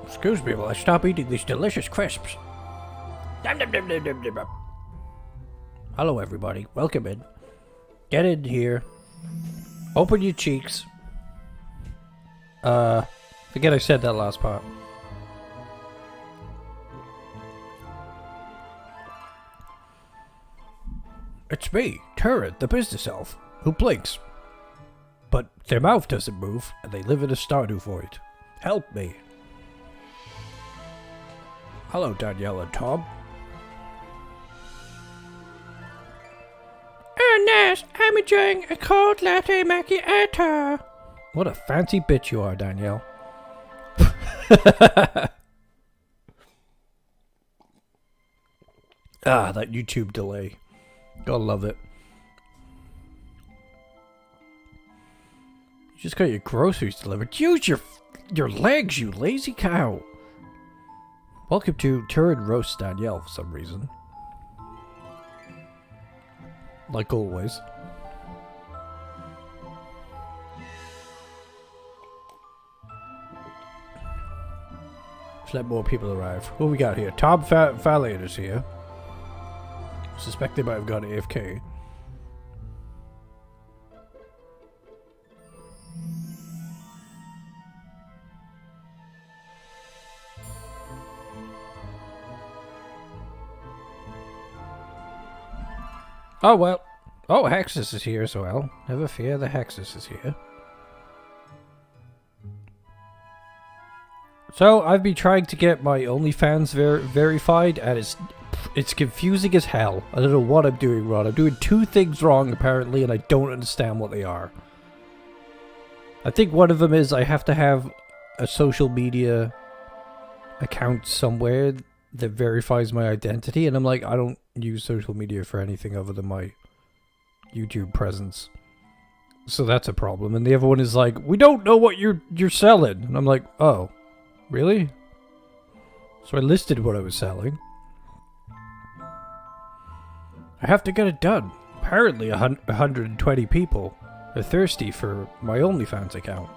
Excuse me while I stop eating these delicious crisps. Hello everybody, welcome in. Get in here. Open your cheeks. Forget I said that last part. It's me, Turin, the business elf, who blinks. But their mouth doesn't move, and they live in a Stardew void. Help me. Hello, Danielle and Tom. Oh, nice. I'm enjoying a cold latte macchiato. What a fancy bitch you are, Danielle. Ah, that YouTube delay. Gotta love it. You just got your groceries delivered. Use your legs, you lazy cow. Welcome to Turin Roast Danielle for some reason. Like always. Just let more people arrive. What we got here? Tom Fairweather's here. Suspect they might have gone AFK. Oh well. Oh, Hexus is here as well. Never fear, the Hexus is here. So, I've been trying to get my OnlyFans verified, and it's confusing as hell. I don't know what I'm doing wrong. I'm doing two things wrong, apparently, and I don't understand what they are. I think one of them is I have to have a social media account somewhere that verifies my identity, and I'm like, I don't use social media for anything other than my YouTube presence. So that's a problem. And the other one is like, we don't know what you're selling. And I'm like, oh, really? So I listed what I was selling. I have to get it done. Apparently 120 people are thirsty for my OnlyFans account.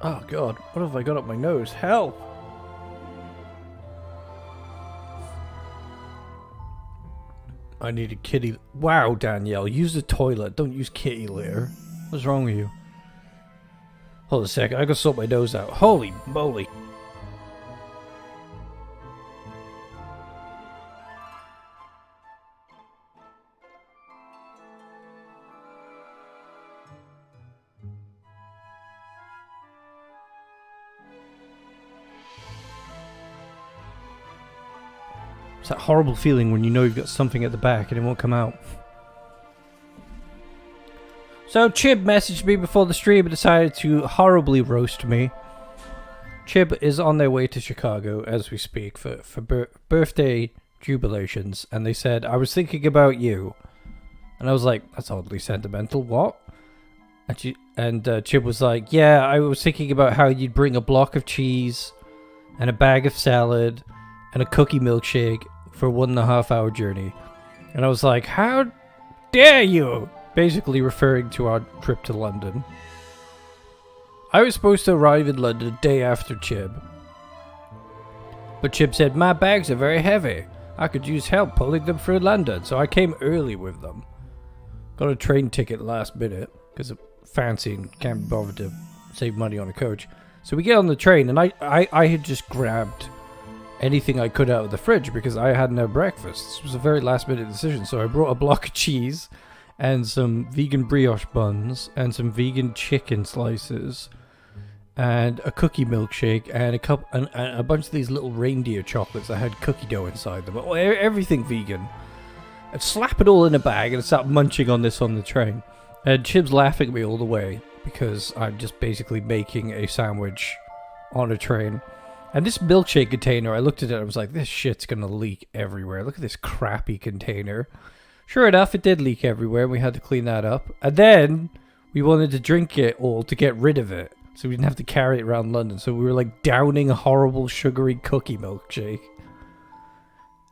Oh god, what have I got up my nose? Help! I need a kitty. Wow, Danielle, use the toilet. Don't use kitty litter. What's wrong with you? Hold a second, I gotta sort my nose out. Holy moly. It's that horrible feeling when you know you've got something at the back and it won't come out. So Chib messaged me before the stream and decided to horribly roast me. Chib is on their way to Chicago as we speak for birthday jubilations, and they said, I was thinking about you. And I was like, that's oddly sentimental, what? And Chib was like, yeah, I was thinking about how you'd bring a block of cheese and a bag of salad and a cookie milkshake for a 1.5 hour journey. And I was like, how dare you? Basically referring to our trip to London. I was supposed to arrive in London a day after Chib. But Chib said, my bags are very heavy. I could use help pulling them through London, so I came early with them. Got a train ticket last minute, because I'm fancy and can't be bothered to save money on a coach. So we get on the train, and I had just grabbed anything I could out of the fridge because I hadn't had breakfast. This was a very last minute decision, so I brought a block of cheese and some vegan brioche buns and some vegan chicken slices and a cookie milkshake and a bunch of these little reindeer chocolates that had cookie dough inside them. Everything vegan. I'd slap it all in a bag and start munching on this on the train. And Chib's laughing at me all the way because I'm just basically making a sandwich on a train. And this milkshake container, I looked at it and I was like, this shit's gonna leak everywhere. Look at this crappy container. Sure enough, it did leak everywhere, and we had to clean that up. And then we wanted to drink it all to get rid of it, so we didn't have to carry it around London. So we were like downing a horrible sugary cookie milkshake.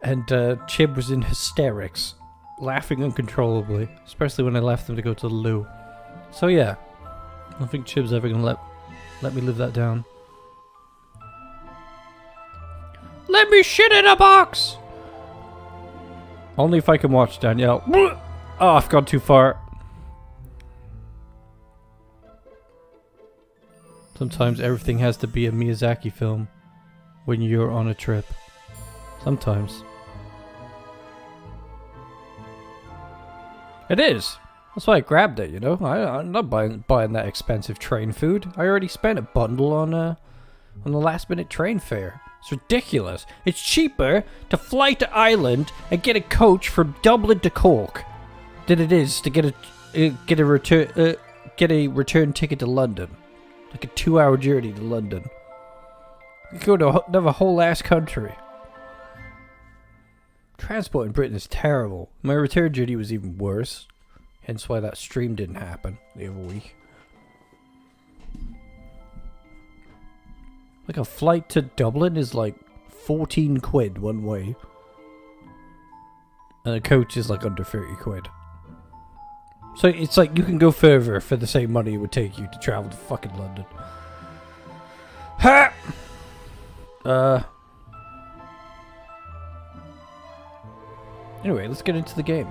And Chib was in hysterics, laughing uncontrollably, especially when I left them to go to the loo. So yeah, don't think Chib's ever gonna let me live that down. Let me shit in a box! Only if I can watch Danielle. Oh, I've gone too far. Sometimes everything has to be a Miyazaki film when you're on a trip. Sometimes. It is. That's why I grabbed it, you know? I'm not buying that expensive train food. I already spent a bundle on the last minute train fare. It's ridiculous. It's cheaper to fly to Ireland and get a coach from Dublin to Cork than it is to get a return ticket to London. Like a 2-hour journey to London. You could go to another whole ass country. Transport in Britain is terrible. My return journey was even worse. Hence why that stream didn't happen the other week. Like a flight to Dublin is like 14 quid one way. And a coach is like under 30 quid. So it's like you can go further for the same money it would take you to travel to fucking London. Ha! Anyway, let's get into the game.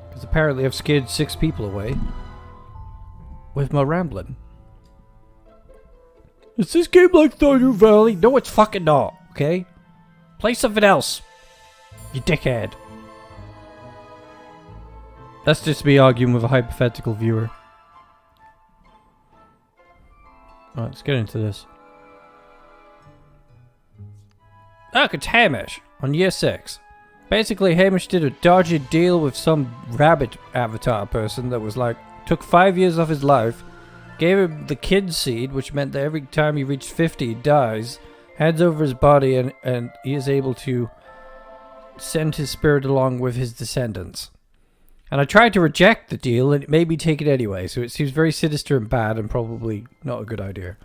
Because apparently I've scared 6 people away with my rambling. Is this game like Stardew Valley? No, it's fucking not, okay? Play something else, you dickhead. That's just me arguing with a hypothetical viewer. Alright, let's get into this. Look, it's Hamish on year 6. Basically, Hamish did a dodgy deal with some rabbit avatar person that was like, took 5 years off his life, gave him the Kynseed, which meant that every time he reached 50 he dies, hands over his body, and he is able to send his spirit along with his descendants. And I tried to reject the deal and it made me take it anyway, so it seems very sinister and bad and probably not a good idea.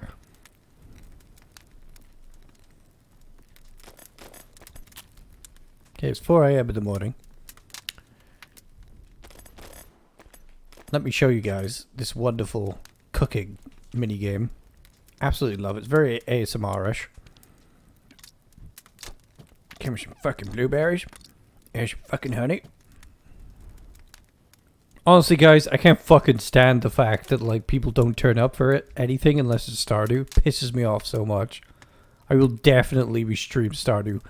Okay, it's 4 AM in the morning. Let me show you guys this wonderful cooking minigame. Absolutely love it. It's very ASMR-ish. Give me some fucking blueberries. Here's some fucking honey. Honestly, guys, I can't fucking stand the fact that like people don't turn up for anything unless it's Stardew. Pisses me off so much. I will definitely restream Stardew.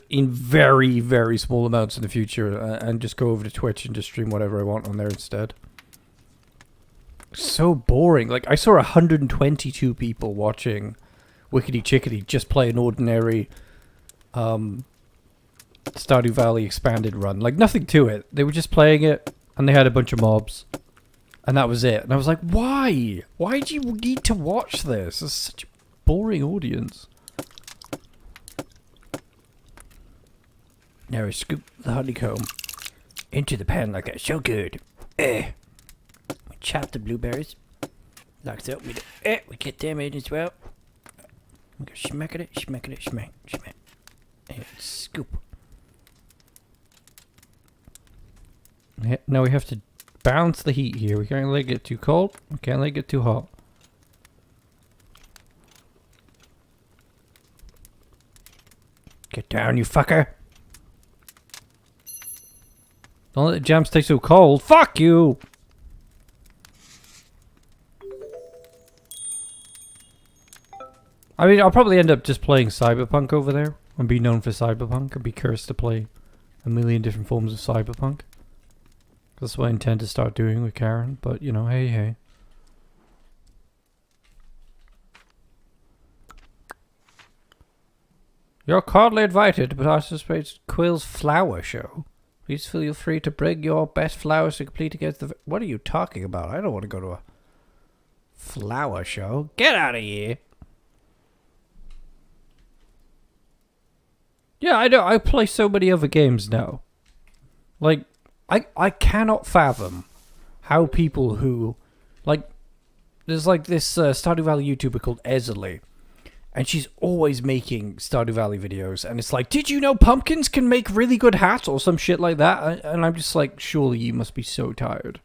In very, very small amounts in the future, and just go over to Twitch and just stream whatever I want on there instead. So boring. Like, I saw 122 people watching Wickety Chickety just play an ordinary Stardew Valley expanded run. Like, nothing to it. They were just playing it, and they had a bunch of mobs. And that was it. And I was like, why? Why do you need to watch this? It's such a boring audience. Now I scoop the honeycomb into the pan like that. So good. We chop the blueberries. Like that. We get them in as well. We go smacking it, smacking it, smack, smack. And scoop. Now we have to balance the heat here. We can't let it get too cold. We can't let it get too hot. Get down, you fucker. Don't let the jam stay so cold. Fuck you! I mean, I'll probably end up just playing Cyberpunk over there. And be known for Cyberpunk. And be cursed to play a million different forms of Cyberpunk. That's what I intend to start doing with Karen. But, you know, hey, hey. You're cordially invited, but I suspect it's Quill's flower show. Please feel free to bring your best flowers to complete against the... What are you talking about? I don't want to go to a flower show. Get out of here. Yeah, I know. I play so many other games now. Like, I cannot fathom how people who... Like, there's like this Stardew Valley YouTuber called Esley. And she's always making Stardew Valley videos. And it's like, did you know pumpkins can make really good hats? Or some shit like that. And I'm just like, surely you must be so tired.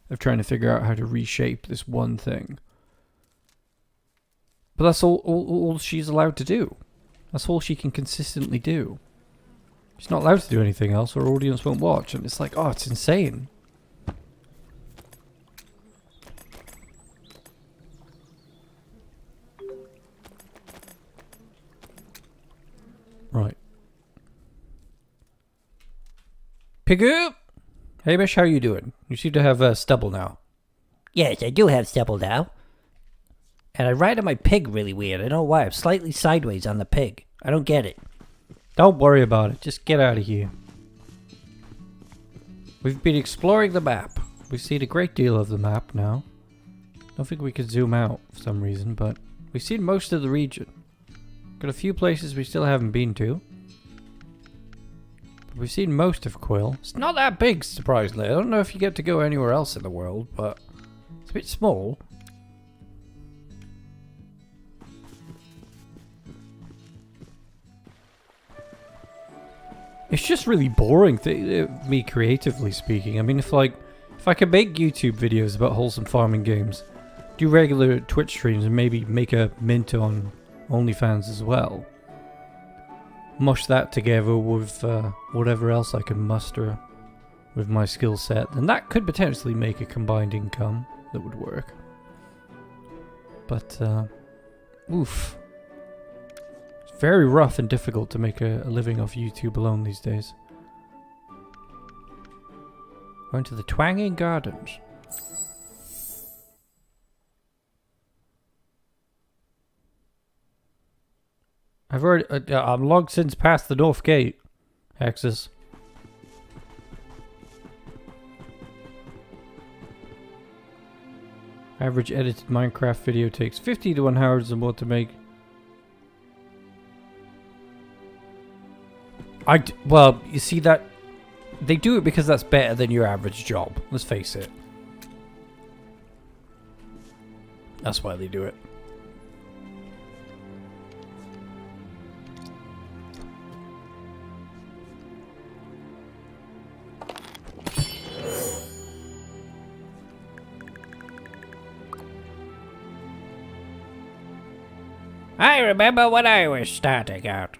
of trying to figure out how to reshape this one thing. But that's all she's allowed to do. That's all she can consistently do. She's not allowed to do anything else, or her audience won't watch. And it's like, oh, it's insane. Right. Pigoo! Hamish, how you doing? You seem to have stubble now. Yes, I do have stubble now. And I ride on my pig really weird. I don't know why. I'm slightly sideways on the pig. I don't get it. Don't worry about it. Just get out of here. We've been exploring the map. We've seen a great deal of the map now. Don't think we could zoom out for some reason, but we've seen most of the region. Got a few places we still haven't been to. But we've seen most of Quill. It's not that big, surprisingly. I don't know if you get to go anywhere else in the world, but it's a bit small. It's just really boring, me creatively speaking. I mean, if I could make YouTube videos about wholesome farming games, do regular Twitch streams, and maybe make a mint on OnlyFans as well, mush that together with whatever else I can muster with my skill set, then that could potentially make a combined income that would work. But, oof. Very rough and difficult to make a living off YouTube alone these days. Going to the Twanging Gardens. I've already... I'm long since past the North Gate, Hexus. Average edited Minecraft video takes 50 to 1 hour and more to make. Well, you see that they do it because that's better than your average job. Let's face it. That's why they do it. I remember when I was starting out.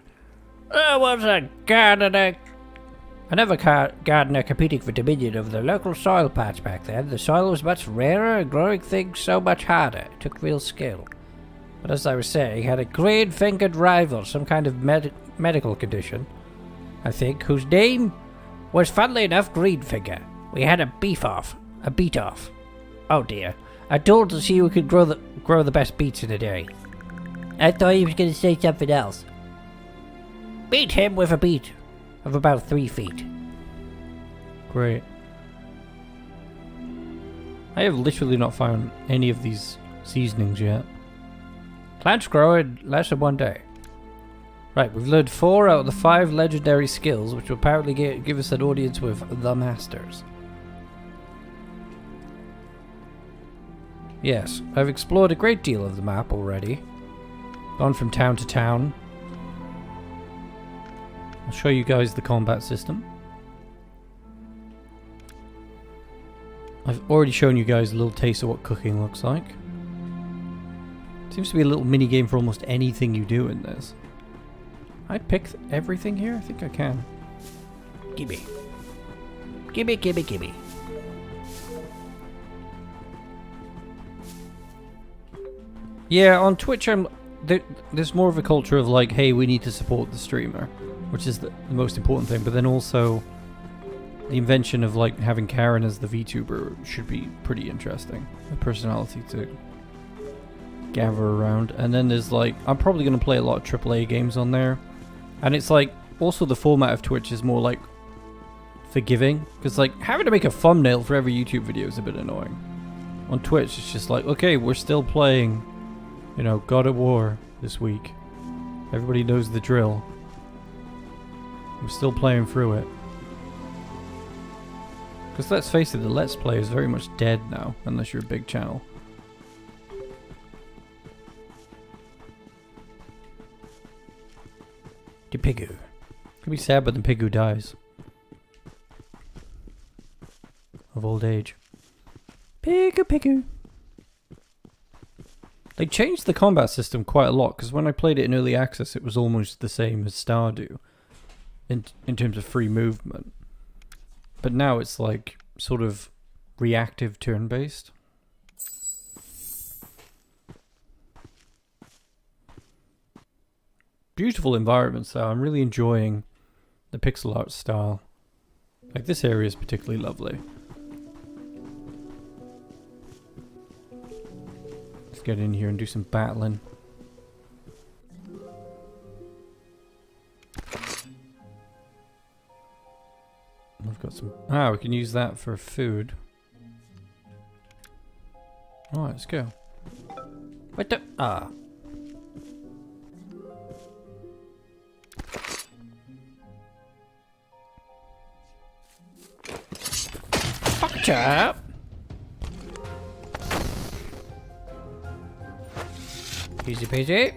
I was a gardener. Another gardener competing for dominion of the local soil patch back then. The soil was much rarer and growing things so much harder. It took real skill. But as I was saying, had a green-fingered rival, some kind of medical condition, I think, whose name was, funnily enough, Greenfinger. We had a beat off. Oh dear. I told to see who could grow the best beets in a day. I thought he was going to say something else. Beat him with a beat of about 3 feet. Great. I have literally not found any of these seasonings yet. Plants grow in less than 1 day. Right, we've learned 4 out of the 5 legendary skills, which will apparently give us an audience with the Masters. Yes, I've explored a great deal of the map already. Gone from town to town. I'll show you guys the combat system. I've already shown you guys a little taste of what cooking looks like. Seems to be a little mini game for almost anything you do in this. I pick everything here? I think I can. Gimme. Gimme, gimme, gimme. Yeah, on Twitch there's more of a culture of like, hey, we need to support the streamer, which is the most important thing, but then also the invention of like having Karen as the VTuber should be pretty interesting. A personality to gather around. And then there's like, I'm probably going to play a lot of AAA games on there. And it's like, also the format of Twitch is more like forgiving, because like having to make a thumbnail for every YouTube video is a bit annoying. On Twitch it's just like, okay, we're still playing, you know, God of War this week. Everybody knows the drill. We're still playing through it. Because let's face it, the Let's Play is very much dead now, unless you're a big channel. The Pigoo. Could be sad, but the Pigoo dies. Of old age. Piku piku. They changed the combat system quite a lot, because when I played it in early access, it was almost the same as Stardew in terms of free movement. But now it's like sort of reactive turn-based. Beautiful environments though. I'm really enjoying the pixel art style. Like this area is particularly lovely. Let's get in here and do some battling. We've got some... Ah, we can use that for food. Alright, let's go. What the... Ah. Fuck chap! Easy peasy.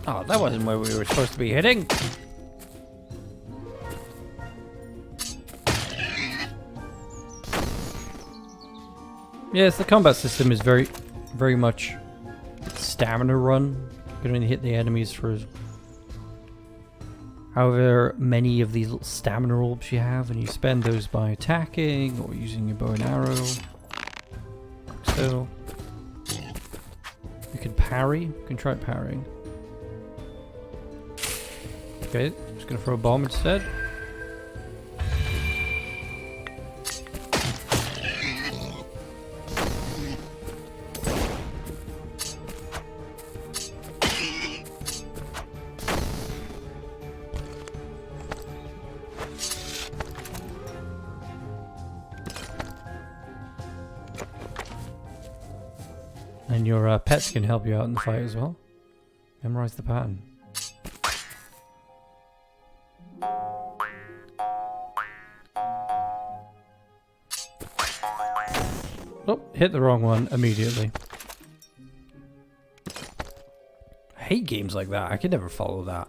Oh, that wasn't where we were supposed to be heading. Yes, the combat system is very much stamina run. You can only hit the enemies for however many of these little stamina orbs you have, and you spend those by attacking or using your bow and arrow. So you can parry. You can try parrying. Okay, just gonna throw a bomb instead. And your pets can help you out in the fight as well. Memorize the pattern. Oh, hit the wrong one immediately. I hate games like that. I could never follow that.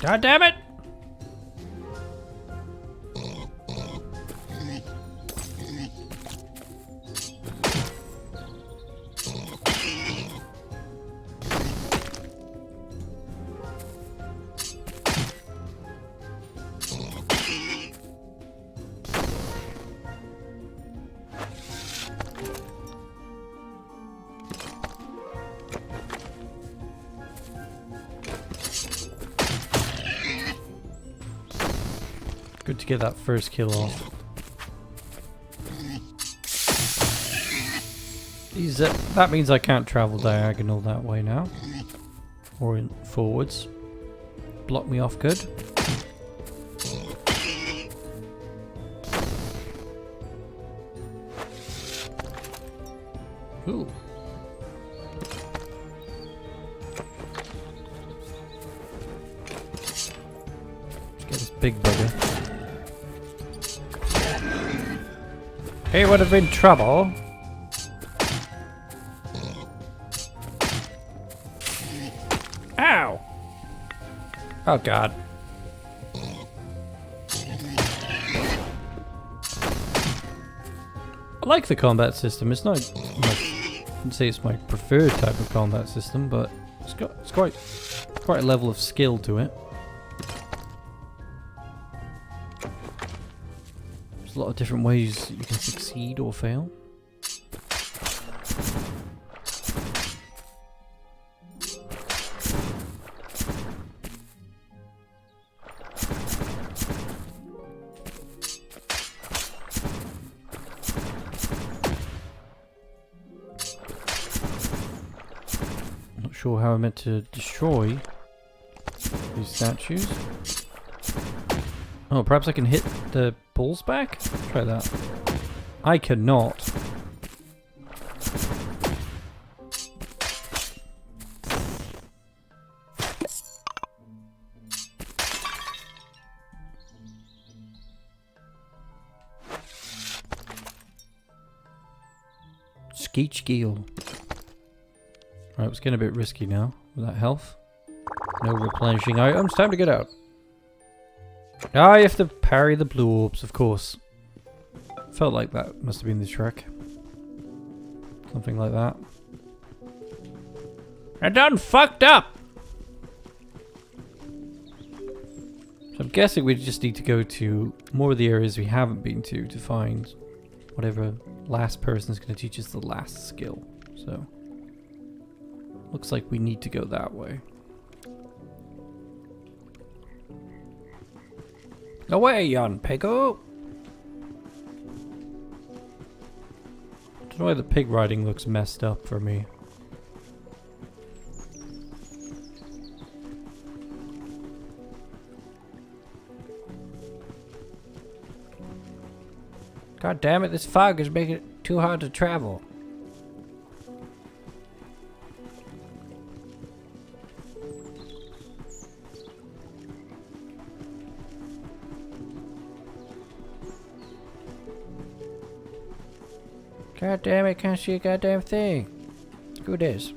God damn it! Good to get that first kill off. That means I can't travel diagonal that way now. Or in forwards. Block me off good. Ooh. Let's get this big bugger. He would have been trouble. Ow! Oh god. I like the combat system. It's not I wouldn't say it's my preferred type of combat system, but it's quite a level of skill to it. There's a lot of different ways you can succeed or fail. Not sure how I meant to destroy these statues. Oh, perhaps I can hit the balls back? Try that. I cannot. Skeech Geel. Alright, it's getting a bit risky now. With that health. No replenishing items. Time to get out. Ah, you have to parry the blue orbs, of course. Felt like that must have been the trick. Something like that. I done fucked up! So I'm guessing we just need to go to more of the areas we haven't been to find whatever last person is going to teach us the last skill. So, looks like we need to go that way. Away, yon piggo! I don't know why the pig riding looks messed up for me. God damn it, this fog is making it too hard to travel. God damn it, can't see a goddamn thing. Who this?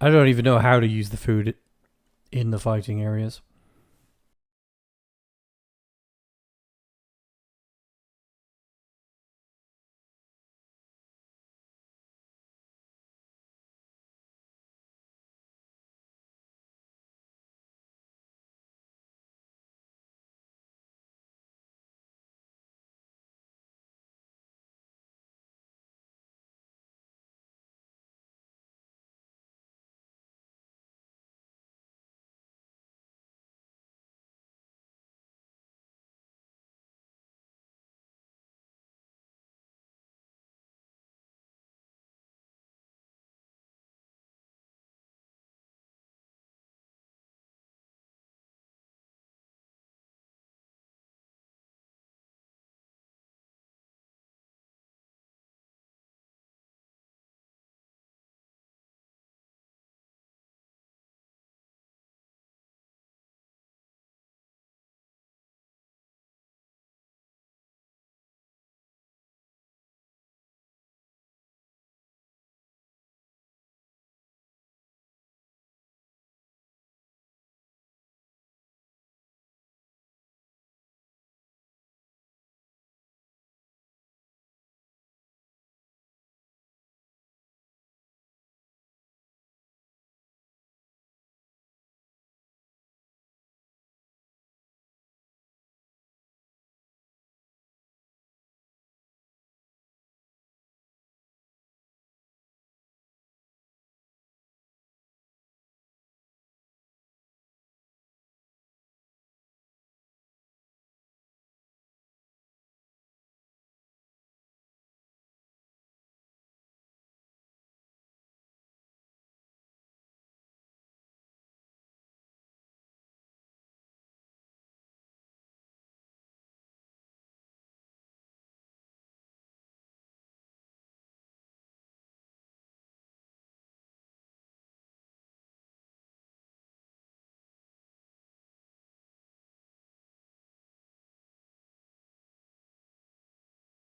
I don't even know how to use the food in the fighting areas.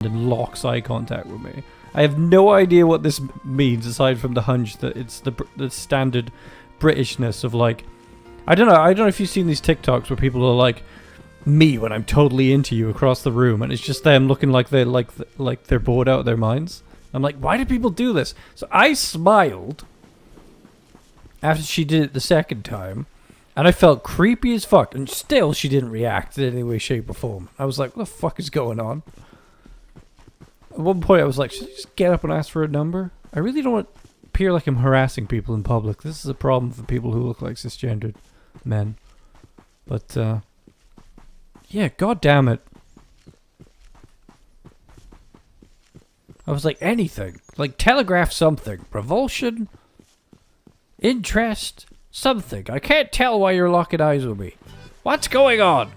And locks eye contact with me. I have no idea what this means aside from the hunch that it's the standard Britishness of like, I don't know if you've seen these TikToks where people are like me when I'm totally into you across the room and it's just them looking like they're bored out of their minds. I'm like, why do people do this? So I smiled after she did it the second time and I felt creepy as fuck and still she didn't react in any way, shape or form. I was like, what the fuck is going on? At one point I was like, should I just get up and ask for a number? I really don't want to appear like I'm harassing people in public. This is a problem for people who look like cisgendered men. But, yeah, god damn it. I was like, anything. Like, telegraph something. Revulsion? Interest? Something. I can't tell why you're locking eyes with me. What's going on?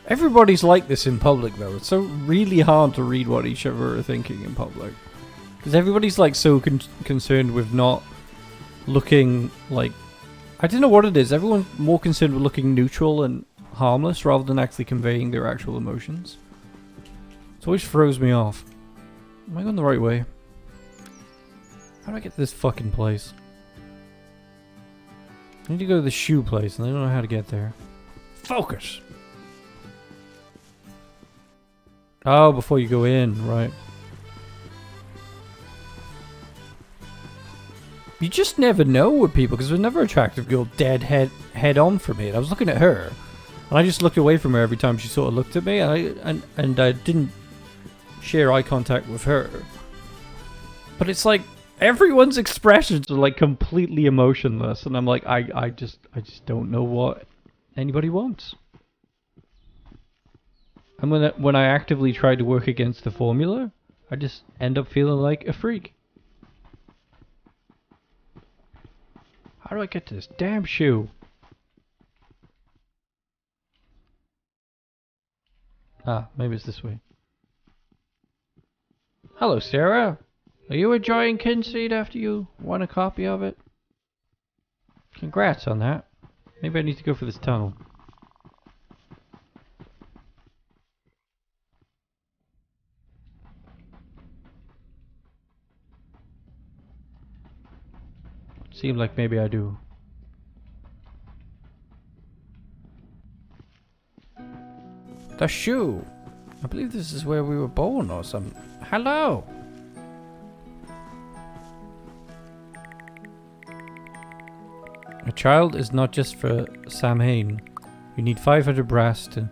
Everybody's like this in public, though. It's so really hard to read what each other are thinking in public. Because everybody's like so concerned with not looking like... I don't know what it is. Everyone's more concerned with looking neutral and harmless rather than actually conveying their actual emotions. It always throws me off. Am I going the right way? How do I get to this fucking place? I need to go to the shoe place and I don't know how to get there. Focus! Oh, before you go in, right. You just never know with people, because there's never an attractive girl dead head on for me. And I was looking at her, and I just looked away from her every time she sort of looked at me, and I didn't share eye contact with her. But it's like everyone's expressions are like completely emotionless, and I'm like, I just don't know what anybody wants. And when I actively try to work against the formula, I just end up feeling like a freak. How do I get to this damn shoe? Ah, maybe it's this way. Hello, Sarah. Are you enjoying Kynseed after you won a copy of it? Congrats on that. Maybe I need to go for this tunnel. Seemed like maybe I do. The shoe. I believe this is where we were born or something. Hello. A child is not just for Sam Hain. You need 500 brass to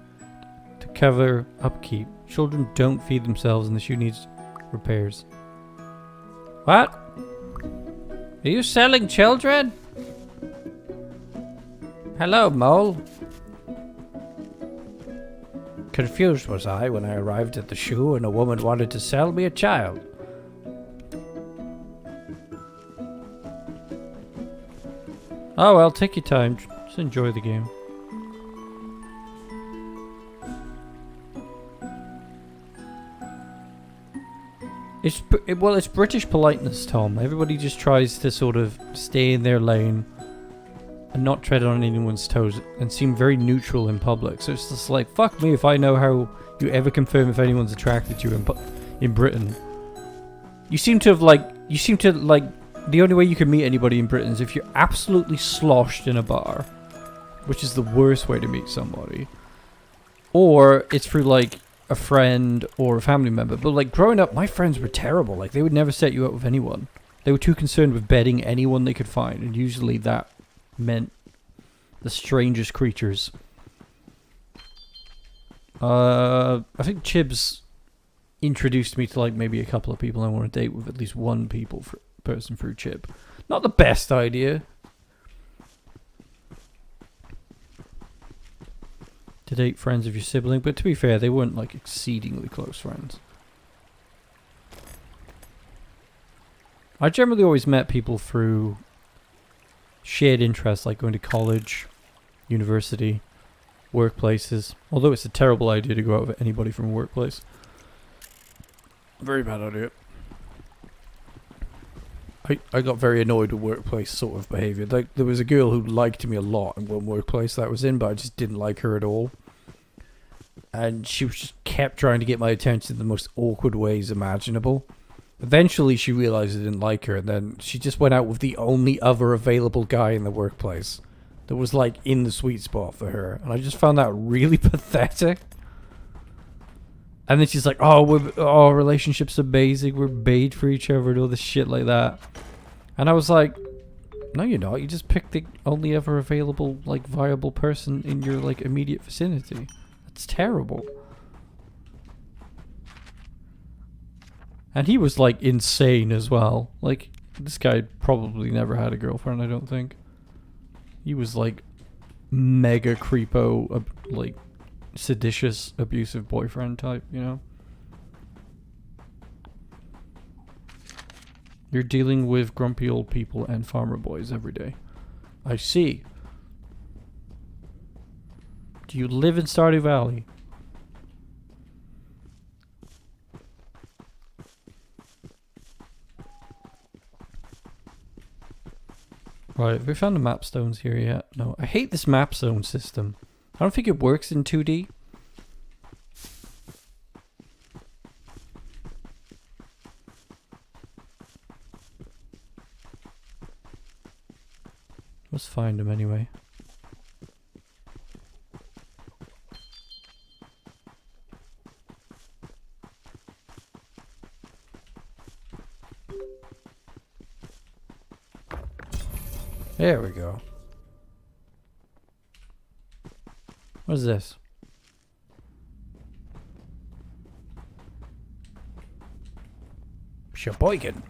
cover upkeep. Children don't feed themselves and the shoe needs repairs. What? Are you selling children? Hello, mole. Confused was I when I arrived at the shoe and a woman wanted to sell me a child. Oh well, take your time. Just enjoy the game. It's British politeness, Tom. Everybody just tries to sort of stay in their lane and not tread on anyone's toes and seem very neutral in public. So it's just like, fuck me if I know how you ever confirm if anyone's attracted to you in Britain. You seem to like, the only way you can meet anybody in Britain is if you're absolutely sloshed in a bar, which is the worst way to meet somebody. Or it's through like a friend or a family member. But like growing up, my friends were terrible. Like they would never set you up with anyone. They were too concerned with bedding anyone they could find, and usually that meant the strangest creatures. I think Chibs introduced me to like maybe a couple of people I want to date with, at least one person through Chib. Not the best idea. To date friends of your sibling, but to be fair, they weren't like exceedingly close friends. I generally always met people through shared interests, like going to college, university, workplaces. Although it's a terrible idea to go out with anybody from a workplace. Very bad idea. I got very annoyed with workplace sort of behaviour. Like there was a girl who liked me a lot in one workplace that I was in, but I just didn't like her at all. And she just kept trying to get my attention in the most awkward ways imaginable. Eventually she realised I didn't like her, and then she just went out with the only other available guy in the workplace that was like in the sweet spot for her. And I just found that really pathetic. And then she's like, oh, relationships are basic, we're made for each other and all this shit like that. And I was like, no you're not, you just picked the only ever available like viable person in your like immediate vicinity. That's terrible. And he was like insane as well. Like this guy probably never had a girlfriend, I don't think. He was like mega creepo, like seditious, abusive boyfriend type, you know? You're dealing with grumpy old people and farmer boys every day. I see. Do you live in Stardew Valley? Right, have we found the map stones here yet? No, I hate this map stone system. I don't think it works in 2D. Let's find them anyway. There we go. What is this? Sheboygan.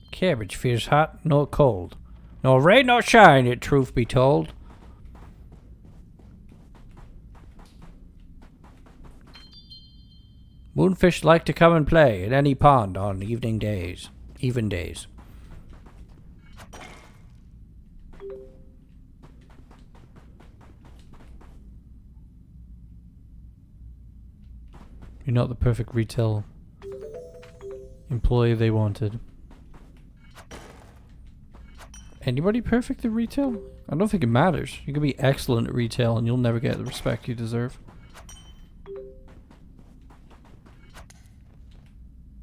Cabbage feels hot nor cold, nor rain nor shine, it truth be told. Moonfish like to come and play in any pond on even days. You're not the perfect retail employee they wanted. Anybody perfect at retail? I don't think it matters. You can be excellent at retail and you'll never get the respect you deserve.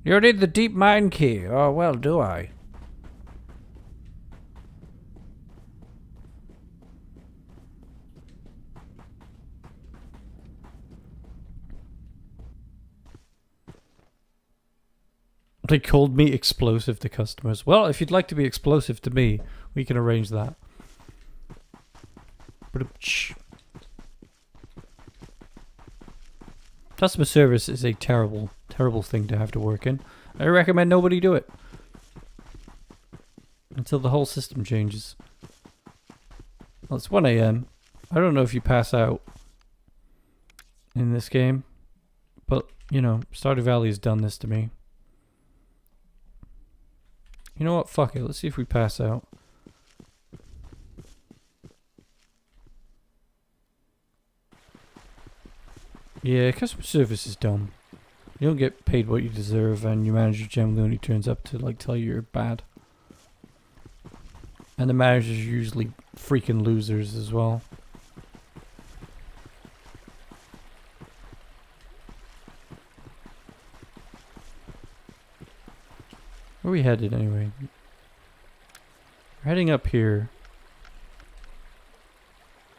You need the deep mine key. Oh, well, do I? They called me explosive to customers. Well, if you'd like to be explosive to me, we can arrange that. Customer service is a terrible, terrible thing to have to work in. I recommend nobody do it. Until the whole system changes. Well, it's 1 AM. I don't know if you pass out in this game. But, you know, Stardew Valley has done this to me. You know what? Fuck it. Let's see if we pass out. Yeah, customer service is dumb. You don't get paid what you deserve, and your manager generally only turns up to like tell you you're bad. And the managers are usually freaking losers as well. Where are we headed anyway? We're heading up here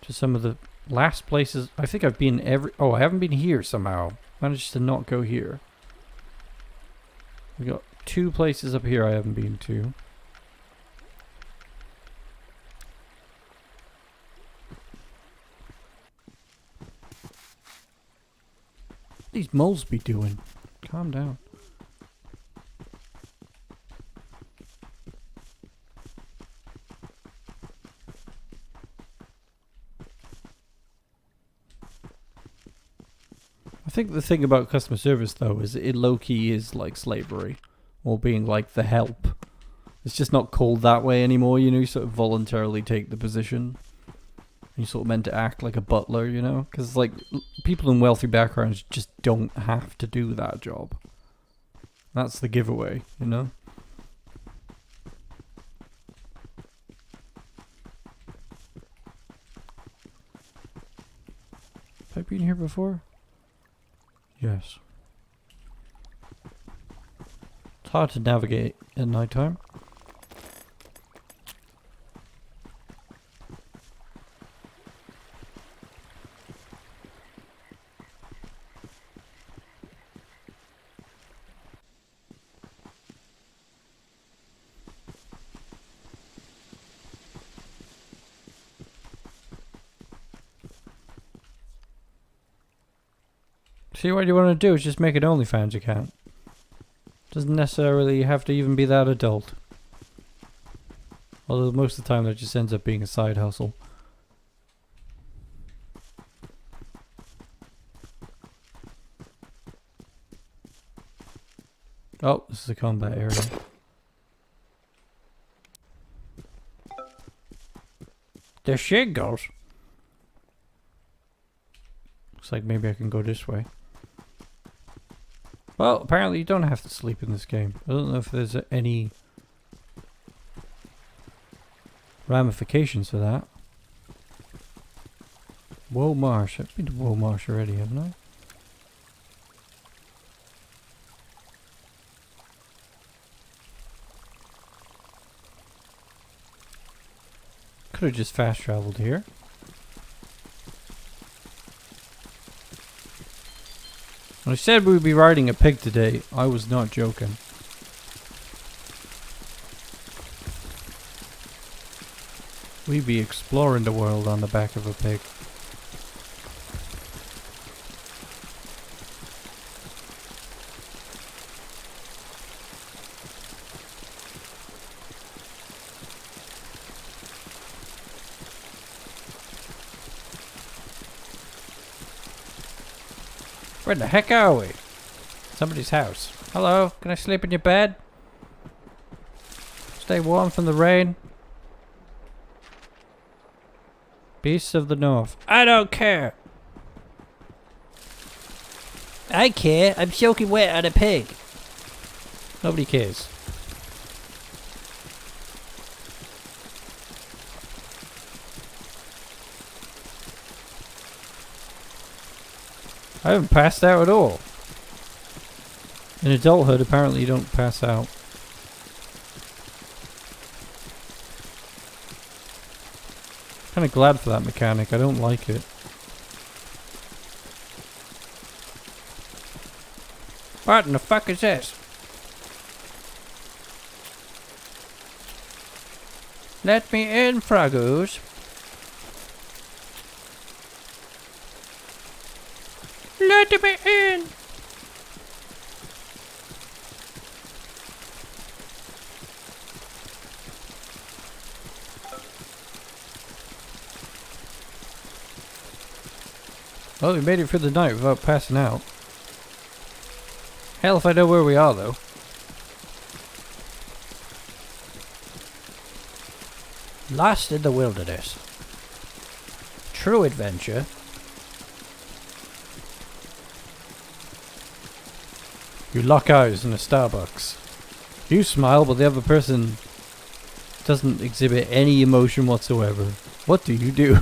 to some of the last places. I think I've been oh, I haven't been here somehow. Managed to not go here. We got 2 places up here I haven't been to. What these moles be doing? Calm down. I think the thing about customer service though is it low-key is like slavery, or being like the help. It's just not called that way anymore, you know, you sort of voluntarily take the position. You're sort of meant to act like a butler, you know, because like people in wealthy backgrounds just don't have to do that job. That's the giveaway, you know. Have I been here before? Yes. It's hard to navigate at night time. See, what you want to do is just make an OnlyFans account. Doesn't necessarily have to even be that adult. Although most of the time that just ends up being a side hustle. Oh, this is a combat area. The shingles. Looks like maybe I can go this way. Well, apparently you don't have to sleep in this game. I don't know if there's any ramifications for that. Woe Marsh. I've been to Woe Marsh already, haven't I? Could have just fast traveled here. When I said we would be riding a pig today, I was not joking. We'd be exploring the world on the back of a pig. Where the heck are we? Somebody's house. Hello, can I sleep in your bed? Stay warm from the rain. Beasts of the North. I don't care. I care. I'm soaking wet on a pig. Nobody cares. I haven't passed out at all. In adulthood, apparently you don't pass out. Kind of glad for that mechanic. I don't like it. What in the fuck is this? Let me in, Froggoos. Let me in! Well, we made it through the night without passing out. Hell if I know where we are, though. Lost in the wilderness. True adventure. You lock eyes in a Starbucks. You smile, but the other person doesn't exhibit any emotion whatsoever. What do you do?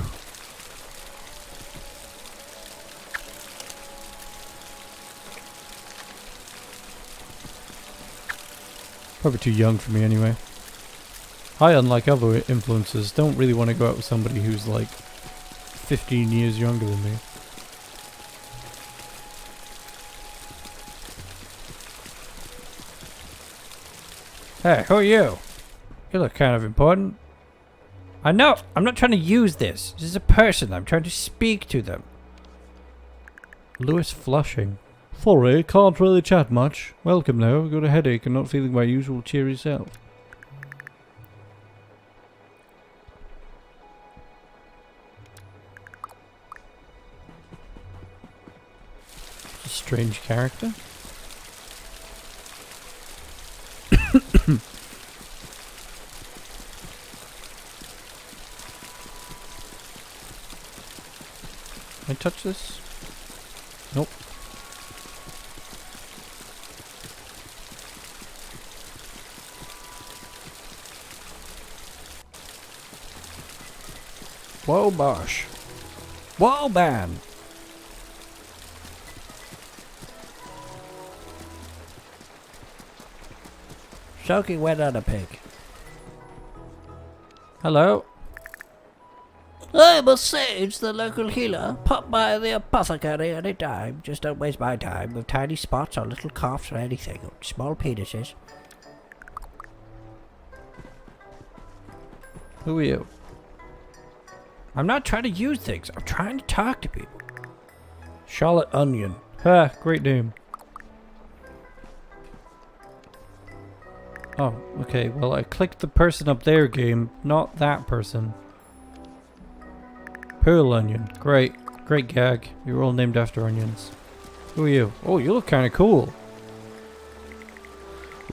Probably too young for me anyway. I, unlike other influencers, don't really want to go out with somebody who's like 15 years younger than me. Hey, who are you? You look kind of important. I know. I'm not trying to use this. This is a person. I'm trying to speak to them. Lewis Flushing. Sorry, can't really chat much. Welcome now. I've got a headache and not feeling my usual cheery self. A strange character. Can I touch this? Nope. Whoa, Bosh. Whoa, man. Soaking wet on a pig. Hello. I'm a sage, the local healer. Pop by the apothecary any time. Just don't waste my time with tiny spots or little coughs or anything. Small penises. Who are you? I'm not trying to use things. I'm trying to talk to people. Charlotte Onion. Ha, great name. Oh, okay. Well, I clicked the person up there game, not that person. Pearl Onion. Great. Great gag. You're all named after onions. Who are you? Oh, you look kind of cool.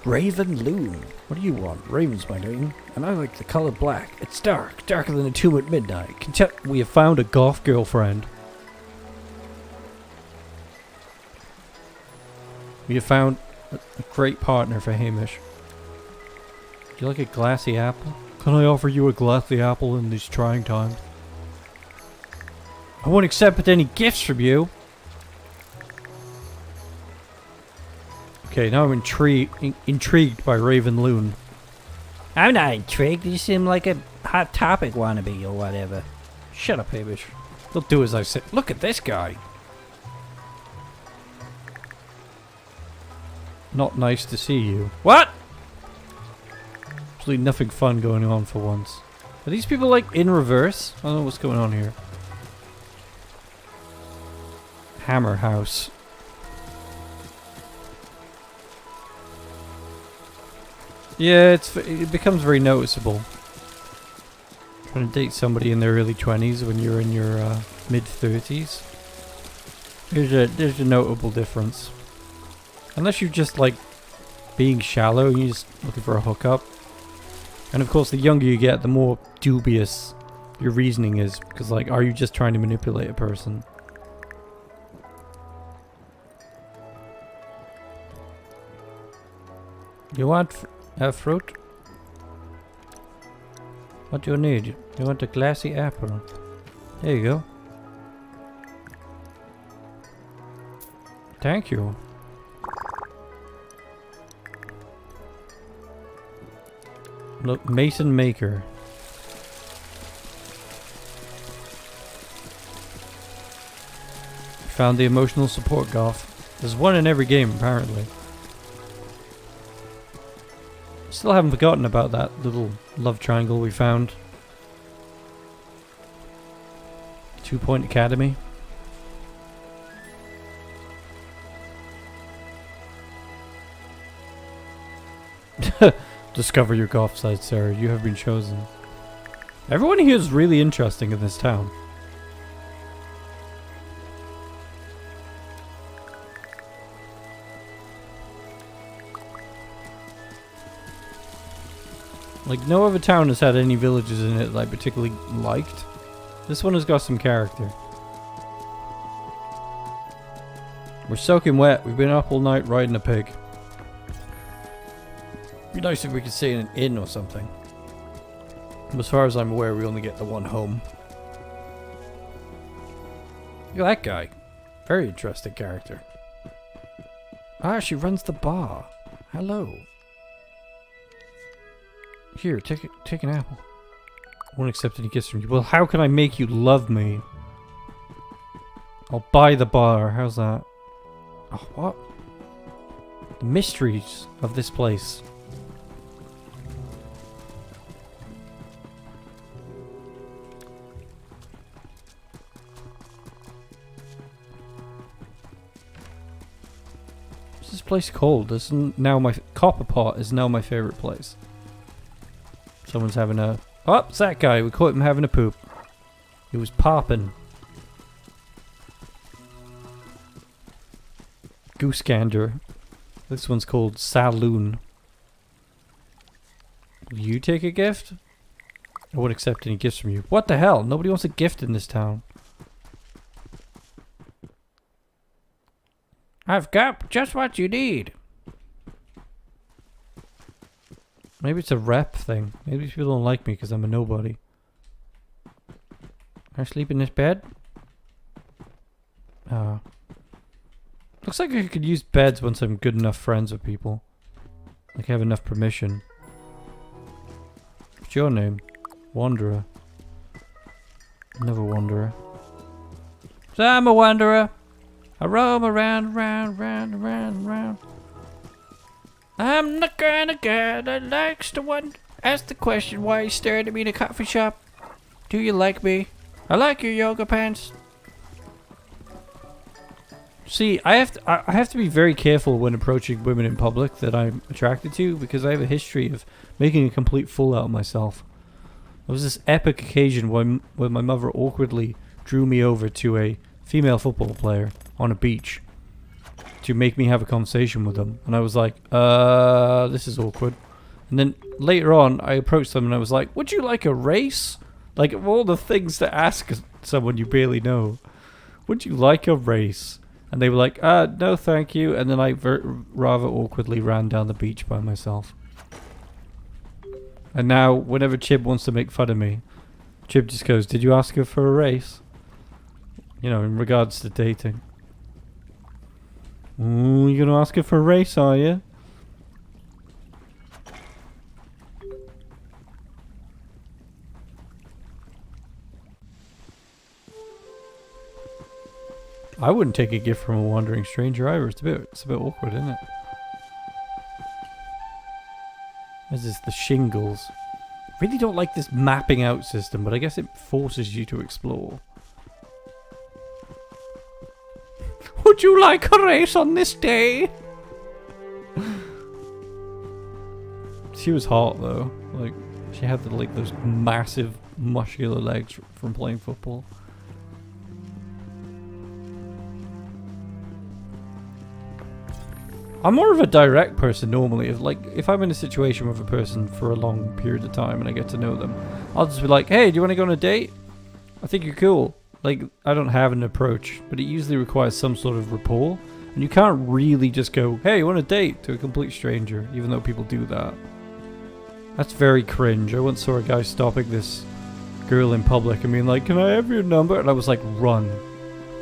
Raven Loon. What do you want? Raven's my name. And I like the color black. It's dark. Darker than a tomb at midnight. Can tell. We have found a goth girlfriend. We have found a great partner for Hamish. Do you like a glassy apple? Can I offer you a glassy apple in these trying times? I won't accept any gifts from you. Okay, now I'm intrigued by Raven Loon. I'm not intrigued. You seem like a Hot Topic wannabe or whatever. Shut up, Hamish. They'll do as I say. Look at this guy. Not nice to see you. What? Absolutely nothing fun going on for once. Are these people like in reverse? I don't know what's going on here. Hammer house. Yeah, it becomes very noticeable. Trying to date somebody in their early 20s when you're in your mid 30s. There's a notable difference. Unless you're just like being shallow and you're just looking for a hookup. And of course the younger you get, the more dubious your reasoning is. Because like, are you just trying to manipulate a person? You want fruit? What do you need? You want a glassy apple? There you go. Thank you. Look, Mason Maker. Found the emotional support goth. There's one in every game, apparently. Still haven't forgotten about that little love triangle we found. 2 Point Academy. Discover your goth side, Sarah. You have been chosen. Everyone here is really interesting in this town. Like, no other town has had any villages in it that I particularly liked. This one has got some character. We're soaking wet. We've been up all night riding a pig. Be nice if we could stay in an inn or something. As far as I'm aware, we only get the one home. Look at that guy. Very interesting character. Ah, she runs the bar. Hello. Here, take an apple. I won't accept any gifts from you. Well, how can I make you love me? I'll buy the bar. How's that? Oh, what? The mysteries of this place. What's this place called? This is now my Copper Pot is now my favorite place. Someone's having a... Oh, it's that guy. We caught him having a poop. He was popping. Goose Gander. This one's called Saloon. Will you take a gift? I won't accept any gifts from you. What the hell? Nobody wants a gift in this town. I've got just what you need. Maybe it's a rep thing. Maybe people don't like me because I'm a nobody. Can I sleep in this bed? Looks like I could use beds once I'm good enough friends with people. Like I have enough permission. What's your name? Wanderer. Another wanderer. So I'm a wanderer. I roam around, round. I'm the kind of guy that likes to ask the question why you staring at me in a coffee shop. Do you like me? I like your yoga pants. See, I have to be very careful when approaching women in public that I'm attracted to because I have a history of making a complete fool out of myself. There was this epic occasion when my mother awkwardly drew me over to a female football player on a beach to make me have a conversation with them. And I was like, this is awkward. And then later on, I approached them and I was like, would you like a race? Like, of all the things to ask someone you barely know, would you like a race? And they were like, no thank you. And then I rather awkwardly ran down the beach by myself. And now, whenever Chib wants to make fun of me, Chib just goes, did you ask her for a race? You know, in regards to dating. Ooh, you gonna ask her for a race, are you? I wouldn't take a gift from a wandering stranger either. It's a bit awkward, isn't it? This is the shingles. Really don't like this mapping out system, but I guess it forces you to explore. Would you like a race on this day? She was hot though. Like, she had like those massive muscular legs from playing football. I'm more of a direct person normally. If I'm in a situation with a person for a long period of time and I get to know them, I'll just be like, hey, do you want to go on a date? I think you're cool. Like, I don't have an approach, but it usually requires some sort of rapport. And you can't really just go, hey, you want a date to a complete stranger, even though people do that. That's very cringe. I once saw a guy stopping this girl in public and being like, can I have your number? And I was like, run.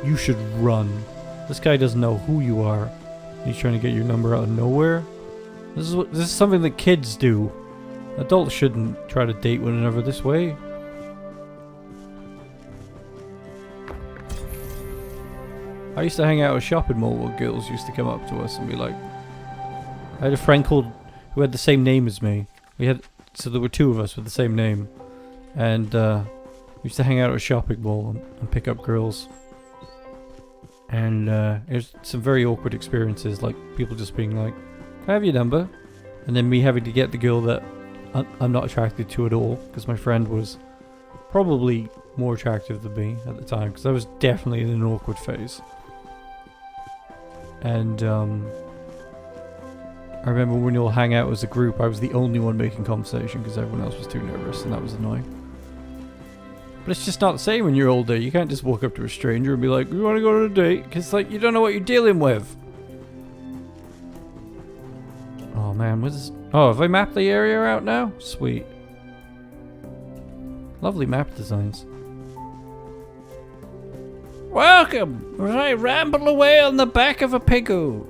You should run. This guy doesn't know who you are. He's trying to get your number out of nowhere. This is something that kids do. Adults shouldn't try to date one another this way. I used to hang out at a shopping mall where girls used to come up to us and be like, I had a friend who had the same name as me. So there were two of us with the same name, and we used to hang out at a shopping mall and pick up girls. And there's some very awkward experiences, like people just being like, can I have your number? And then me having to get the girl that I'm not attracted to at all, because my friend was probably more attractive than me at the time, because I was definitely in an awkward phase. And I remember when you'll hang out as a group, I was the only one making conversation because everyone else was too nervous, and that was annoying. But it's just not the same when you're older. You can't just walk up to a stranger and be like, you want to go on a date? Because, like, you don't know what you're dealing with. Oh, man. Oh, have I mapped the area out now? Sweet. Lovely map designs. Welcome, as I ramble away on the back of a pigoo.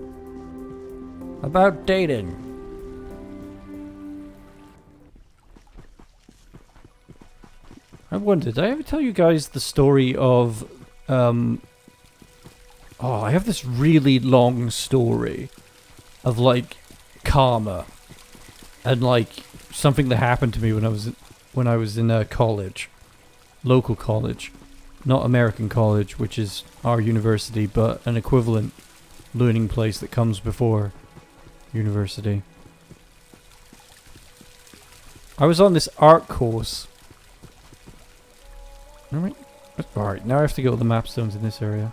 About dating. I wonder, did I ever tell you guys the story of, I have this really long story of, like, karma. And, like, something that happened to me when I was in college. Local college. Not American college, which is our university, but an equivalent learning place that comes before university. I was on this art course. Alright, now I have to go to the map stones in this area.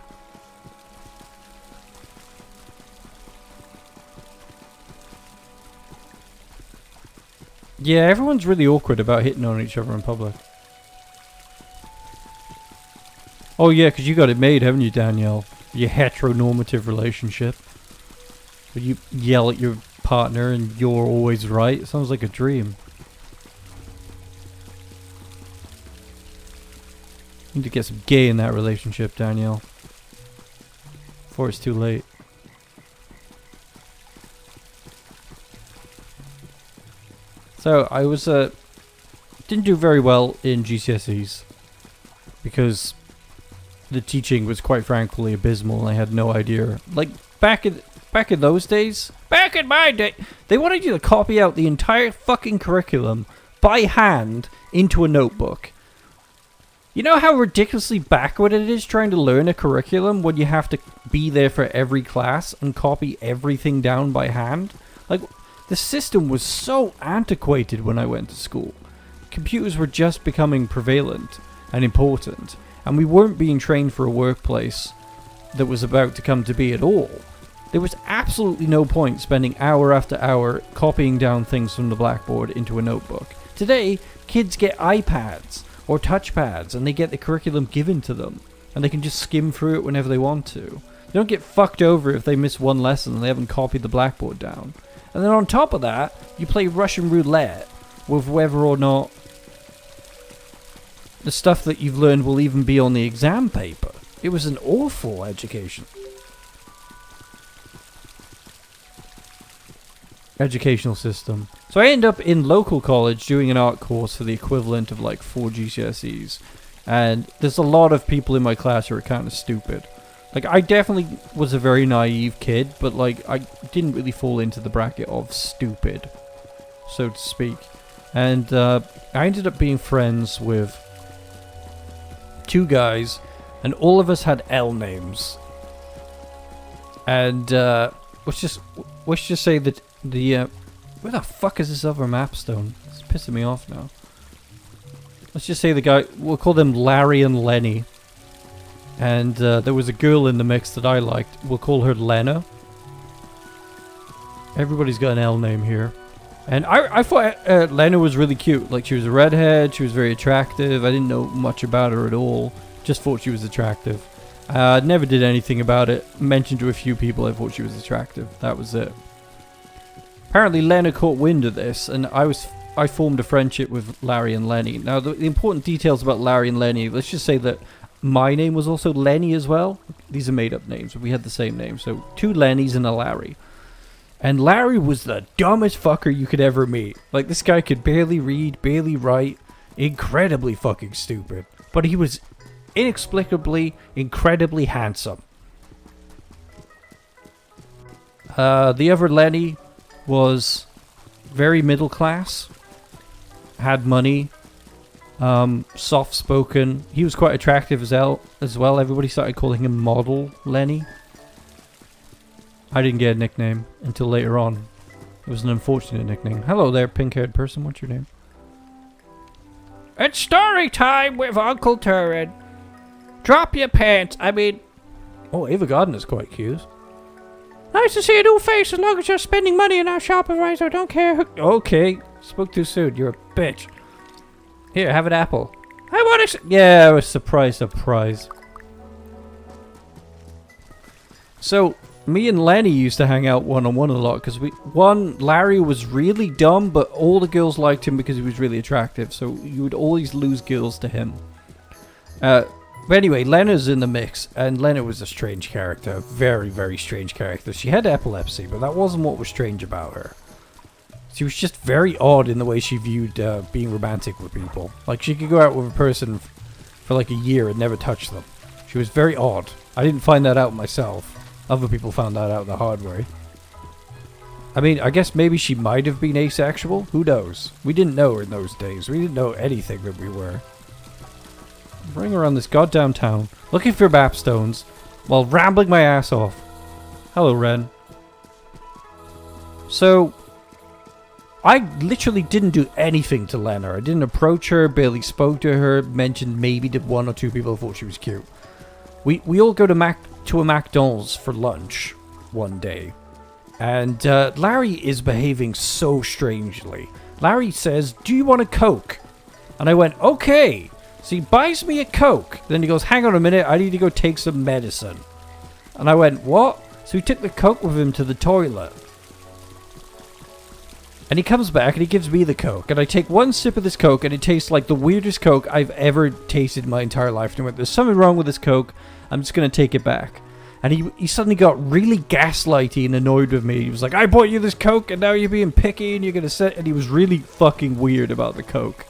Yeah, everyone's really awkward about hitting on each other in public. Oh yeah, because you got it made, haven't you, Danielle? Your heteronormative relationship. Where you yell at your partner and you're always right. It sounds like a dream. You need to get some gay in that relationship, Danielle. Before it's too late. So, I was, didn't do very well in GCSEs. Because the teaching was quite frankly abysmal and I had no idea. Like, back in those days, back in my day, they wanted you to copy out the entire fucking curriculum by hand into a notebook. You know how ridiculously backward it is trying to learn a curriculum when you have to be there for every class and copy everything down by hand? Like, the system was so antiquated when I went to school. Computers were just becoming prevalent and important, and we weren't being trained for a workplace that was about to come to be at all. There was absolutely no point spending hour after hour copying down things from the blackboard into a notebook. Today, kids get iPads or touchpads and they get the curriculum given to them and they can just skim through it whenever they want to. They don't get fucked over if they miss one lesson and they haven't copied the blackboard down. And then on top of that, you play Russian roulette with whether or not the stuff that you've learned will even be on the exam paper. It was an awful educational system. So I ended up in local college doing an art course for the equivalent of like 4 GCSEs. And there's a lot of people in my class who are kind of stupid. Like, I definitely was a very naive kid, but like, I didn't really fall into the bracket of stupid, so to speak. And I ended up being friends with 2 guys, and all of us had L names. And let's just say that the where the fuck is this other mapstone? It's pissing me off now. Let's just say the guy, we'll call them Larry and Lenny. And there was a girl in the mix that I liked. We'll call her Lena. Everybody's got an L name here. And I thought Lena was really cute. Like, she was a redhead, she was very attractive. I didn't know much about her at all. Just thought she was attractive. Never did anything about it. Mentioned to a few people I thought she was attractive. That was it. Apparently Lena caught wind of this, and I formed a friendship with Larry and Lenny. Now, the important details about Larry and Lenny, let's just say that my name was also Lenny as well. These are made up names, but we had the same name. So 2 Lennys and a Larry. And Larry was the dumbest fucker you could ever meet. Like, this guy could barely read, barely write. Incredibly fucking stupid. But he was inexplicably, incredibly handsome. The other Lenny was very middle class. Had money. Soft-spoken. He was quite attractive as well. Everybody started calling him Model Lenny. I didn't get a nickname until later on. It was an unfortunate nickname. Hello there, pink-haired person. What's your name? It's story time with Uncle Turin. Drop your pants. I mean... Oh, Ava Gardner's quite cute. Nice to see a new face as long as you're spending money in our shop, I don't care who... Okay, spoke too soon. You're a bitch. Here, have an apple. I want to... Yeah, it was surprise. So, me and Lenny used to hang out one-on-one a lot, because Larry was really dumb, but all the girls liked him because he was really attractive, so you would always lose girls to him. But anyway, Lena's in the mix, and Lena was a strange character. Very, very strange character. She had epilepsy, but that wasn't what was strange about her. She was just very odd in the way she viewed being romantic with people. Like, she could go out with a person for like a year and never touch them. She was very odd. I didn't find that out myself. Other people found that out the hard way. I mean, I guess maybe she might have been asexual. Who knows? We didn't know her in those days. We didn't know anything that we were. Running around this goddamn town, looking for mapstones, while rambling my ass off. Hello, Ren. So... I literally didn't do anything to Lena. I didn't approach her, barely spoke to her, mentioned maybe to 1 or 2 people who thought she was cute. We all go to a McDonald's for lunch one day. And Larry is behaving so strangely. Larry says, "Do you want a Coke?" And I went, "Okay." So he buys me a Coke. Then he goes, "Hang on a minute, I need to go take some medicine." And I went, "What?" So he took the Coke with him to the toilet. And he comes back and he gives me the Coke. And I take 1 sip of this Coke and it tastes like the weirdest Coke I've ever tasted in my entire life. And I went, "There's something wrong with this Coke. I'm just going to take it back." And he suddenly got really gaslighty and annoyed with me. He was like, "I bought you this Coke and now you're being picky and you're going to sit..." And he was really fucking weird about the Coke.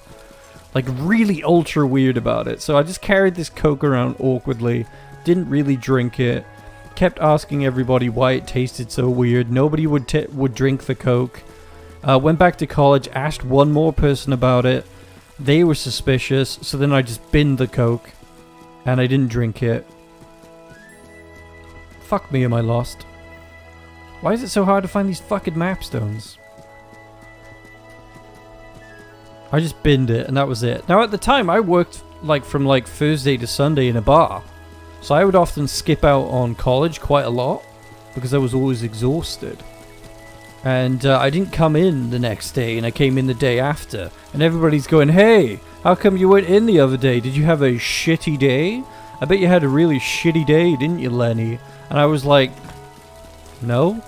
Like, really ultra weird about it. So I just carried this Coke around awkwardly. Didn't really drink it. Kept asking everybody why it tasted so weird. Nobody would drink the Coke. Went back to college, asked 1 more person about it. They were suspicious, so then I just binned the Coke. And I didn't drink it. Fuck me, am I lost? Why is it so hard to find these fucking mapstones? I just binned it, and that was it. Now, at the time, I worked from Thursday to Sunday in a bar. So I would often skip out on college quite a lot, because I was always exhausted. And I didn't come in the next day, and I came in the day after. And everybody's going, "Hey, how come you weren't in the other day? Did you have a shitty day?" I bet you had a really shitty day, didn't you, Lenny? And I was like, no?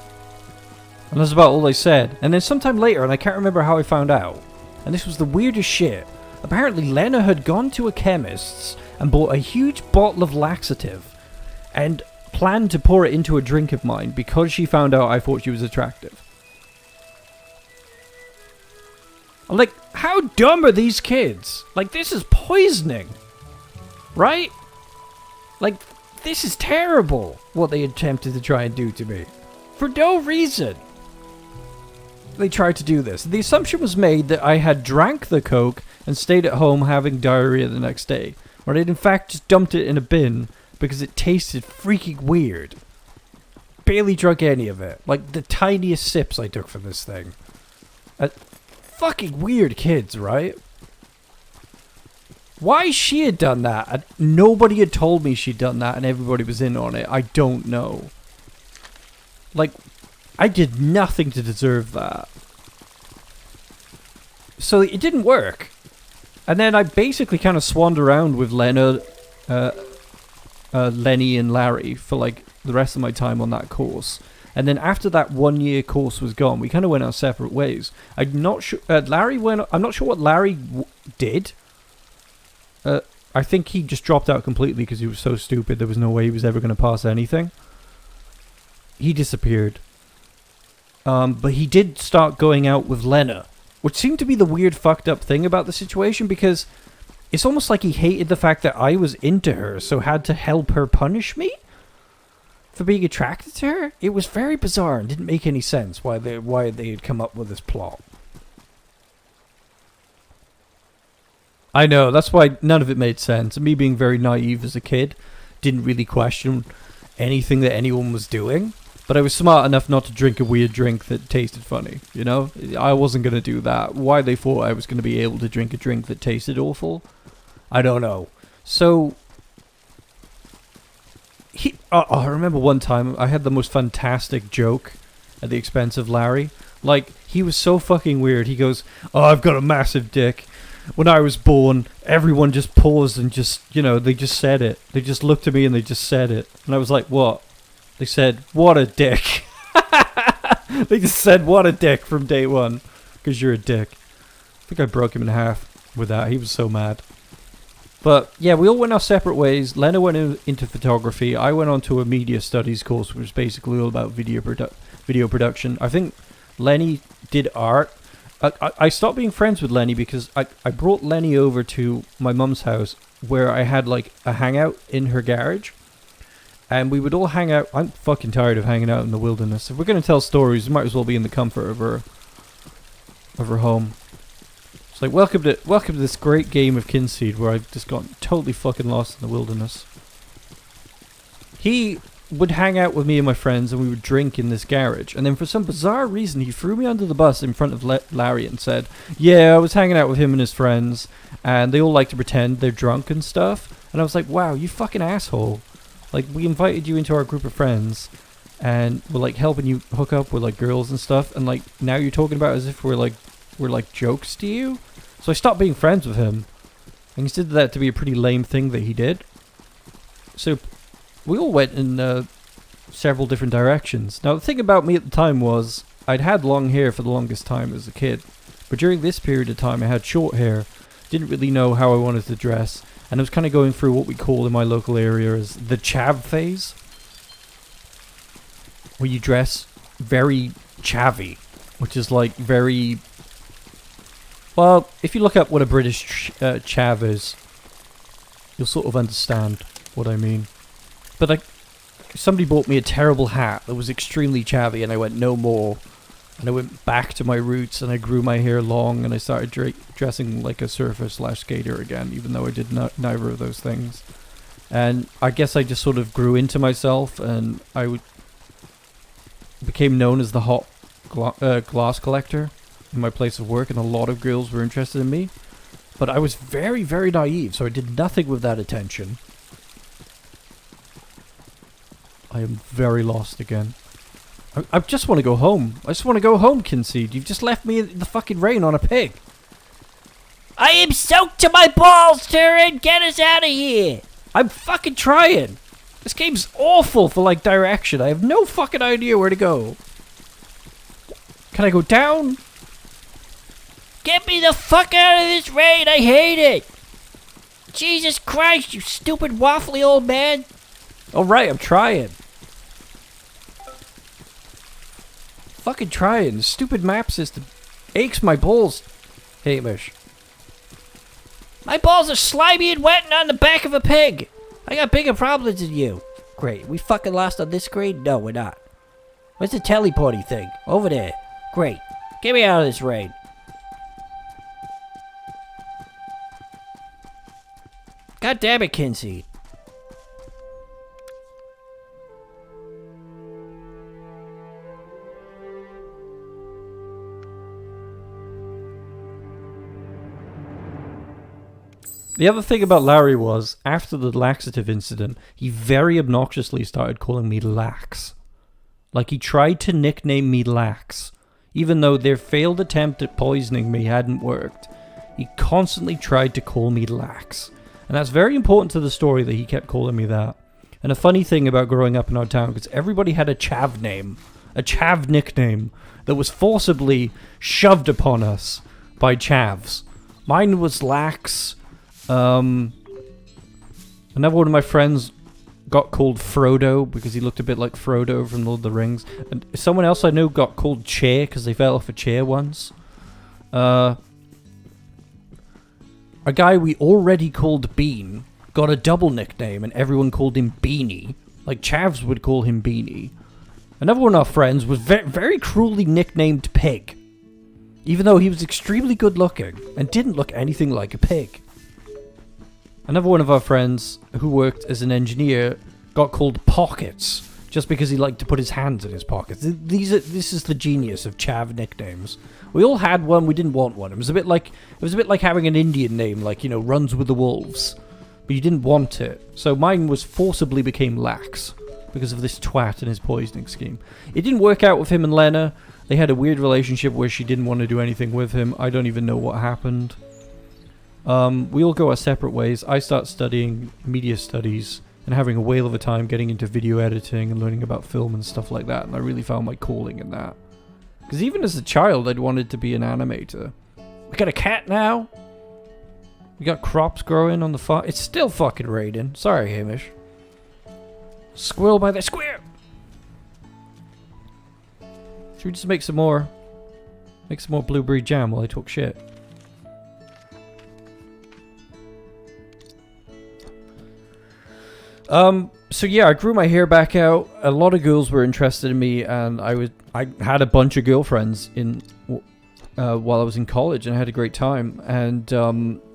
And that's about all they said. And then sometime later, and I can't remember how I found out, and this was the weirdest shit, apparently Lena had gone to a chemist's and bought a huge bottle of laxative and planned to pour it into a drink of mine because she found out I thought she was attractive. I'm like, how dumb are these kids? Like, this is poisoning. Right? Like, this is terrible, what they attempted to try and do to me. For no reason. They tried to do this. The assumption was made that I had drank the Coke and stayed at home having diarrhea the next day, when I'd in fact just dumped it in a bin because it tasted freaking weird. Barely drank any of it. Like, the tiniest sips I took from this thing. Fucking weird kids, right? Why she had done that, and nobody had told me she'd done that, and everybody was in on it, I don't know. Like, I did nothing to deserve that. So it didn't work. And then I basically kind of swanned around with Lena, Lenny and Larry for like the rest of my time on that course. And then after that 1 year course was gone, we kind of went our separate ways. I'm not sure. I'm not sure what Larry did. I think he just dropped out completely because he was so stupid. There was no way he was ever going to pass anything. He disappeared. But he did start going out with Lena, which seemed to be the weird fucked up thing about the situation, because it's almost like he hated the fact that I was into her, so had to help her punish me for being attracted to her. It was very bizarre and didn't make any sense why they had come up with this plot. I know, that's why none of it made sense. Me being very naive as a kid, didn't really question anything that anyone was doing. But I was smart enough not to drink a weird drink that tasted funny, you know? I wasn't going to do that. Why they thought I was going to be able to drink a drink that tasted awful, I don't know. So, I remember one time I had the most fantastic joke at the expense of Larry. Like, he was so fucking weird. He goes, "Oh, I've got a massive dick. When I was born, everyone just paused and just, you know, they just said it. They just looked at me and they just said it." And I was like, "What?" They said, "What a dick." They just said, "What a dick," from day one. Because you're a dick. I think I broke him in half with that. He was so mad. But, yeah, we all went our separate ways. Lena went into photography. I went on to a media studies course, which was basically all about video production. I think Lenny did art. I stopped being friends with Lenny because I brought Lenny over to my mum's house, where I had, like, a hangout in her garage. And we would all hang out. I'm fucking tired of hanging out in the wilderness. If we're going to tell stories, we might as well be in the comfort of her home. It's like, welcome to this great game of Kynseed, where I've just gotten totally fucking lost in the wilderness. He would hang out with me and my friends, and we would drink in this garage. And then for some bizarre reason, he threw me under the bus in front of Larry and said, "Yeah, I was hanging out with him and his friends, and they all like to pretend they're drunk and stuff." And I was like, "Wow, you fucking asshole. Like, we invited you into our group of friends, and we're, like, helping you hook up with, like, girls and stuff, and, like, now you're talking about it as if we're like jokes to you?" So I stopped being friends with him, and considered that to be a pretty lame thing that he did. So we all went in several different directions. Now, the thing about me at the time was, I'd had long hair for the longest time as a kid, but during this period of time I had short hair, didn't really know how I wanted to dress, and I was kind of going through what we call in my local area as the chav phase, where you dress very chavvy, which is like very... Well, if you look up what a British chav is, you'll sort of understand what I mean. But somebody bought me a terrible hat that was extremely chavvy, and I went, no more. And I went back to my roots, and I grew my hair long, and I started dressing like a surfer/skater again, even though I did neither of those things. And I guess I just sort of grew into myself, and I became known as the hot glass collector in my place of work, and a lot of girls were interested in me. But I was very, very naive, so I did nothing with that attention. I am very lost again. I just want to go home. I just want to go home, Kynseed. You've just left me in the fucking rain on a pig. I am soaked to my balls, Turin! Get us out of here! I'm fucking trying. This game's awful for, like, direction. I have no fucking idea where to go. Can I go down? Get me the fuck out of this rain! I hate it! Jesus Christ, you stupid waffly old man! Alright, I'm trying. Fucking trying. The stupid map system aches my balls. Hamish. My balls are slimy and wet and on the back of a pig! I got bigger problems than you. Great, we fucking lost on this screen? No, we're not. Where's the teleporty thing? Over there. Great. Get me out of this rain. God damn it, Kynseed. The other thing about Larry was, after the laxative incident, he very obnoxiously started calling me Lax. Like, he tried to nickname me Lax. Even though their failed attempt at poisoning me hadn't worked, he constantly tried to call me Lax. And that's very important to the story that he kept calling me that. And a funny thing about growing up in our town, because everybody had a chav name, a chav nickname, that was forcibly shoved upon us by chavs. Mine was Lax. Another one of my friends got called Frodo because he looked a bit like Frodo from Lord of the Rings. And someone else I know got called Chair because they fell off a chair once. A guy we already called Bean got a double nickname and everyone called him Beanie. Like chavs would call him Beanie. Another one of our friends was very cruelly nicknamed Pig. Even though he was extremely good looking and didn't look anything like a pig. Another one of our friends who worked as an engineer got called Pockets just because he liked to put his hands in his pockets. This is the genius of chav nicknames. We all had one, we didn't want one. It was a bit like having an Indian name, like, you know, runs with the wolves. But you didn't want it. So mine was forcibly became Lax because of this twat and his poisoning scheme. It didn't work out with him and Lena. They had a weird relationship where she didn't want to do anything with him. I don't even know what happened. We all go our separate ways. I start studying media studies and having a whale of a time getting into video editing and learning about film and stuff like that. And I really found my calling in that. Because even as a child, I'd wanted to be an animator. We got a cat now. We got crops growing on the farm. It's still fucking raining. Sorry, Hamish. Squirrel by the square. Should we just make some more blueberry jam while I talk shit? So yeah, I grew my hair back out. A lot of girls were interested in me, and I had a bunch of girlfriends while I was in college, and I had a great time. And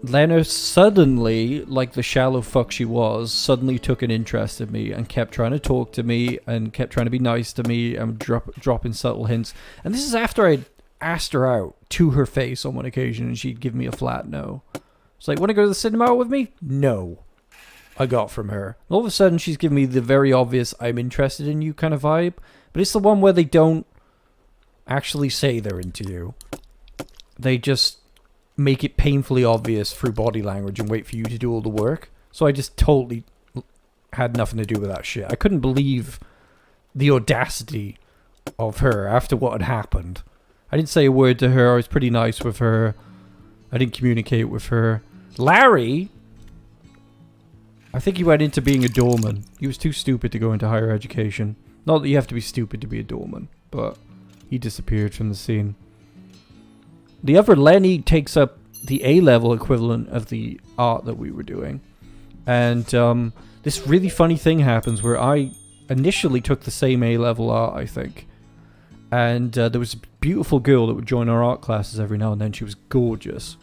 Lena suddenly, like the shallow fuck she was, suddenly took an interest in me and kept trying to talk to me and kept trying to be nice to me and dropping subtle hints. And this is after I'd asked her out to her face on one occasion, and she'd give me a flat no. It's like, want to go to the cinema with me? No. I got from her. And all of a sudden, she's giving me the very obvious I'm interested in you kind of vibe. But it's the one where they don't actually say they're into you. They just make it painfully obvious through body language and wait for you to do all the work. So I just totally had nothing to do with that shit. I couldn't believe the audacity of her after what had happened. I didn't say a word to her. I was pretty nice with her. I didn't communicate with her. Larry... I think he went into being a doorman. He was too stupid to go into higher education. Not that you have to be stupid to be a doorman, but he disappeared from the scene. The other Lenny takes up the A-level equivalent of the art that we were doing. And this really funny thing happens where I initially took the same A-level art, I think. And there was a beautiful girl that would join our art classes every now and then. She was gorgeous.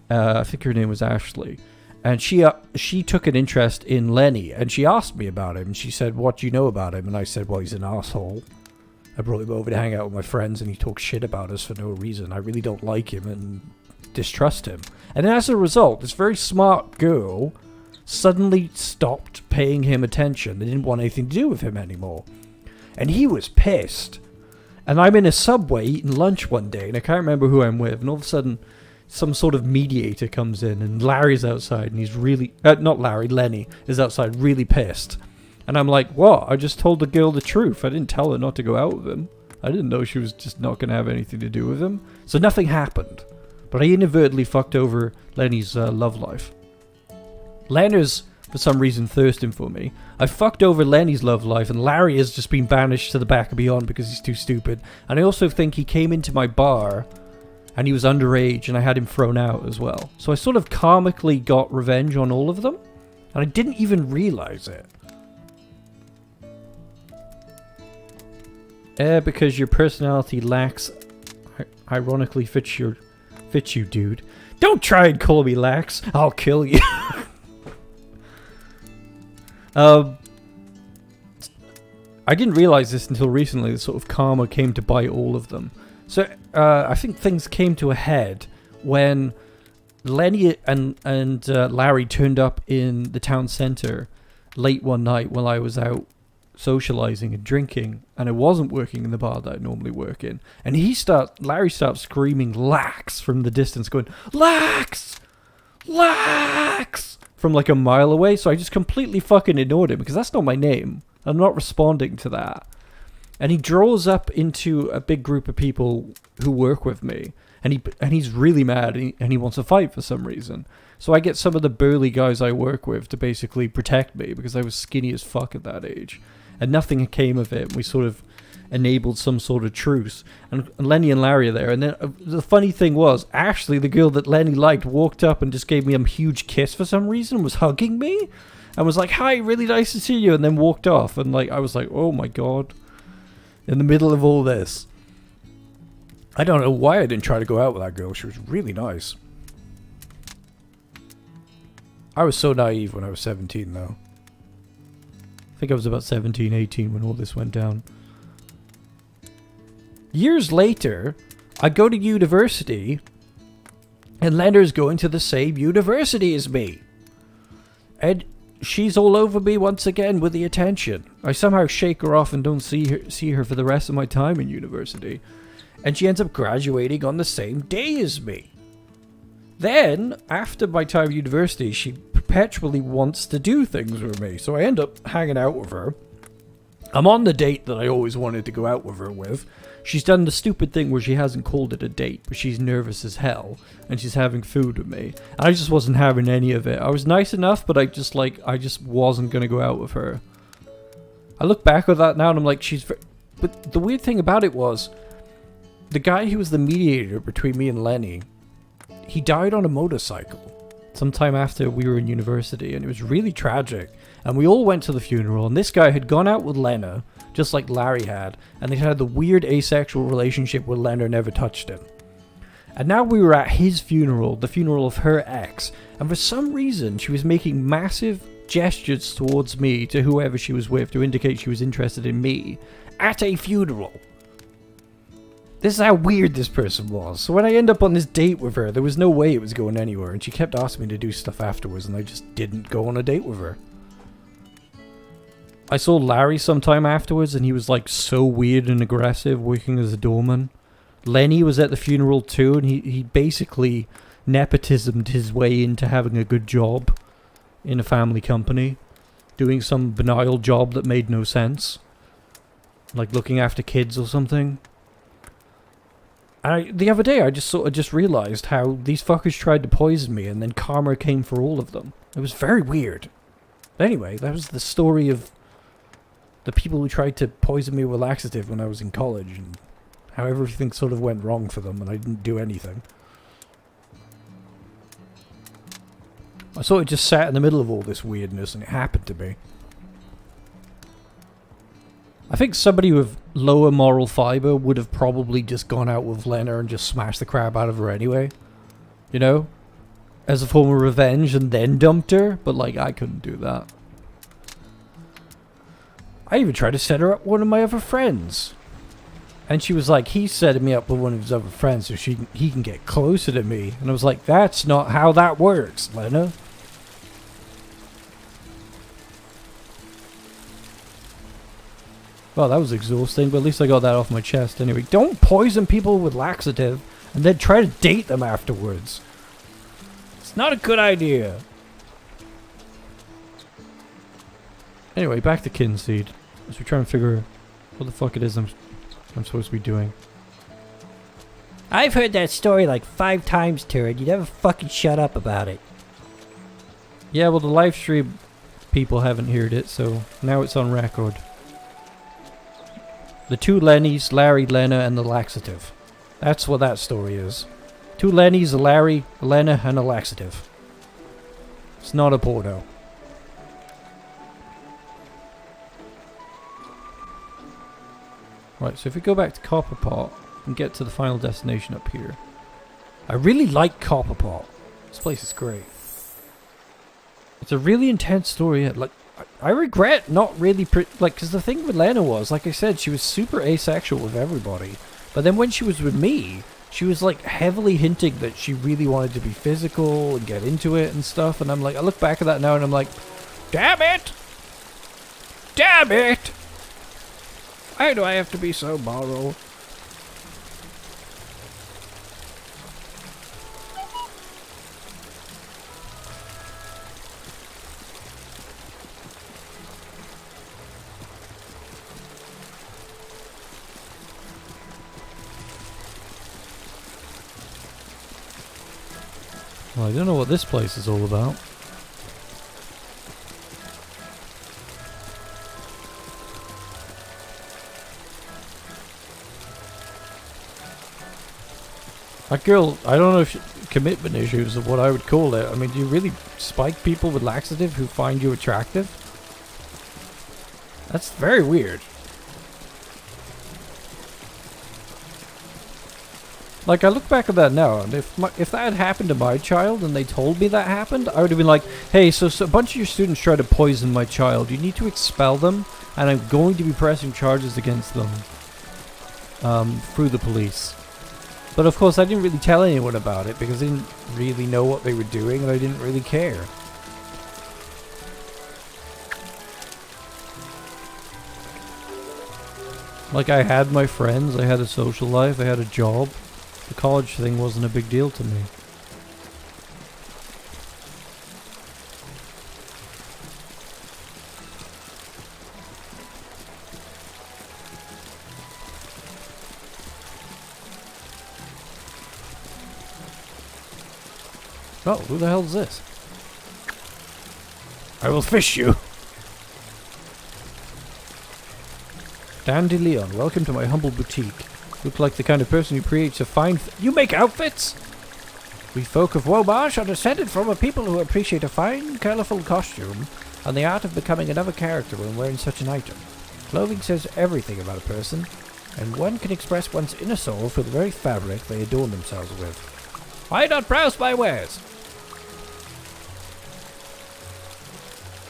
I think her name was Ashley. And she took an interest in Lenny, and she asked me about him. And she said, "What do you know about him?" And I said, "Well, he's an asshole. I brought him over to hang out with my friends, and he talks shit about us for no reason. I really don't like him and distrust him." And as a result, this very smart girl suddenly stopped paying him attention. They didn't want anything to do with him anymore. And he was pissed. And I'm in a Subway eating lunch one day, and I can't remember who I'm with. And all of a sudden, some sort of mediator comes in, and Larry's outside, and he's really... not Larry, Lenny is outside, really pissed. And I'm like, what? I just told the girl the truth. I didn't tell her not to go out with him. I didn't know she was just not going to have anything to do with him. So nothing happened. But I inadvertently fucked over Lenny's love life. Leonard's, for some reason, thirsting for me. I fucked over Lenny's love life, and Larry has just been banished to the back of beyond because he's too stupid. And I also think he came into my bar, and he was underage, and I had him thrown out as well. So I sort of karmically got revenge on all of them, and I didn't even realize it. Because your personality lacks... ironically fits you, dude. Don't try and call me lax. I'll kill you. I didn't realize this until recently. The sort of karma came to bite all of them. So I think things came to a head when Lenny and Larry turned up in the town centre late one night while I was out socializing and drinking, and I wasn't working in the bar that I normally work in. And Larry starts screaming "Lax" from the distance, going "Lax! Lax!" from like a mile away. So I just completely fucking ignored him because that's not my name. I'm not responding to that. And he draws up into a big group of people who work with me, and he's really mad, and he wants to fight for some reason. So I get some of the burly guys I work with to basically protect me because I was skinny as fuck at that age. And nothing came of it. We sort of enabled some sort of truce. And Lenny and Larry are there. And then the funny thing was, Ashley, the girl that Lenny liked, walked up and just gave me a huge kiss for some reason, was hugging me, and was like, "Hi, really nice to see you," and then walked off. And like I was like, oh my god. In the middle of all this. I don't know why I didn't try to go out with that girl. She was really nice. I was so naive when I was 17, though. I think I was about 17, 18 when all this went down. Years later, I go to university, and Leonard's going to the same university as me. And she's all over me once again with the attention. I somehow shake her off and don't see her for the rest of my time in university. And she ends up graduating on the same day as me. Then, after my time at university, she perpetually wants to do things with me. So I end up hanging out with her. I'm on the date that I always wanted to go out with her with. She's done the stupid thing where she hasn't called it a date, but she's nervous as hell. And she's having food with me. And I just wasn't having any of it. I was nice enough, but I just wasn't going to go out with her. I look back at that now and I'm like, but the weird thing about it was, the guy who was the mediator between me and Lenny, he died on a motorcycle sometime after we were in university, and it was really tragic. And we all went to the funeral, and this guy had gone out with Lena, just like Larry had, and they had the weird asexual relationship where Lena never touched him. And now we were at his funeral, the funeral of her ex, and for some reason she was making massive gestures towards me, to whoever she was with, to indicate she was interested in me, at a funeral. This is how weird this person was. So when I end up on this date with her, there was no way it was going anywhere, and she kept asking me to do stuff afterwards, and I just didn't go on a date with her. I saw Larry sometime afterwards, and he was like so weird and aggressive, working as a doorman. Lenny was at the funeral too, and he basically nepotismed his way into having a good job in a family company, doing some banal job that made no sense, like looking after kids or something. The other day, I just realized how these fuckers tried to poison me, and then karma came for all of them. It was very weird. But anyway, that was the story of the people who tried to poison me with laxative when I was in college, and how everything sort of went wrong for them, and I didn't do anything. I sort of just sat in the middle of all this weirdness, and it happened to me. I think somebody with lower moral fiber would have probably just gone out with Lena and just smashed the crap out of her anyway. You know? As a form of revenge, and then dumped her. But, like, I couldn't do that. I even tried to set her up with one of my other friends. And she was like, he's setting me up with one of his other friends so he can get closer to me. And I was like, that's not how that works, Lena. Well, that was exhausting, but at least I got that off my chest anyway. Don't poison people with laxative and then try to date them afterwards. It's not a good idea. Anyway, back to Kynseed. As we try and figure what the fuck it is I'm supposed to be doing. I've heard that story like 5 times, Turin. You never fucking shut up about it. Yeah, well, the live stream people haven't heard it, so now it's on record. The 2 Lennys, Larry, Lena, and the laxative. That's what that story is. 2 Lennys, a Larry, a Lena, and a laxative. It's not a porno. Right, so if we go back to Copperpot and get to the final destination up here. I really like Copperpot. This place is great. It's a really intense story. Like, I regret not really, because the thing with Lena was, like I said, she was super asexual with everybody. But then when she was with me, she was like heavily hinting that she really wanted to be physical and get into it and stuff. And I'm like, I look back at that now and I'm like, damn it! Damn it! Why do I have to be so moral? Well, I don't know what this place is all about. That girl, I don't know if commitment issues of what I would call it. I mean, do you really spike people with laxative who find you attractive? That's very weird. Like, I look back at that now, and if that had happened to my child and they told me that happened, I would have been like, hey, so a bunch of your students tried to poison my child. You need to expel them, and I'm going to be pressing charges against them through the police. But of course, I didn't really tell anyone about it because I didn't really know what they were doing, and I didn't really care. Like, I had my friends, I had a social life, I had a job. The college thing wasn't a big deal to me. Oh, who the hell is this? I will fish you! Dandy Leon, welcome to my humble boutique. Look like the kind of person who creates a fine... You make outfits? We folk of Womarsh are descended from a people who appreciate a fine, colourful costume and the art of becoming another character when wearing such an item. Clothing says everything about a person, and one can express one's inner soul through the very fabric they adorn themselves with. Why not browse my wares?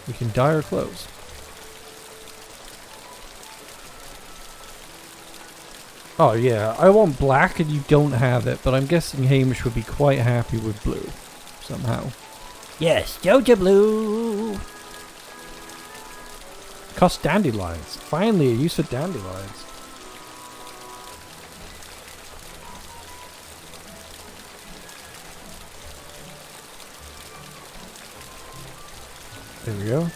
We can dye our clothes. Oh yeah, I want black and you don't have it, but I'm guessing Hamish would be quite happy with blue. Somehow. Yes, Joja Blue! Cost dandelions. Finally, a use for dandelions. There we go.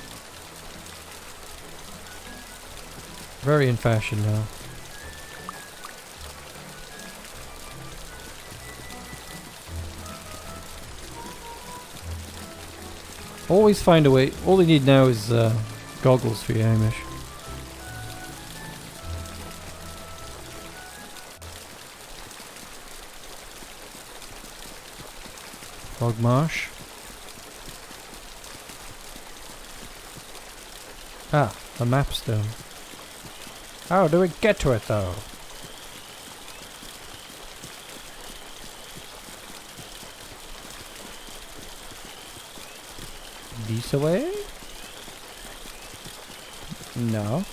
Very in fashion now. Always find a way. All they need now is goggles for you, Hamish. Frogmarsh. Ah, a mapstone. How do we get to it though? This way? No.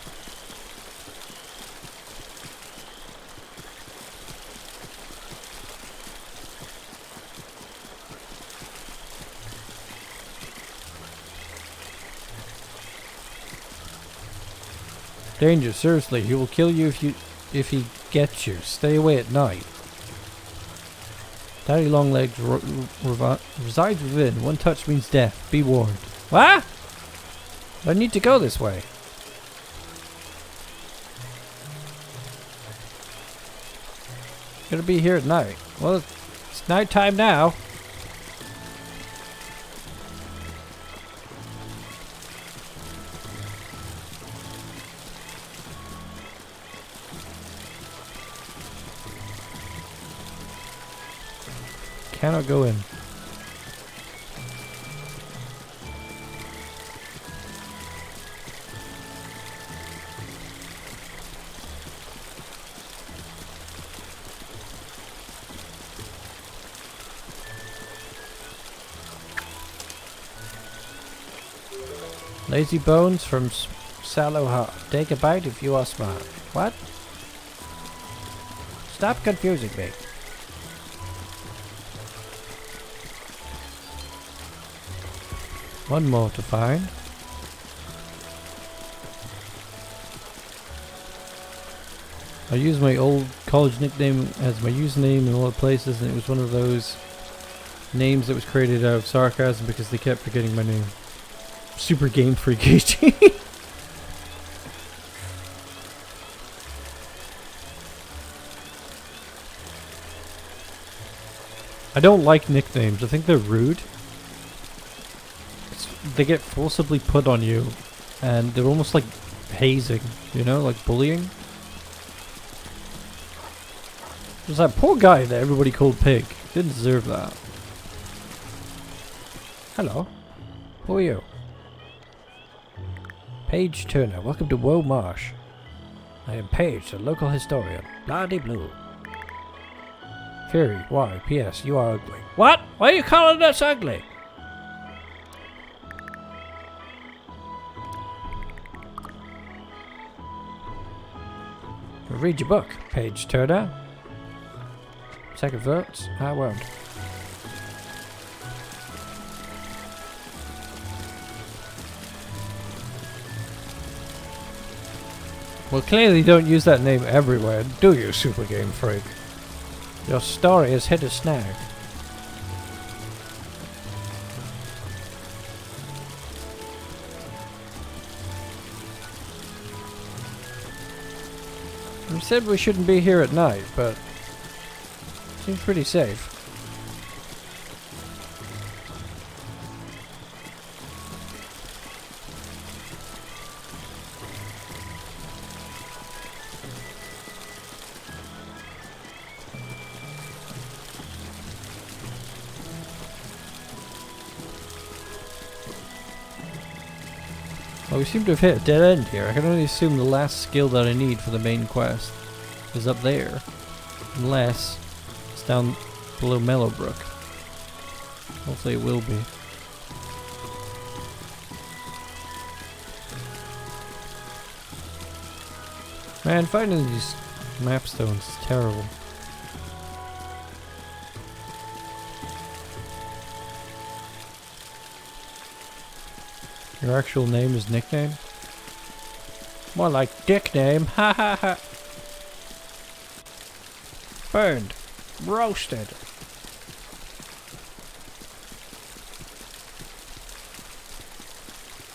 Danger, seriously, he will kill you if he gets you. Stay away at night. Daddy Longlegs resides within. One touch means death. Be warned. What? I need to go this way. Gonna be here at night. Well, it's nighttime now. Cannot go in. Lazy bones from Sallow Heart. Take a bite if you are smart. What? Stop confusing me. One more to find. I used my old college nickname as my username in a lot of places, and it was one of those names that was created out of sarcasm because they kept forgetting my name. Super Game Freak HD. I don't like nicknames. I think they're rude. They get forcibly put on you, and they're almost like hazing, you know, like bullying. There's that poor guy that everybody called Pig. Didn't deserve that. Hello. Who are you? Paige Turner. Welcome to Woe Marsh. I am Paige, the local historian. Blah-de-blue. Fury. Why? P.S. You are ugly. What? Why are you calling us ugly? Read your book, Paige Turner. Second thoughts? I won't. Well, clearly don't use that name everywhere, do you, Super Game Freak? Your story has hit a snag. We said we shouldn't be here at night, but seems pretty safe. Well, we seem to have hit a dead end here. I can only assume the last skill that I need for the main quest is up there. Unless it's down below Mellowbrook. Hopefully it will be. Man, finding these map stones is terrible. Your actual name is nickname? More like dick name. Ha ha ha. Burned. Roasted.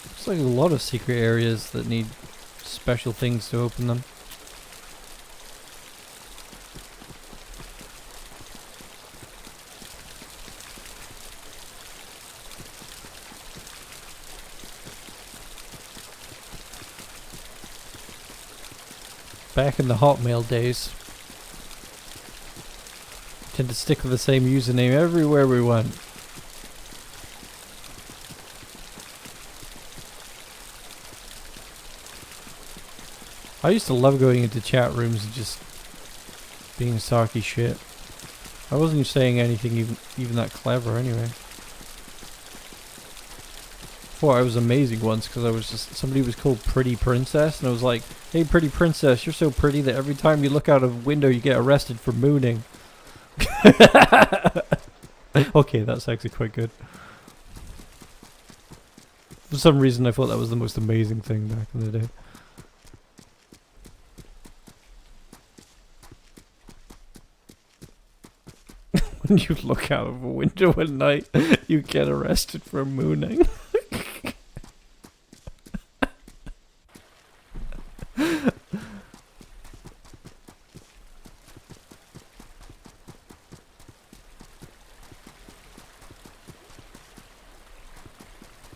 Looks like a lot of secret areas that need special things to open them. Back in the Hotmail days, tend to stick with the same username everywhere we went. I used to love going into chat rooms and just being sarky shit. I wasn't saying anything even that clever anyway. Thought I was amazing once because I was just, somebody was called Pretty Princess, and I was like, hey Pretty Princess, you're so pretty that every time you look out of a window you get arrested for mooning. Okay, that's actually quite good. For some reason I thought that was the most amazing thing back in the day. When you look out of a window at night, you get arrested for mooning. I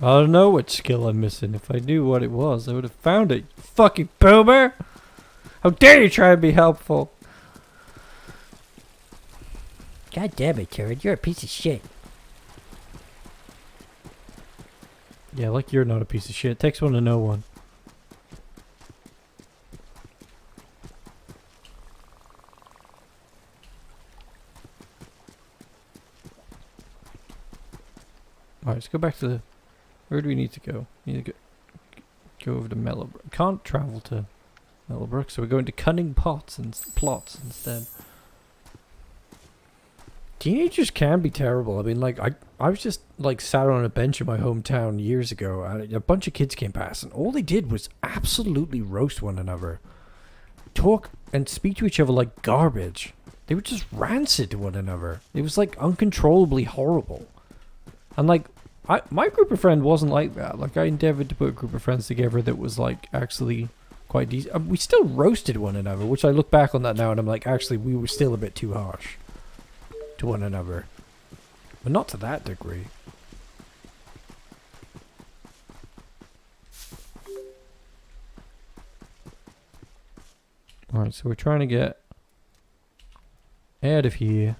don't know what skill I'm missing. If I knew what it was, I would have found it. You fucking boomer! How dare you try and be helpful? God damn it, Turin, you're a piece of shit. Yeah, like you're not a piece of shit. It takes one to know one. Alright, let's go back to the... Where do we need to go? We need to go over to Mellowbrook. Can't travel to Mellowbrook, so we're going to Cunning Plots instead. Teenagers can be terrible. I mean, like, I was just, like, sat on a bench in my hometown years ago, and a bunch of kids came past, and all they did was absolutely roast one another. Talk and speak to each other like garbage. They were just rancid to one another. It was, like, uncontrollably horrible. And, like, my group of friends wasn't like that. Like, I endeavored to put a group of friends together that was, like, actually quite decent. We still roasted one another, which I look back on that now, and I'm like, actually, we were still a bit too harsh to one another, but not to that degree. Alright, so we're trying to get out of here.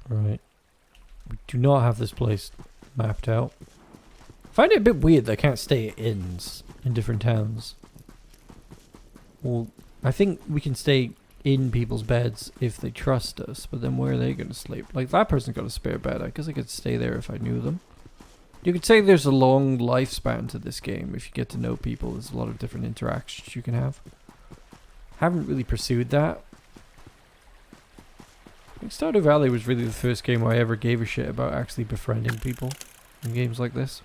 Right. We do not have this place mapped out. I find it a bit weird that I can't stay at inns in different towns. Well, I think we can stay in people's beds if they trust us, but then where are they going to sleep? Like, that person's got a spare bed. I guess I could stay there if I knew them. You could say there's a long lifespan to this game if you get to know people. There's a lot of different interactions you can have. Haven't really pursued that. I think Stardew Valley was really the first game I ever gave a shit about actually befriending people in games like this.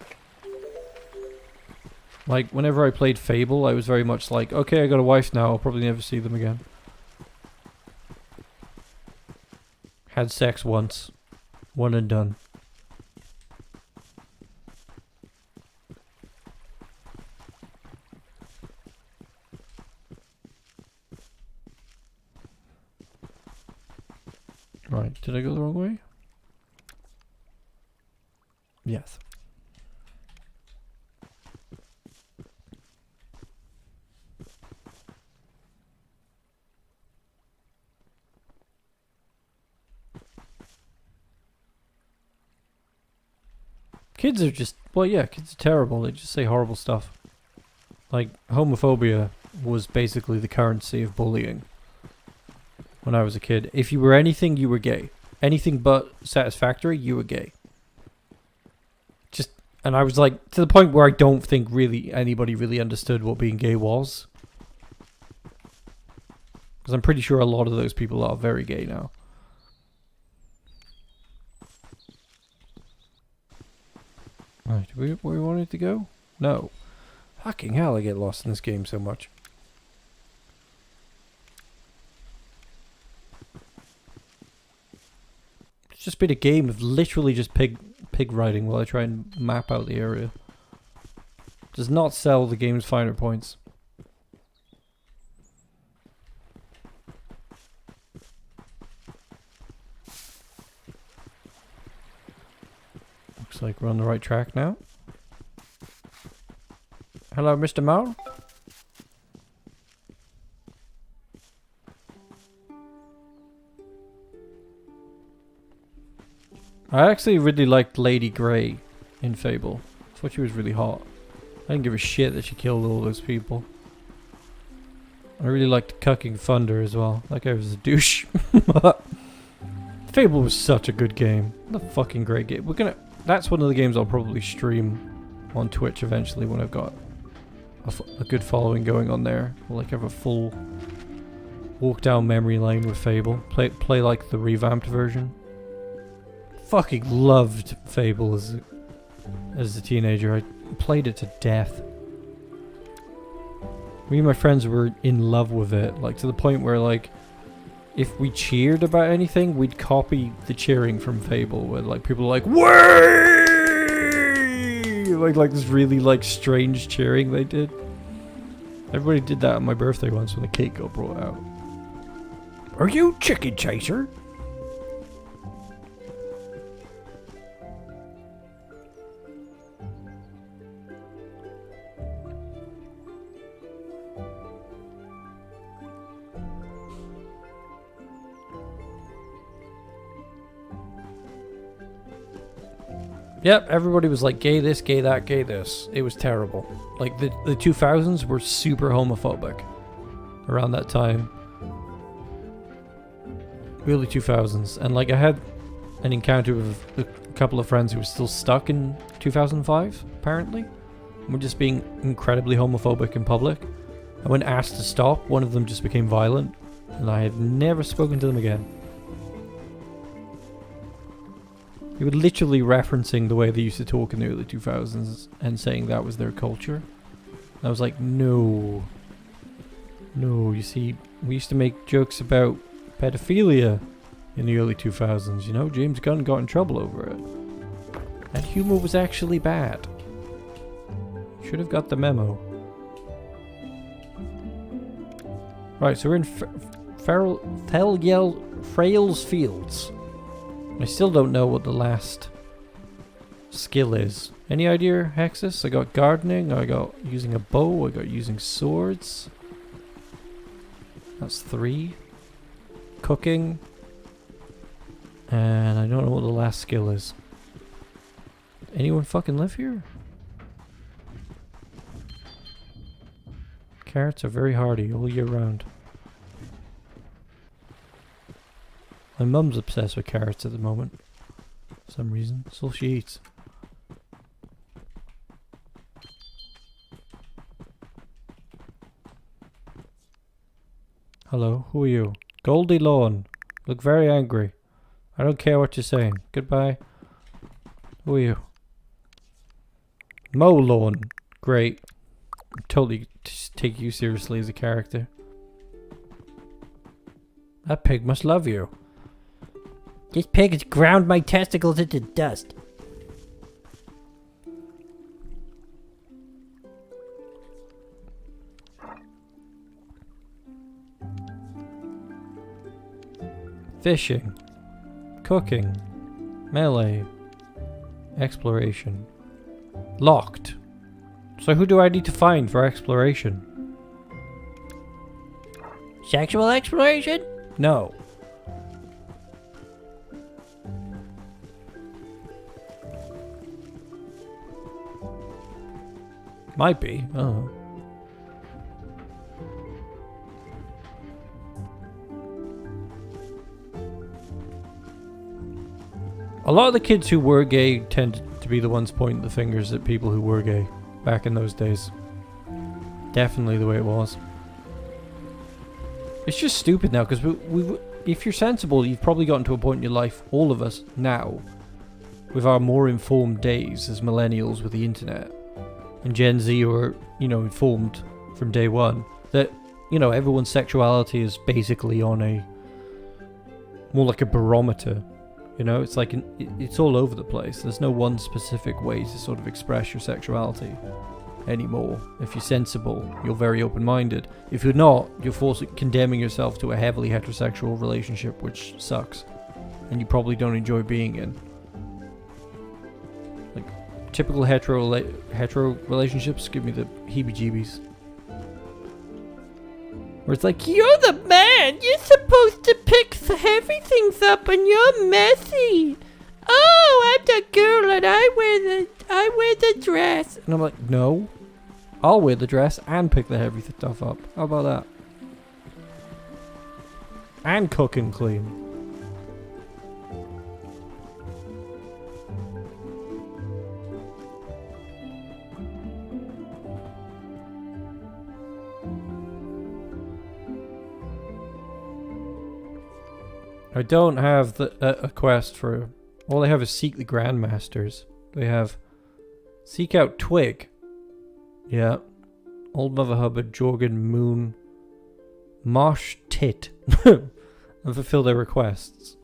Like, whenever I played Fable, I was very much like, okay, I got a wife now, I'll probably never see them again. Had sex once. One and done. Right, did I go the wrong way? Yes. Kids are just, well, yeah, kids are terrible. They just say horrible stuff. Like, homophobia was basically the currency of bullying when I was a kid. If you were anything, you were gay. Anything but satisfactory, you were gay. Just, and I was like, to the point where I don't think really anybody really understood what being gay was. Because I'm pretty sure a lot of those people are very gay now. Right, where we wanted to go? No. Fucking hell, I get lost in this game so much. It's just been a game of literally just pig riding while I try and map out the area. Does not sell the game's finer points. Looks like we're on the right track now. Hello, Mr. Mole. I actually really liked Lady Grey in Fable. I thought she was really hot. I didn't give a shit that she killed all those people. I really liked Cucking Thunder as well. That guy was a douche. Fable was such a good game. What a fucking great game. That's one of the games I'll probably stream on Twitch eventually when I've got a good following going on there. We'll like have a full walk down memory lane with Fable. Play like the revamped version. fucking loved Fable as a teenager. I played it to death. Me and my friends were in love with it, like to the point where like if we cheered about anything, we'd copy the cheering from Fable, where like people are like "Way!" like this really like strange cheering they did. Everybody did that on my birthday once when the cake got brought out. Are you Chicken Chaser? Yep, everybody was like gay this, gay that, gay this. It was terrible. Like the 2000s were super homophobic around that time. Early 2000s. And like I had an encounter with a couple of friends who were still stuck in 2005, apparently. And were just being incredibly homophobic in public. And when asked to stop, one of them just became violent. And I have never spoken to them again. They were literally referencing the way they used to talk in the early 2000s and saying that was their culture. And I was like, no. No, you see, we used to make jokes about pedophilia in the early 2000s, you know? James Gunn got in trouble over it. That humor was actually bad. Should have got the memo. Right, so we're in Frail's Fields. I still don't know what the last skill is. Any idea, Hexus? I got gardening, I got using a bow, I got using swords. That's 3. Cooking. And I don't know what the last skill is. Anyone fucking live here? Carrots are very hardy all year round. My mum's obsessed with carrots at the moment. For some reason. That's all she eats. Hello, who are you? Goldie Lawn. Look very angry. I don't care what you're saying. Goodbye. Who are you? Mo Lawn. Great. Totally just take you seriously as a character. That pig must love you. This pig has ground my testicles into dust. Fishing. Cooking. Melee. Exploration. Locked. So who do I need to find for exploration? Sexual exploration? No. Might be. I don't know. A lot of the kids who were gay tended to be the ones pointing the fingers at people who were gay back in those days. Definitely the way it was. It's just stupid now because if you're sensible, you've probably gotten to a point in your life, all of us now, with our more informed days as millennials with the internet, and Gen Z who are, you know, informed from day one, that, you know, everyone's sexuality is basically on a more like a barometer. You know, it's like it's all over the place. There's no one specific way to sort of express your sexuality anymore. If you're sensible, you're very open-minded. If you're not, you're condemning yourself to a heavily heterosexual relationship, which sucks, and you probably don't enjoy being in. Like typical hetero relationships give me the heebie-jeebies. Where it's like, you're the man, you're supposed to pick the heavy things up and you're messy. Oh, I'm the girl and I wear the dress. And I'm like, no, I'll wear the dress and pick the heavy stuff up. How about that? And cook and clean. I don't have a quest for All they have is seek the Grandmasters. They have seek out Twig. Yeah. Old Mother Hubbard, Jorgen, Moon, Marsh Tit. And fulfill their requests.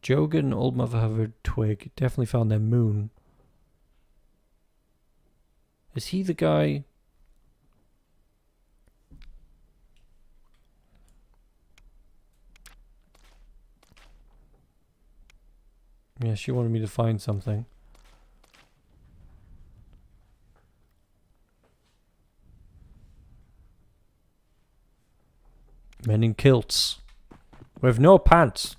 Jorgen, Old Mother Hubbard, Twig. Definitely found their Moon. Is he the guy? Yeah, she wanted me to find something. Men in kilts. With no pants.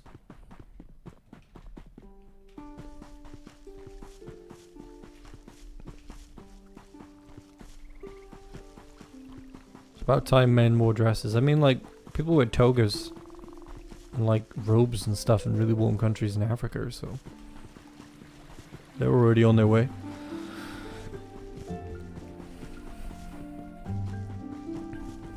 It's about time men wore dresses. I mean, like, people wear togas and like robes and stuff in really warm countries in Africa, so they were already on their way.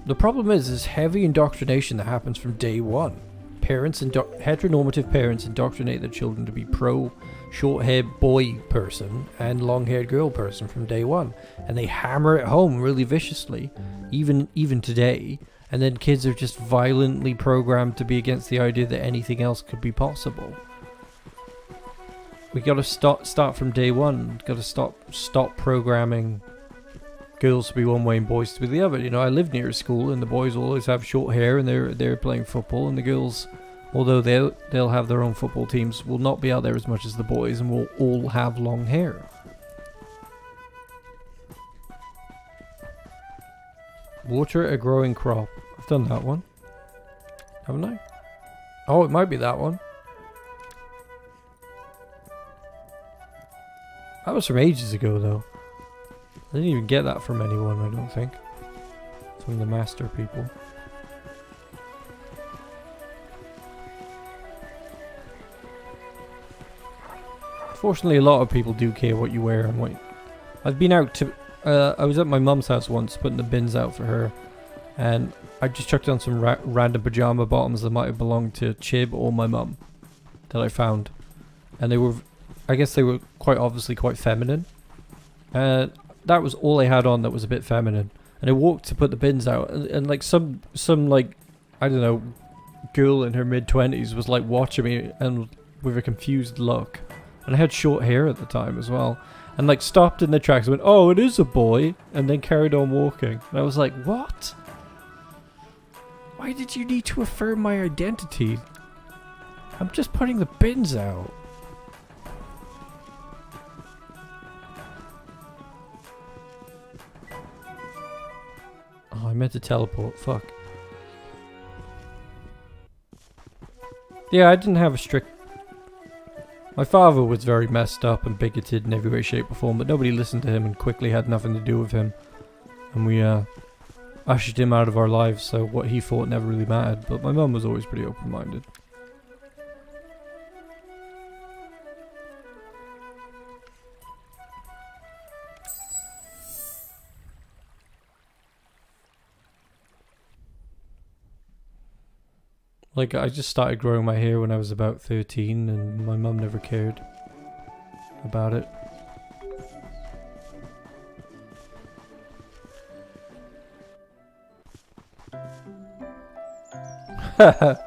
The problem is heavy indoctrination that happens from day one. Heteronormative parents indoctrinate their children to be pro short-haired boy person and long-haired girl person from day one, and they hammer it home really viciously, even today. And then kids are just violently programmed to be against the idea that anything else could be possible. We gotta start from day one. Gotta stop programming girls to be one way and boys to be the other. You know, I live near a school, and the boys always have short hair, and they're playing football, and the girls, although they'll have their own football teams, will not be out there as much as the boys, and will all have long hair. Water a growing crop. I've done that one. Haven't I? Oh, it might be that one. That was from ages ago, though. I didn't even get that from anyone, I don't think. From the master people. Fortunately, a lot of people do care what you wear and what... I've been out to... I was at my mum's house once, putting the bins out for her, and I just chucked on some random pajama bottoms that might have belonged to Chib or my mum that I found, and they were, I guess they were quite obviously quite feminine. That was all I had on that was a bit feminine, and I walked to put the bins out, and like some like, I don't know, girl in her mid-20s was like watching me and with a confused look, and I had short hair at the time as well. And like stopped in the tracks and went, "Oh, it is a boy," and then carried on walking. And I was like, "What? Why did you need to affirm my identity? I'm just putting the bins out." Oh, I meant to teleport. Fuck. Yeah, I didn't have a strict... My father was very messed up and bigoted in every way, shape or form, but nobody listened to him and quickly had nothing to do with him. And we ushered him out of our lives, so what he thought never really mattered. But my mum was always pretty open-minded. Like, I just started growing my hair when I was about 13, and my mum never cared about it. That's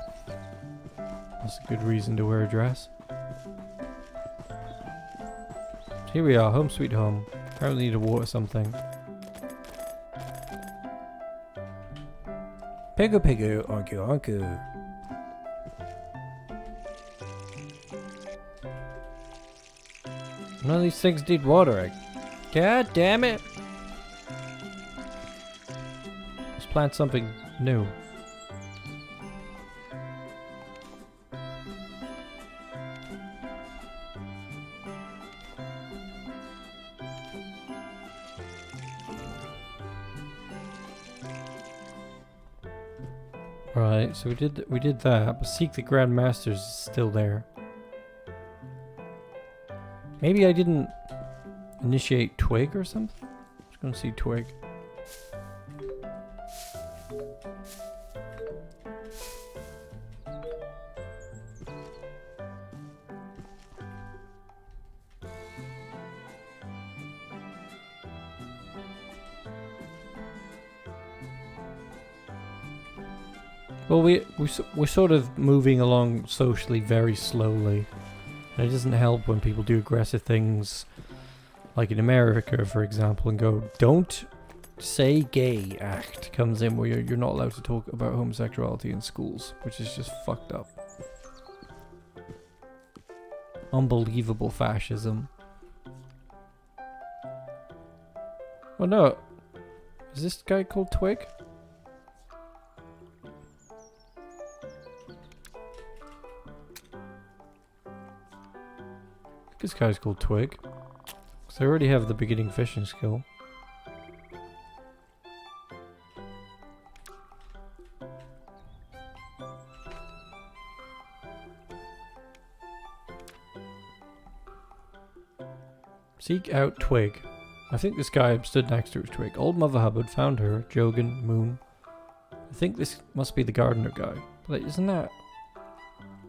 a good reason to wear a dress. Here we are, home sweet home. Apparently need to water something. Piggo piggo, onku onku. None of these things need watering. God damn it! Let's plant something new. Right, so we did that, but Seek the Grand Masters is still there. Maybe I didn't initiate Twig or something? Just gonna see Twig. Well, we're sort of moving along socially very slowly. And it doesn't help when people do aggressive things, like in America, for example, and go, "Don't say gay" act comes in where you're not allowed to talk about homosexuality in schools, which is just fucked up. Unbelievable fascism. Oh no. Is this guy called Twig? This guy's called Twig. Because I already have the beginning fishing skill. Seek out Twig. I think this guy stood next to her Twig. Old Mother Hubbard found her, Jogan, Moon. I think this must be the gardener guy. But isn't that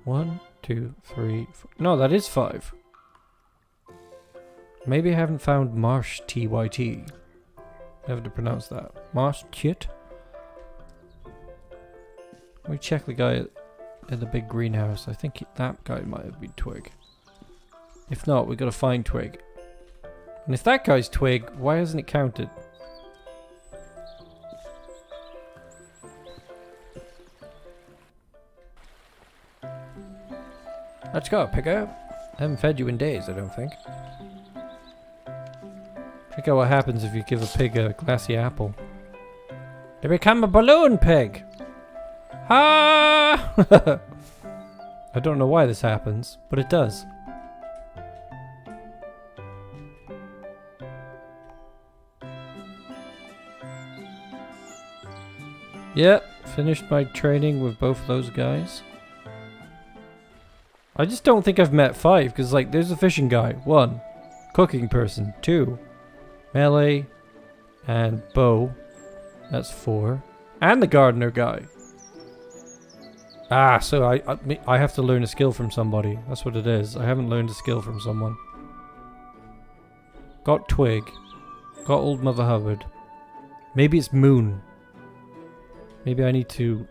1, 2, 3, 4? No, that is 5. Maybe I haven't found Marsh TYT. Never to pronounce that. Marsh Chit. Let me check the guy at the big greenhouse. I think that guy might have been Twig. If not, we gotta find Twig. And if that guy's Twig, why hasn't it counted? Let's go, Pigger. I haven't fed you in days, I don't think. Check out what happens if you give a pig a glassy apple. They become a balloon pig! Ah! I don't know why this happens, but it does. Yep, finished my training with both those guys. I just don't think I've met 5, because like there's a fishing guy, 1. Cooking person, 2. Melee and bow, that's 4. And the gardener guy. Ah, so I have to learn a skill from somebody. That's what it is. I haven't learned a skill from someone. Got Twig. Got Old Mother Hubbard. Maybe it's Moon. Maybe I need to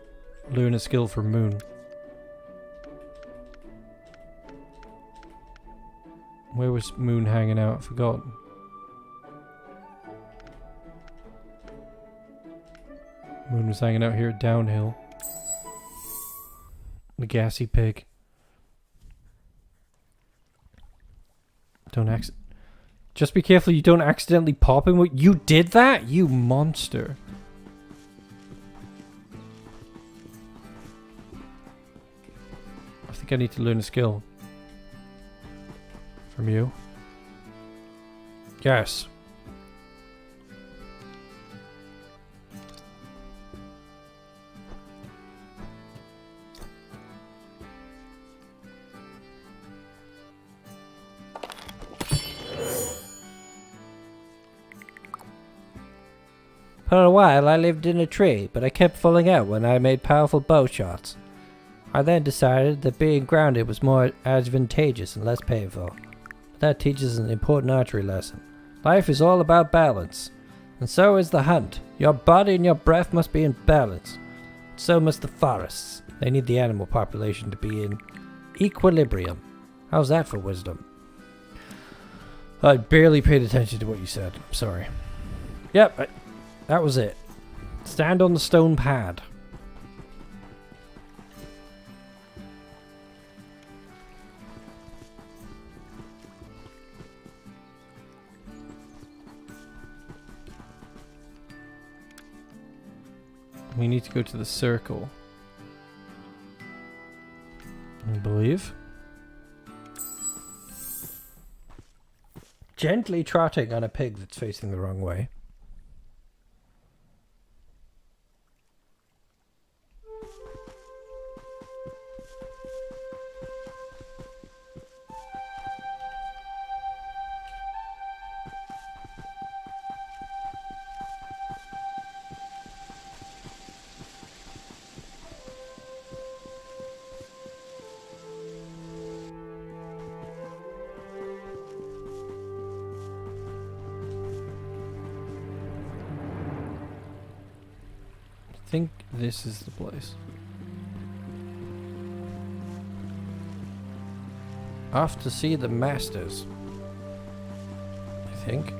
learn a skill from Moon. Where was Moon hanging out? I forgot. Moon was hanging out here at Downhill. The gassy pig. Just be careful you don't accidentally pop him. You did that? You monster. I think I need to learn a skill. From you. Yes. For a while I lived in a tree, but I kept falling out when I made powerful bow shots. I then decided that being grounded was more advantageous and less painful. But that teaches an important archery lesson. Life is all about balance, and so is the hunt. Your body and your breath must be in balance. So must the forests. They need the animal population to be in equilibrium. How's that for wisdom? I barely paid attention to what you said. I'm sorry. Yep, that was it. Stand on the stone pad. We need to go to the circle. I believe. Gently trotting on a pig that's facing the wrong way. I think this is the place. Off to see the masters. I think.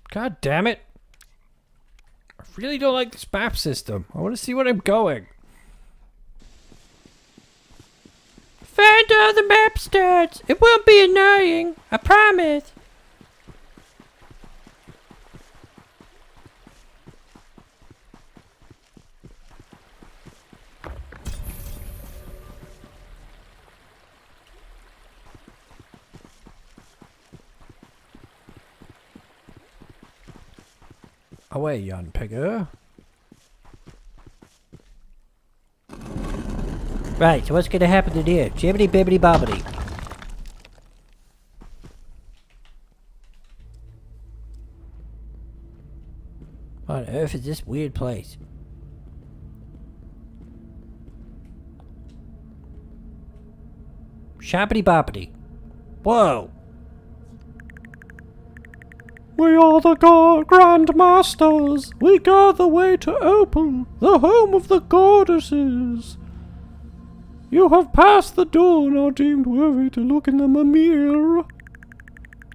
God damn it. I really don't like this map system. I want to see where I'm going. Find all the map stats. It won't be annoying. I promise. Away, yon pigger. Right, so what's gonna happen in here? Jibbity bibbity bobbity. What on earth is this weird place? Shoppity boppity. Whoa! We are the Grand Masters. We guard the way to Opal, the home of the goddesses. You have passed the door and are deemed worthy to look in the mirror.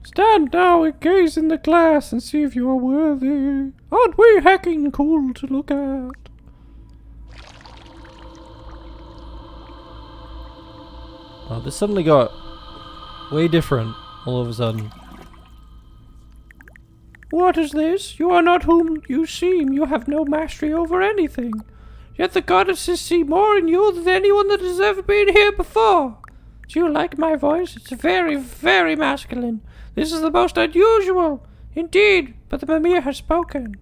Stand now and gaze in the glass and see if you are worthy. Aren't we heckin' cool to look at? Oh, this suddenly got way different all of a sudden. What is this? You are not whom you seem. You have no mastery over anything. Yet the goddesses see more in you than anyone that has ever been here before. Do you like my voice? It's very, very masculine. This is the most unusual. Indeed, but the Mimir has spoken.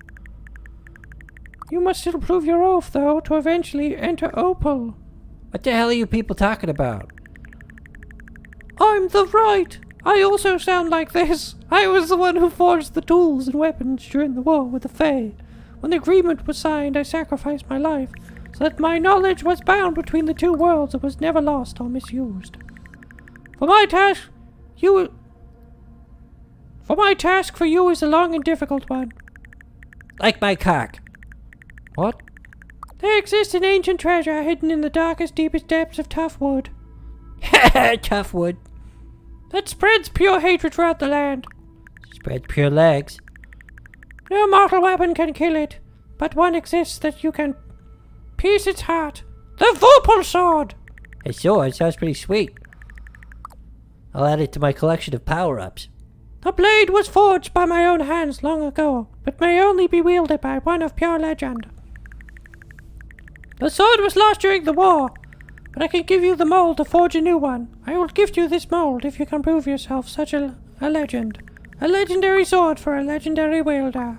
You must still prove your oath, though, to eventually enter Opal. What the hell are you people talking about? I'm the right. I also sound like this. I was the one who forged the tools and weapons during the war with the Fae. When the agreement was signed, I sacrificed my life, so that my knowledge was bound between the two worlds and was never lost or misused. For my task for you is a long and difficult one. Like my cock. What? There exists an ancient treasure hidden in the darkest, deepest depths of tough wood. Tough wood. That spreads pure hatred throughout the land. Spreads pure legs. No mortal weapon can kill it, but one exists that you can pierce its heart. The Vorpal Sword! A sword sounds pretty sweet. I'll add it to my collection of power-ups. The blade was forged by my own hands long ago, but may only be wielded by one of pure legend. The sword was lost during the war, but I can give you the mold to forge a new one. I will gift you this mold if you can prove yourself such a legend. A legendary sword for a legendary wielder.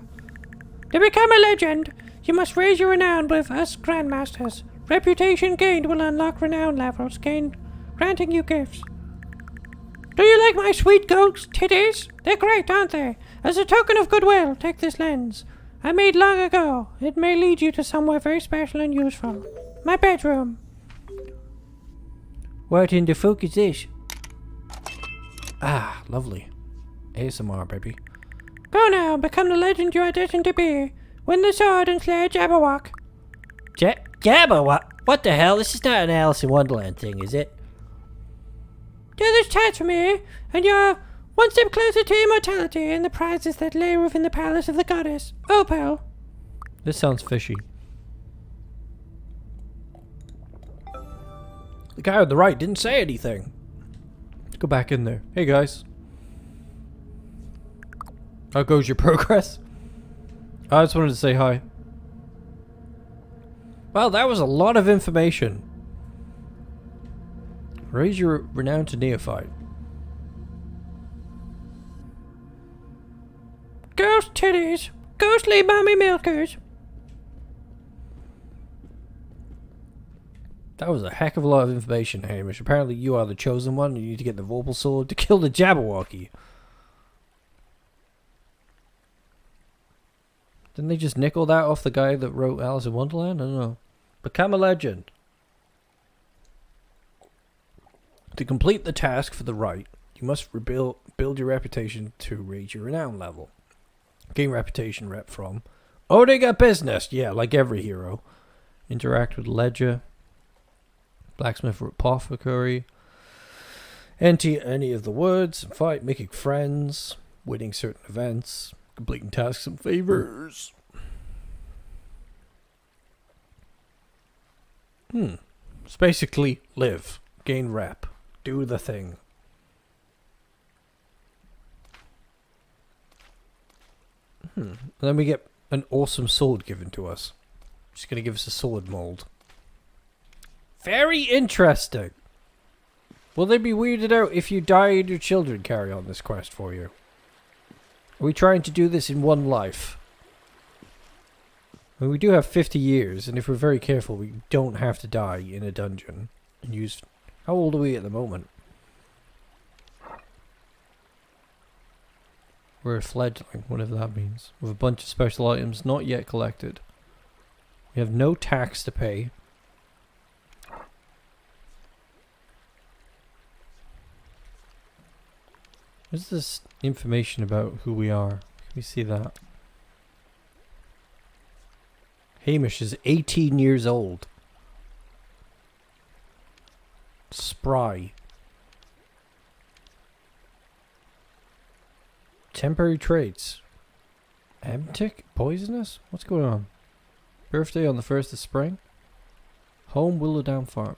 To become a legend, you must raise your renown with us Grandmasters. Reputation gained will unlock renown levels, granting you gifts. Do you like my sweet ghost titties? They're great, aren't they? As a token of goodwill, take this lens. I made long ago. It may lead you to somewhere very special and useful. My bedroom. What in the fuck is this? Ah, lovely. ASMR, baby. Go now, become the legend you are destined to be. Win the sword and slay a Jabberwock. Jabberwock? What the hell? This is not an Alice in Wonderland thing, is it? Do this task for me, and you're one step closer to immortality and the prizes that lay within the palace of the goddess, Opal. This sounds fishy. The guy on the right didn't say anything. Let's go back in there. Hey guys. How goes your progress? I just wanted to say hi. Well, that was a lot of information. Raise your renown to neophyte. Ghost titties. Ghostly mommy milkers. That was a heck of a lot of information, Hamish. Apparently you are the chosen one. You need to get the Vorpal Sword to kill the Jabberwocky. Didn't they just nickel that off the guy that wrote Alice in Wonderland? I don't know. Become a legend. To complete the task for the right, You must build your reputation to reach your renown level. Gain reputation rep from owning a business. Yeah, like every hero. Interact with ledger. Blacksmith or apothecary. Enter any of the woods. Fight, making friends. Winning certain events. Completing tasks and favors. It's basically live. Gain rep. Do the thing. And then we get an awesome sword given to us. She's going to give us a sword mold. Very interesting. Will they be weirded out if you die and your children carry on this quest for you? Are we trying to do this in one life? I mean, we do have 50 years, and if we're very careful, we don't have to die in a dungeon. And use... How old are we at the moment? We're a fledgling, whatever that means. With a bunch of special items not yet collected. We have no tax to pay. What's this information about who we are? Can we see that? Hamish is 18 years old. Spry. Temporary traits. Amtic? Poisonous? What's going on? Birthday on the 1st of spring? Home Willowdown Farm.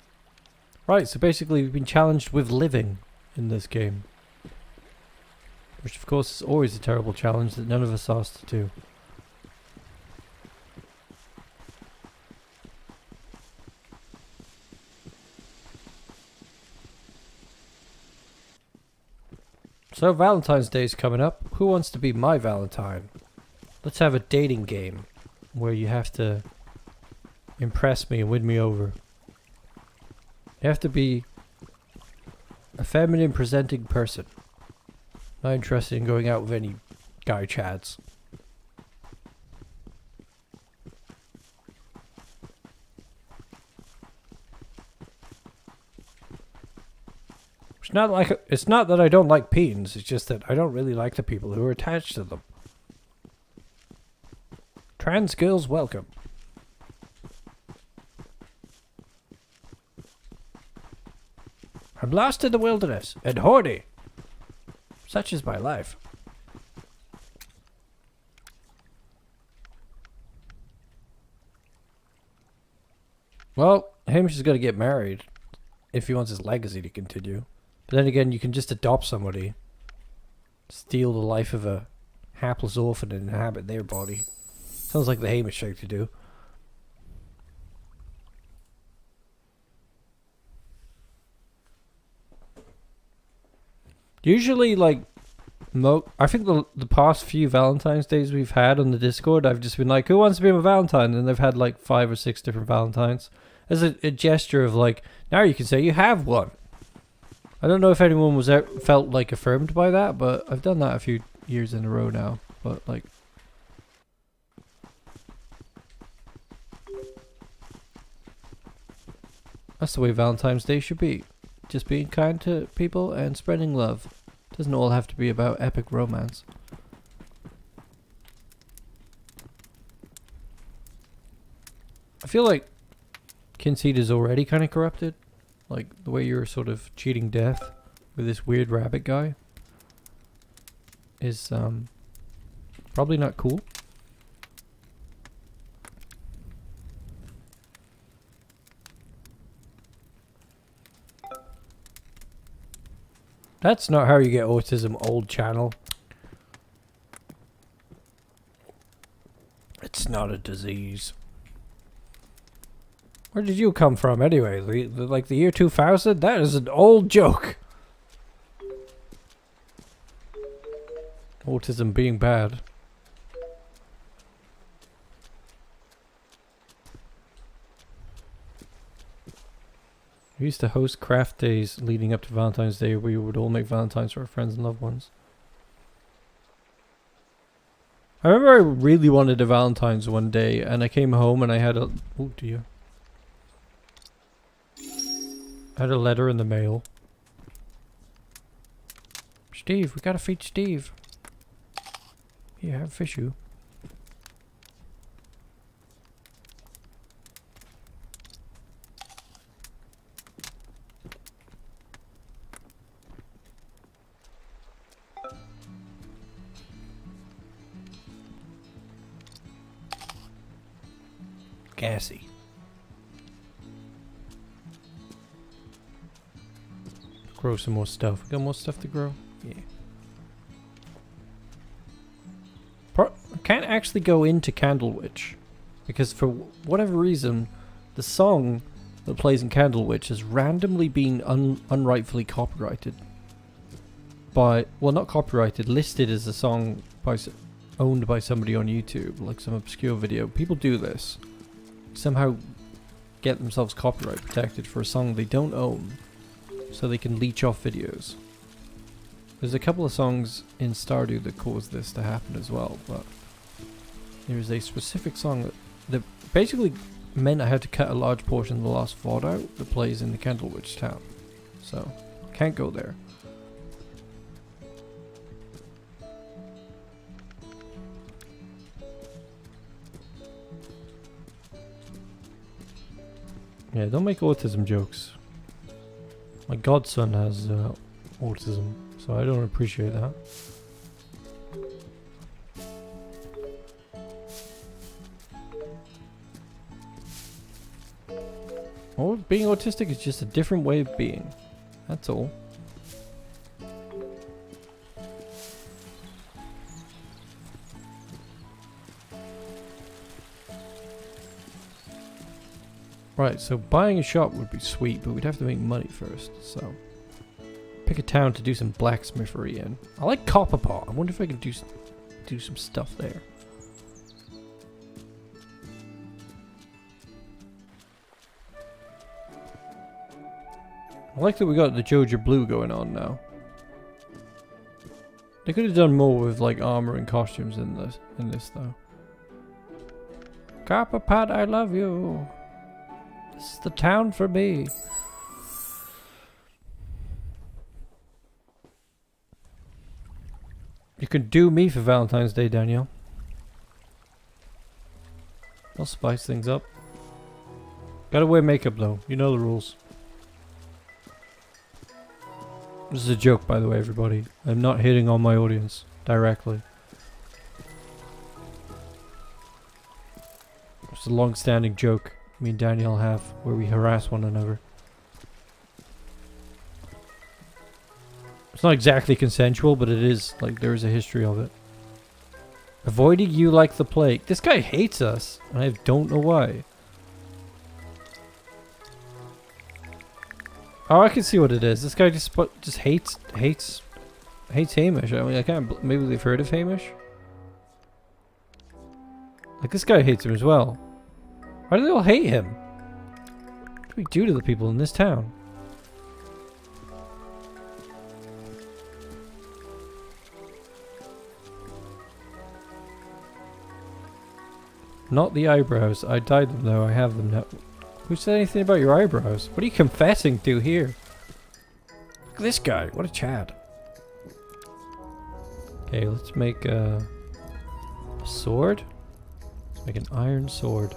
Right, so basically we've been challenged with living in this game. Which of course is always a terrible challenge that none of us asked to do. So Valentine's Day is coming up. Who wants to be my Valentine? Let's have a dating game where you have to impress me and win me over. You have to be a feminine presenting person. Not interested in going out with any guy chads. It's not that I don't like peens, it's just that I don't really like the people who are attached to them. Trans girls welcome. I'm lost in the wilderness and horny. Such is my life. Well, Hamish is going to get married if he wants his legacy to continue. But then again, you can just adopt somebody, steal the life of a hapless orphan and inhabit their body. Sounds like the Hamish thing to do. Usually, like, I think the past few Valentine's Days we've had on the Discord, I've just been like, who wants to be my Valentine? And they've had like 5 or 6 different Valentines. As a gesture of like, now you can say you have one. I don't know if anyone felt like affirmed by that, but I've done that a few years in a row now. But like, that's the way Valentine's Day should be. Just being kind to people and spreading love. Doesn't all have to be about epic romance. I feel like Kynseed is already kind of corrupted. Like the way you're sort of cheating death with this weird rabbit guy is probably not cool. That's not how you get autism, old channel. It's not a disease. Where did you come from anyway? Like the year 2000? That is an old joke. Autism being bad. We used to host craft days leading up to Valentine's Day where we would all make Valentines for our friends and loved ones. I remember I really wanted a Valentine's one day and I came home and I had a... Oh dear. I had a letter in the mail. Steve, we gotta feed Steve. Here, have fishu. Gassy. Grow some more stuff. We got more stuff to grow? Yeah. I can't actually go into Candlewitch because for whatever reason the song that plays in Candlewitch has randomly been unrightfully copyrighted by, well, not copyrighted, listed as a song by owned by somebody on YouTube, like some obscure video. People do this. Somehow get themselves copyright protected for a song they don't own so they can leech off videos. There's a couple of songs in Stardew that caused this to happen as well, but there's a specific song that basically meant I had to cut a large portion of the last VOD out that plays in the Candlewitch town. So, can't go there. Yeah, don't make autism jokes. My godson has autism, so I don't appreciate that. Well, being autistic is just a different way of being. That's all. Right, so buying a shop would be sweet, but we'd have to make money first, so... Pick a town to do some blacksmithery in. I like Copperpot. I wonder if I can do some stuff there. I like that we got the Joja Blue going on now. They could have done more with like armor and costumes in this though. Copperpot, I love you. This is the town for me. You can do me for Valentine's Day, Danielle. I'll spice things up. Gotta wear makeup though. You know the rules. This is a joke, by the way, everybody. I'm not hitting on my audience directly. It's a long-standing joke me and Danielle have where we harass one another. It's not exactly consensual, but it is, like, there is a history of it. Avoiding you like the plague. This guy hates us, and I don't know why. Oh, I can see what it is. This guy just hates Hamish. I mean, I can't. Maybe they've heard of Hamish. Like, this guy hates him as well. Why do they all hate him? What do we do to the people in this town? Not the eyebrows. I dyed them though. I have them now. Who said anything about your eyebrows? What are you confessing to here? Look at this guy. What a Chad. Okay, let's make a sword. Let's make an iron sword.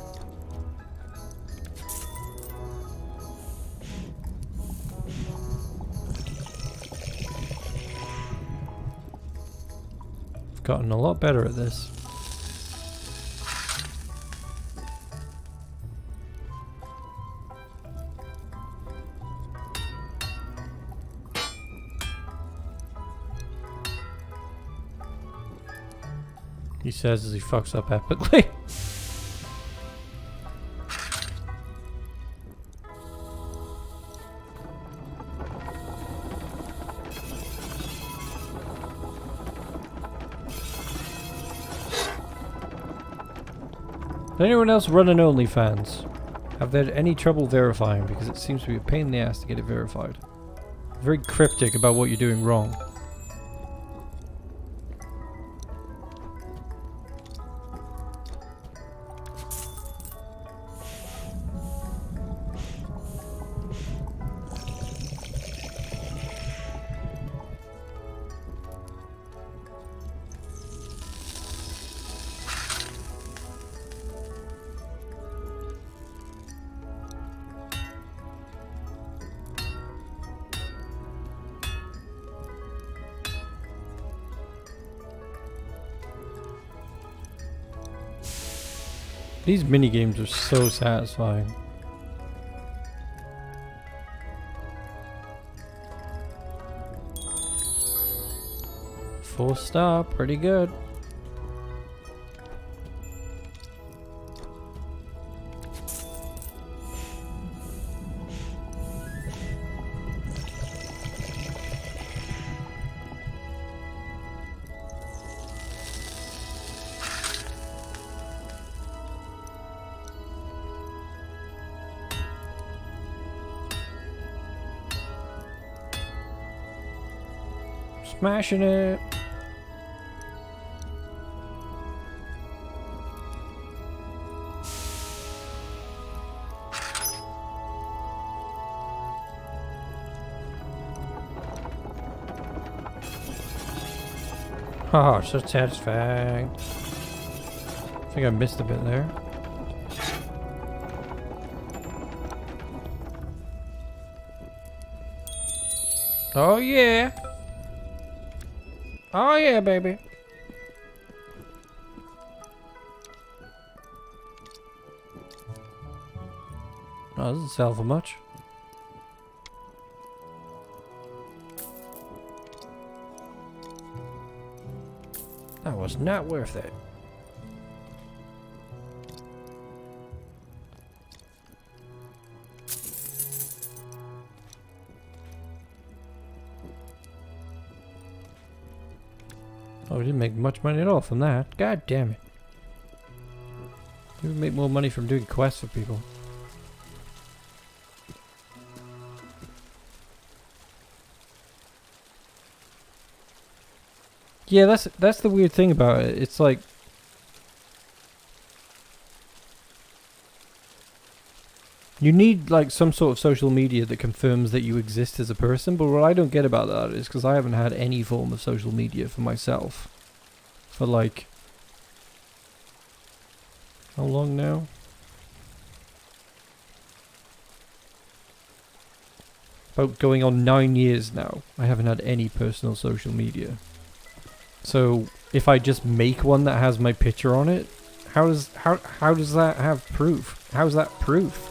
I've gotten a lot better at this. He says as he fucks up epically. Does anyone else run an OnlyFans? Have they had any trouble verifying? Because it seems to be a pain in the ass to get it verified. Very cryptic about what you're doing wrong. These mini games are so satisfying. Four star, pretty good. Smashing it. Oh, so satisfying. I think I missed a bit there. Oh yeah. Oh yeah, baby. Oh, doesn't sell for much. That was not worth it. Oh, we didn't make much money at all from that. God damn it. We would make more money from doing quests for people. Yeah, that's the weird thing about it. It's like you need like some sort of social media that confirms that you exist as a person, but what I don't get about that is because I haven't had any form of social media for myself for like how long now? About going on 9 years now. I haven't had any personal social media. So if I just make one that has my picture on it, how does that have proof? How's that proof?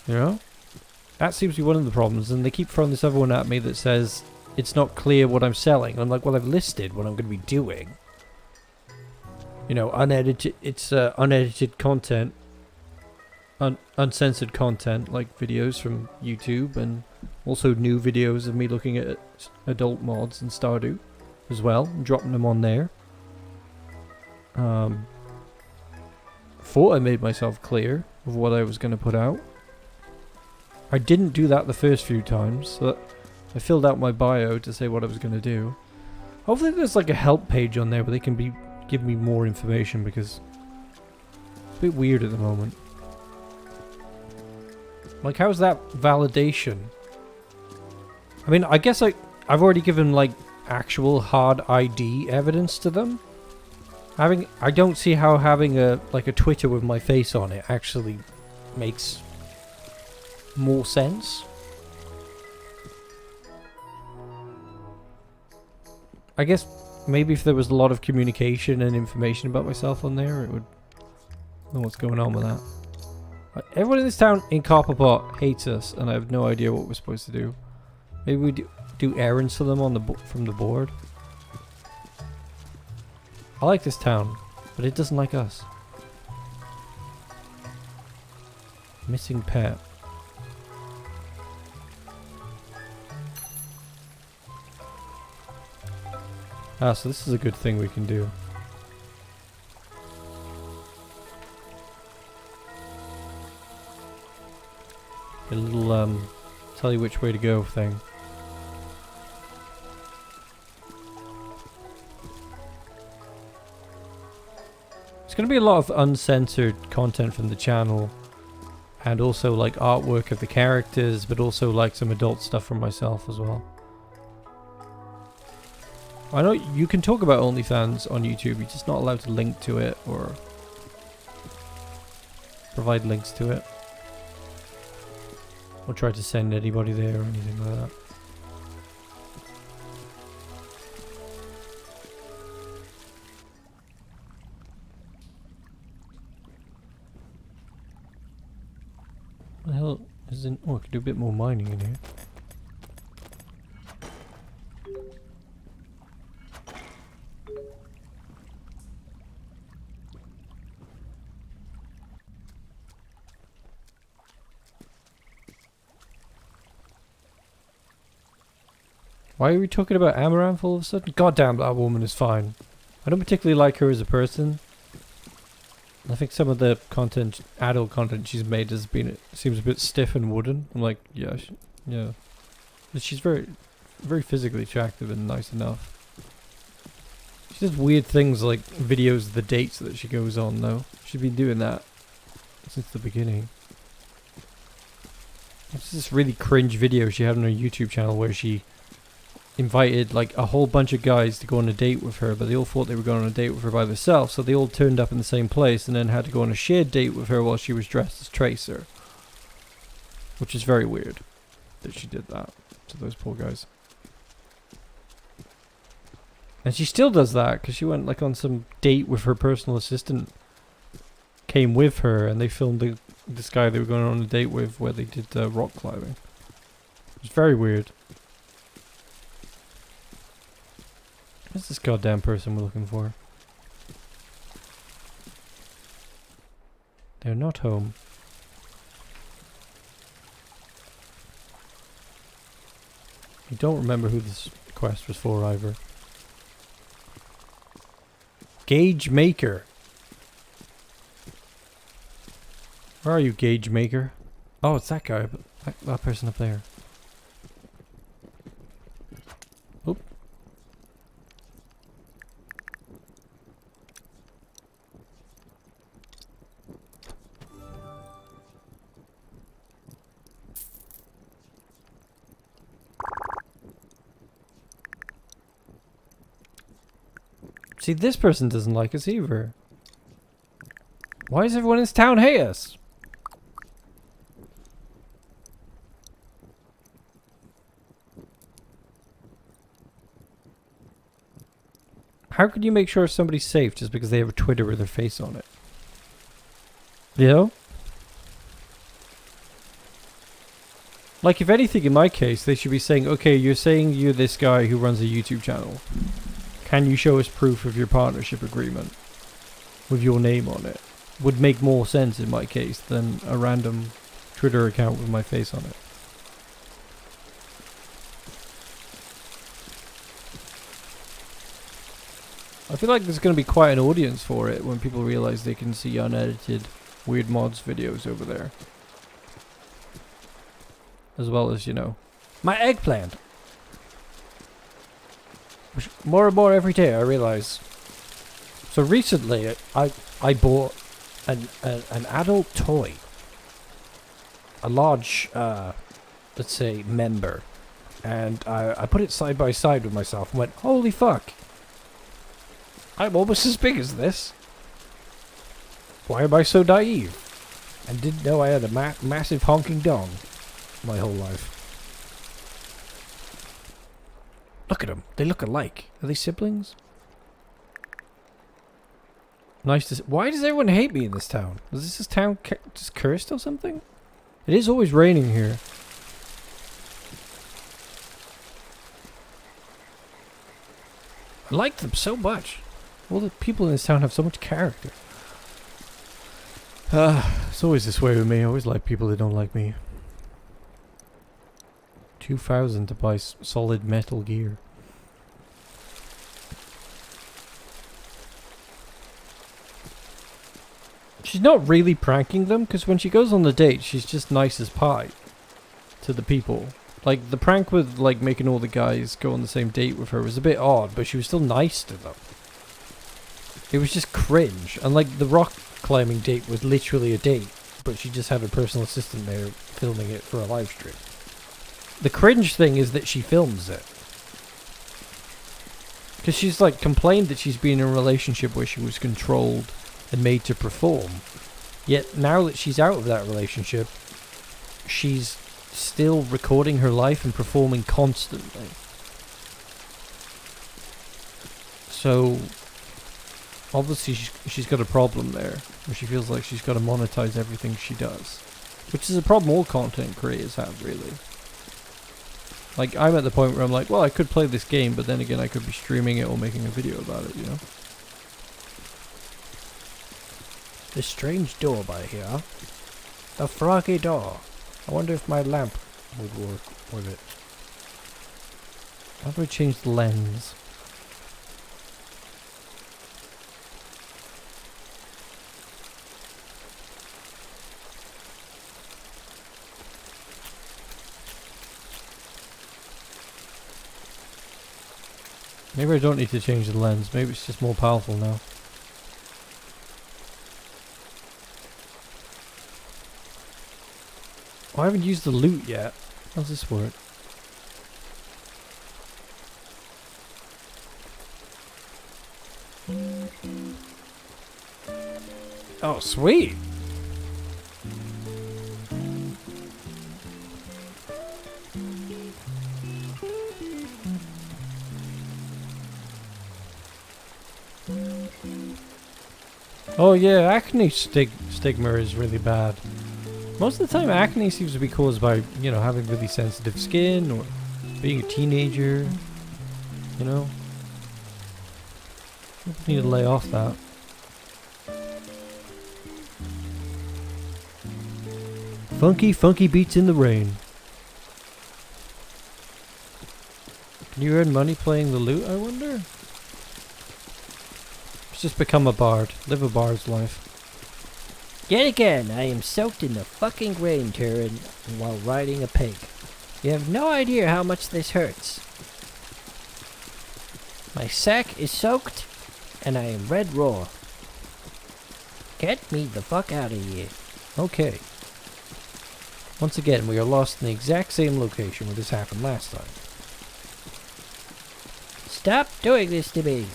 You know? That seems to be one of the problems, and they keep throwing this other one at me that says it's not clear what I'm selling. I'm like, well, I've listed what I'm going to be doing. You know, unedited. It's unedited content, uncensored content, like videos from YouTube, and also new videos of me looking at adult mods in Stardew as well, and dropping them on there. Thought I made myself clear of what I was going to put out. I didn't do that the first few times, so I filled out my bio to say what I was going to do. Hopefully there's like a help page on there where they can give me more information, because it's a bit weird at the moment. Like, how's that validation? I mean, I guess I've already given like actual hard ID evidence to them. I don't see how having a Twitter with my face on it actually makes more sense. I guess maybe if there was a lot of communication and information about myself on there, it would know what's going on with that. Everyone in this town in Copperpot hates us, and I have no idea what we're supposed to do. Maybe we do errands for them on from the board. I like this town, but it doesn't like us. Missing pet. Ah, so this is a good thing we can do. A little, tell you which way to go thing. It's going to be a lot of uncensored content from the channel, and also like artwork of the characters, but also like some adult stuff from myself as well. I know you can talk about OnlyFans on YouTube, you're just not allowed to link to it or provide links to it. Or try to send anybody there or anything like that. a bit more mining in here. Why are we talking about Amaranth all of a sudden? God damn, that woman is fine. I don't particularly like her as a person. I think some of the content, adult content she's made has been, seems a bit stiff and wooden. I'm like, yeah, yeah. But she's very, very physically attractive and nice enough. She does weird things like videos of the dates that she goes on though. She's been doing that since the beginning. It's this really cringe video she had on her YouTube channel where she invited like a whole bunch of guys to go on a date with her, but they all thought they were going on a date with her by themselves, so they all turned up in the same place and then had to go on a shared date with her while she was dressed as Tracer. Which is very weird that she did that to those poor guys. And she still does that because she went like on some date with her personal assistant, came with her, and they filmed this guy they were going on a date with where they did rock climbing. It's very weird. What's this goddamn person we're looking for? They're not home. I don't remember who this quest was for either. Gauge Maker. Where are you, Gauge Maker? Oh, it's that guy. That person up there. Oop. See, this person doesn't like us either. Why does everyone in this town hate us? How could you make sure somebody's safe just because they have a Twitter with their face on it? You know? Like, if anything, in my case, they should be saying, okay, you're saying you're this guy who runs a YouTube channel. Can you show us proof of your partnership agreement with your name on it? Would make more sense in my case than a random Twitter account with my face on it. I feel like there's going to be quite an audience for it when people realize they can see unedited Weird Mods videos over there. As well as, you know, my eggplant. Which more and more every day I realize. So recently I bought an adult toy. A large, let's say, member. And I put it side by side with myself and went, holy fuck. I'm almost as big as this. Why am I so naive? And didn't know I had a massive honking dong my whole life. Look at them. They look alike. Are they siblings? Nice to see. Why does everyone hate me in this town? Is this town just cursed or something? It is always raining here. I like them so much. All the people in this town have so much character. It's always this way with me. I always like people that don't like me. 2,000 to buy solid metal gear. She's not really pranking them, because when she goes on the date, she's just nice as pie to the people. Like, the prank with, like, making all the guys go on the same date with her was a bit odd, but she was still nice to them. It was just cringe. And, like, the rock climbing date was literally a date, but she just had her personal assistant there filming it for a live stream. The cringe thing is that she films it. Because she's, like, complained that she's been in a relationship where she was controlled and made to perform. Yet, now that she's out of that relationship, she's still recording her life and performing constantly. So, obviously she's got a problem there, where she feels like she's got to monetize everything she does. Which is a problem all content creators have, really. Like, I'm at the point where I'm like, well, I could play this game, but then again, I could be streaming it or making a video about it, you know? This strange door by here. The froggy door. I wonder if my lamp would work with it. How do I change the lens? Maybe I don't need to change the lens. Maybe it's just more powerful now. Oh, I haven't used the loot yet. How's this work? Oh, sweet! Oh yeah, acne stigma is really bad. Most of the time acne seems to be caused by, you know, having really sensitive skin or being a teenager, you know. People need to lay off that. Funky, funky beats in the rain. Can you earn money playing the lute, I wonder? Just become a bard. Live a bard's life. Yet again, I am soaked in the fucking rain, Turin, while riding a pig. You have no idea how much this hurts. My sack is soaked, and I am red raw. Get me the fuck out of here. Okay. Once again, we are lost in the exact same location where this happened last time. Stop doing this to me.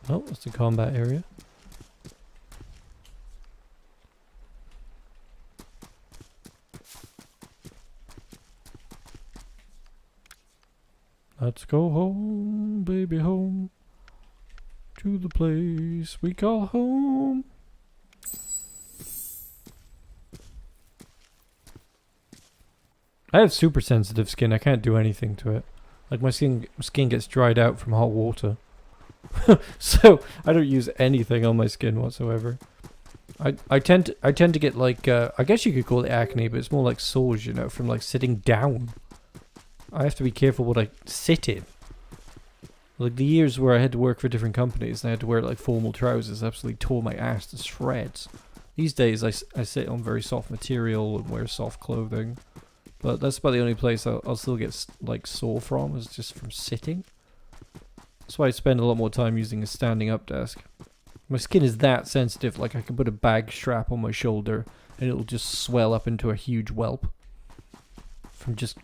Oh, that's the combat area. Let's go home, baby, home. To the place we call home. I have super sensitive skin. I can't do anything to it. Like my skin gets dried out from hot water. So I don't use anything on my skin whatsoever. I tend to get like I guess you could call it acne, but it's more like sores, you know, from like sitting down. I have to be careful what I sit in. Like the years where I had to work for different companies and I had to wear like formal trousers, absolutely tore my ass to shreds. These days I sit on very soft material and wear soft clothing, but that's about the only place I'll still get like sore from, is just from sitting. That's why I spend a lot more time using a standing up desk. My skin is that sensitive, like I can put a bag strap on my shoulder and it'll just swell up into a huge whelp from just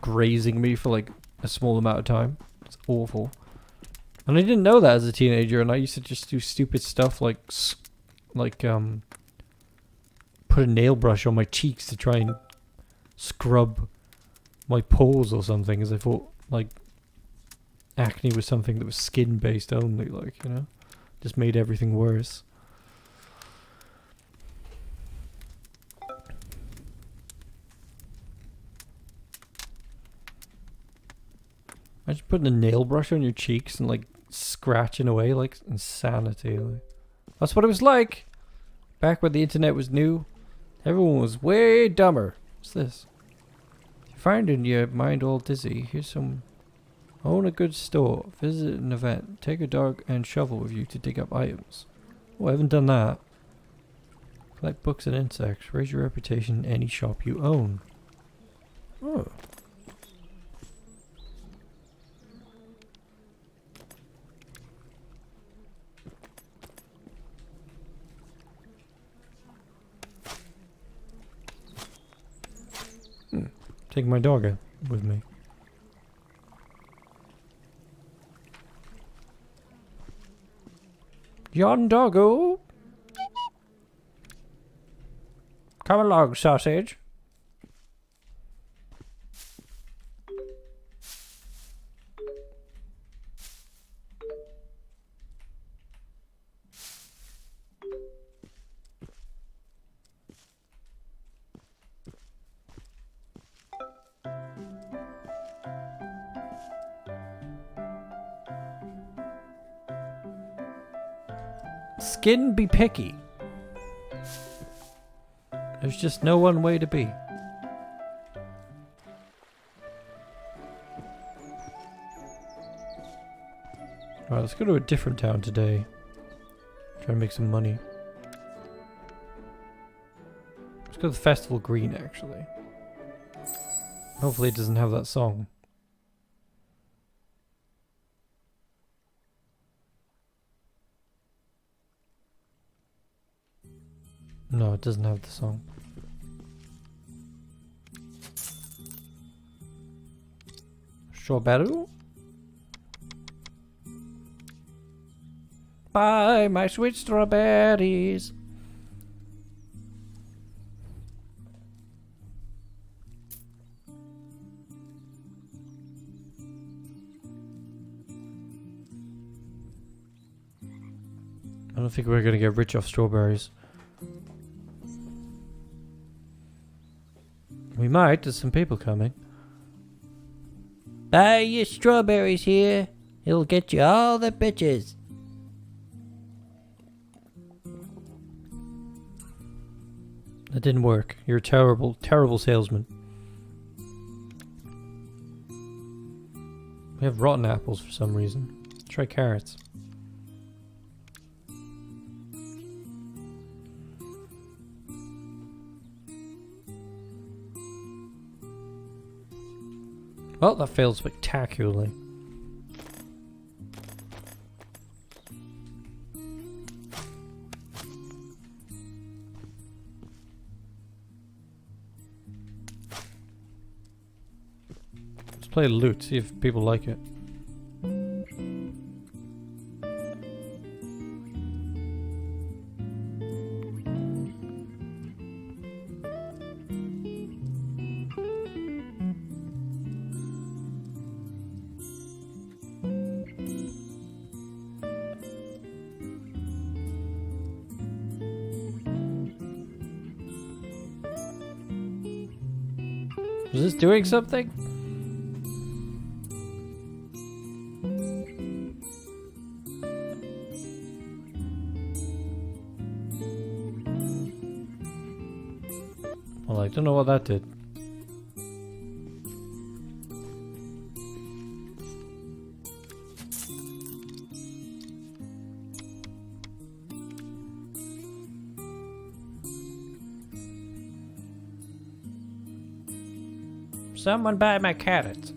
grazing me for like a small amount of time. It's awful. And I didn't know that as a teenager, and I used to just do stupid stuff like put a nail brush on my cheeks to try and scrub my pores or something, as I thought like acne was something that was skin based only, like, you know, just made everything worse. Imagine putting a nail brush on your cheeks and like scratching away, like insanity. Like. That's what it was like back when the internet was new. Everyone was way dumber. What's this? If you're finding your mind all dizzy, here's some. Own a good store, visit an event, take a dog and shovel with you to dig up items. Oh, I haven't done that. Collect books and insects, raise your reputation in any shop you own. Oh. Take my dog with me. Yon doggo. Come along, sausage. Skin be picky. There's just no one way to be. Alright, let's go to a different town today. Try to make some money. Let's go to the Festival Green, actually. Hopefully it doesn't have that song. No, it doesn't have the song. Strawberry? Buy my sweet strawberries. I don't think we're gonna get rich off strawberries. We might, there's some people coming. Buy your strawberries here. It'll get you all the bitches. That didn't work. You're a terrible, terrible salesman. We have rotten apples for some reason. Let's try carrots. Well, that failed spectacularly. Let's play loot, see if people like it. Is this doing something? Well, I don't know what that did. Someone buy my carrots.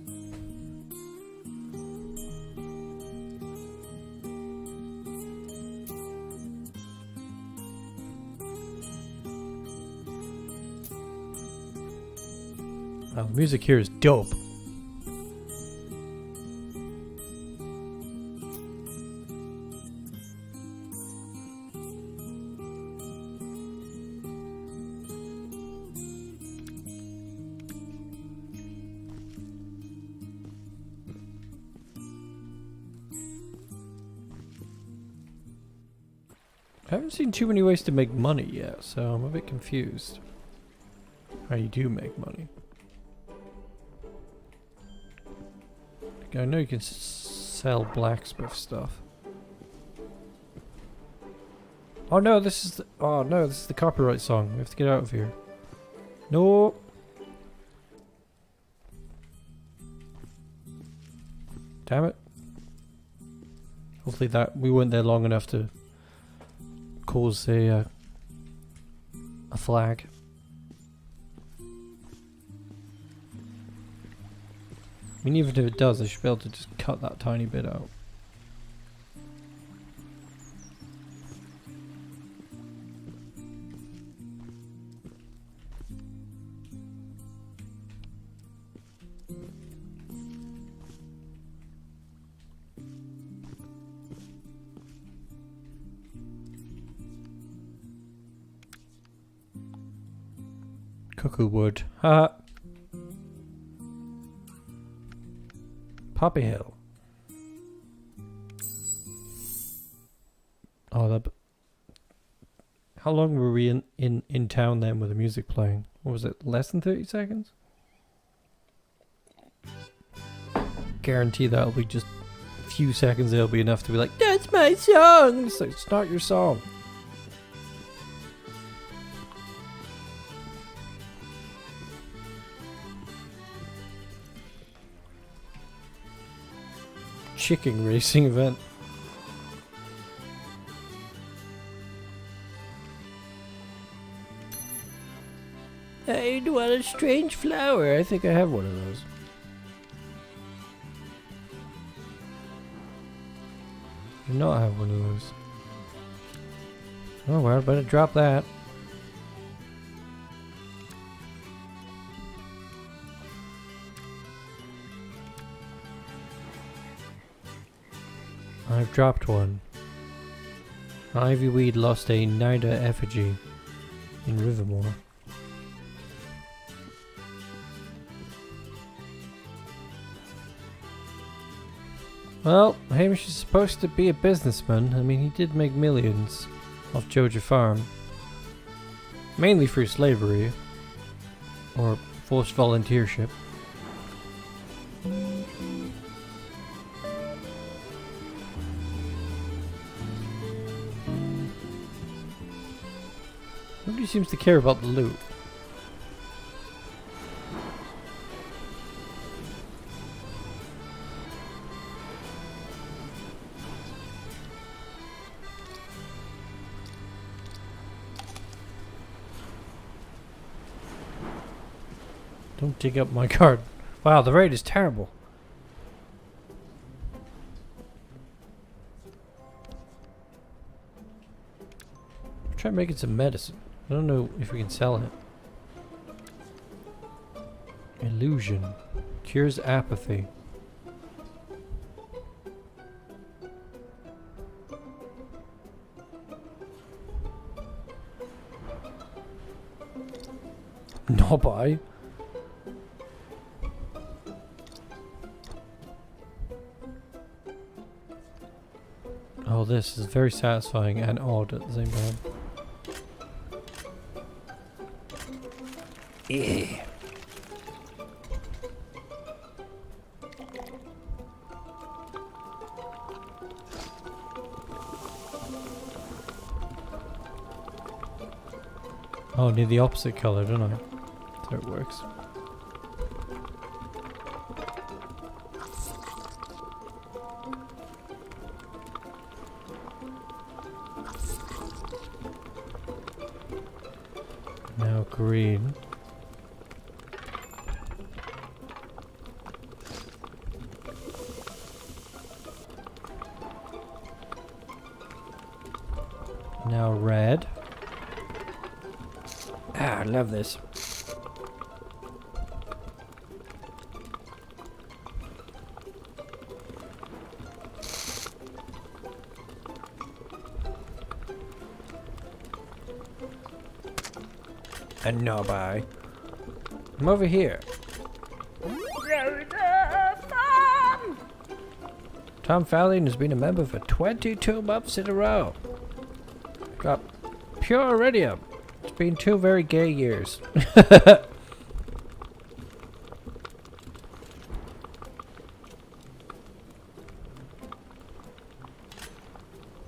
Wow, the music here is dope. I haven't seen too many ways to make money yet, so I'm a bit confused. How you do make money. Like, I know you can sell blacksmith stuff. Oh no, this is the, oh no, this is the copyright song. We have to get out of here. No. Damn it. Hopefully that we weren't there long enough to cause a flag. I mean, even if it does, I should be able to just cut that tiny bit out. Cuckoo wood. Haha. Poppy Hill. Oh, that. How long were we in town then with the music playing? What was it? Less than 30 seconds? Guarantee that'll be just a few seconds. It'll be enough to be like, that's my song. So it's not your song. Chicken racing event. I want a strange flower. I think I have one of those. I do not have one of those. Oh well, better drop that. I've dropped one. Ivyweed lost a Nida effigy in Rivermore. Well, Hamish is supposed to be a businessman. I mean, he did make millions off Joja Farm. Mainly through slavery. Or forced volunteership. Nobody seems to care about the loot. Don't dig up my garden. Wow, the raid is terrible. Try making some medicine. I don't know if we can sell it. Illusion. Cures apathy. No buy. Oh, this is very satisfying and odd at the same time. Yeah. Oh, I need the opposite color, don't I? So it works. Now green. Now red. Ah, I love this. And no buy. I'm over here. Tom Fallion has been a member for 22 months in a row. Got pure iridium. It's been 2 very gay years.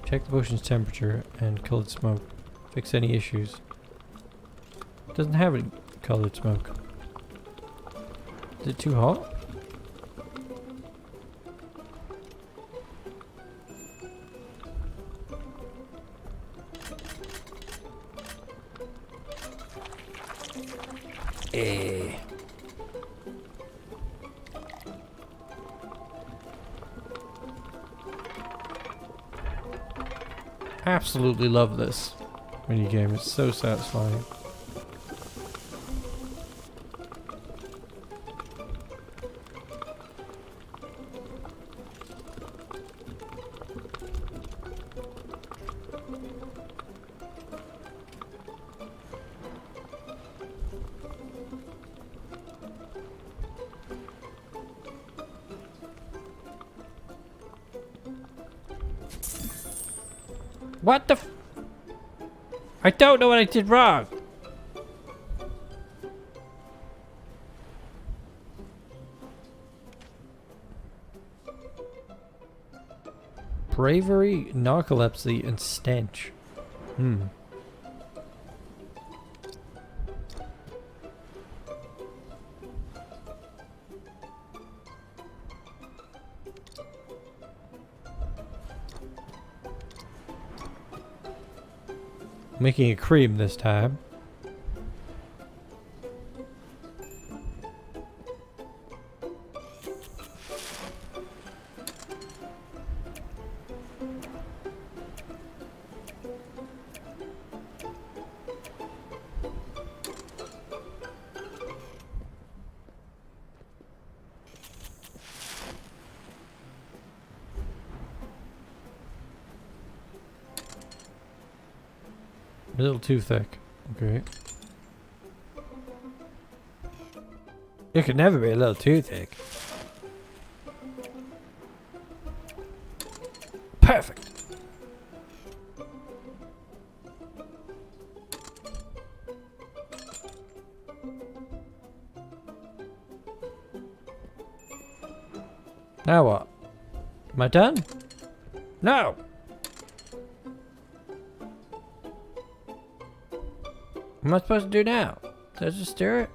Check the potion's temperature and colored smoke. Fix any issues. It doesn't have any colored smoke. Is it too hot? Eh. Absolutely love this minigame. It's so satisfying. What the I don't know what I did wrong. Bravery, narcolepsy, and stench. Making a cream this time. A little too thick. Okay. It could never be a little too thick. Perfect. Now what? Am I done? No. What am I supposed to do now? Did I just stir it?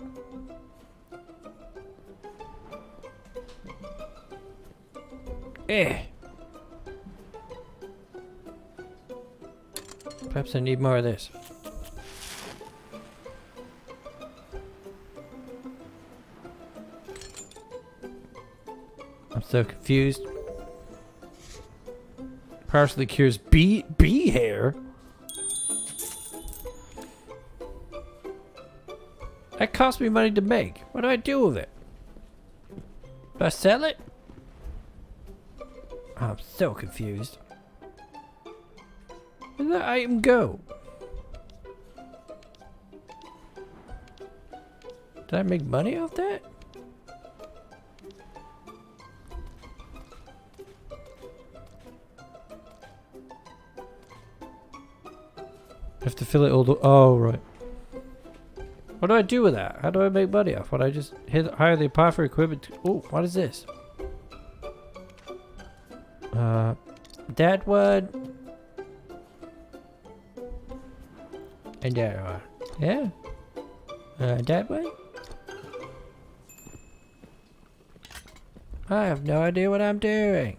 Perhaps I need more of this. I'm so confused. Partially cures bee hair? That cost me money to make. What do I do with it? Do I sell it? I'm so confused. Where did that item go? Did I make money off that? I have to fill it all the... Oh, right. What do I do with that? How do I make money off? Would I just hire the apothecary equipment? Oh, what is this? That one. And that one. Yeah. That one. I have no idea what I'm doing.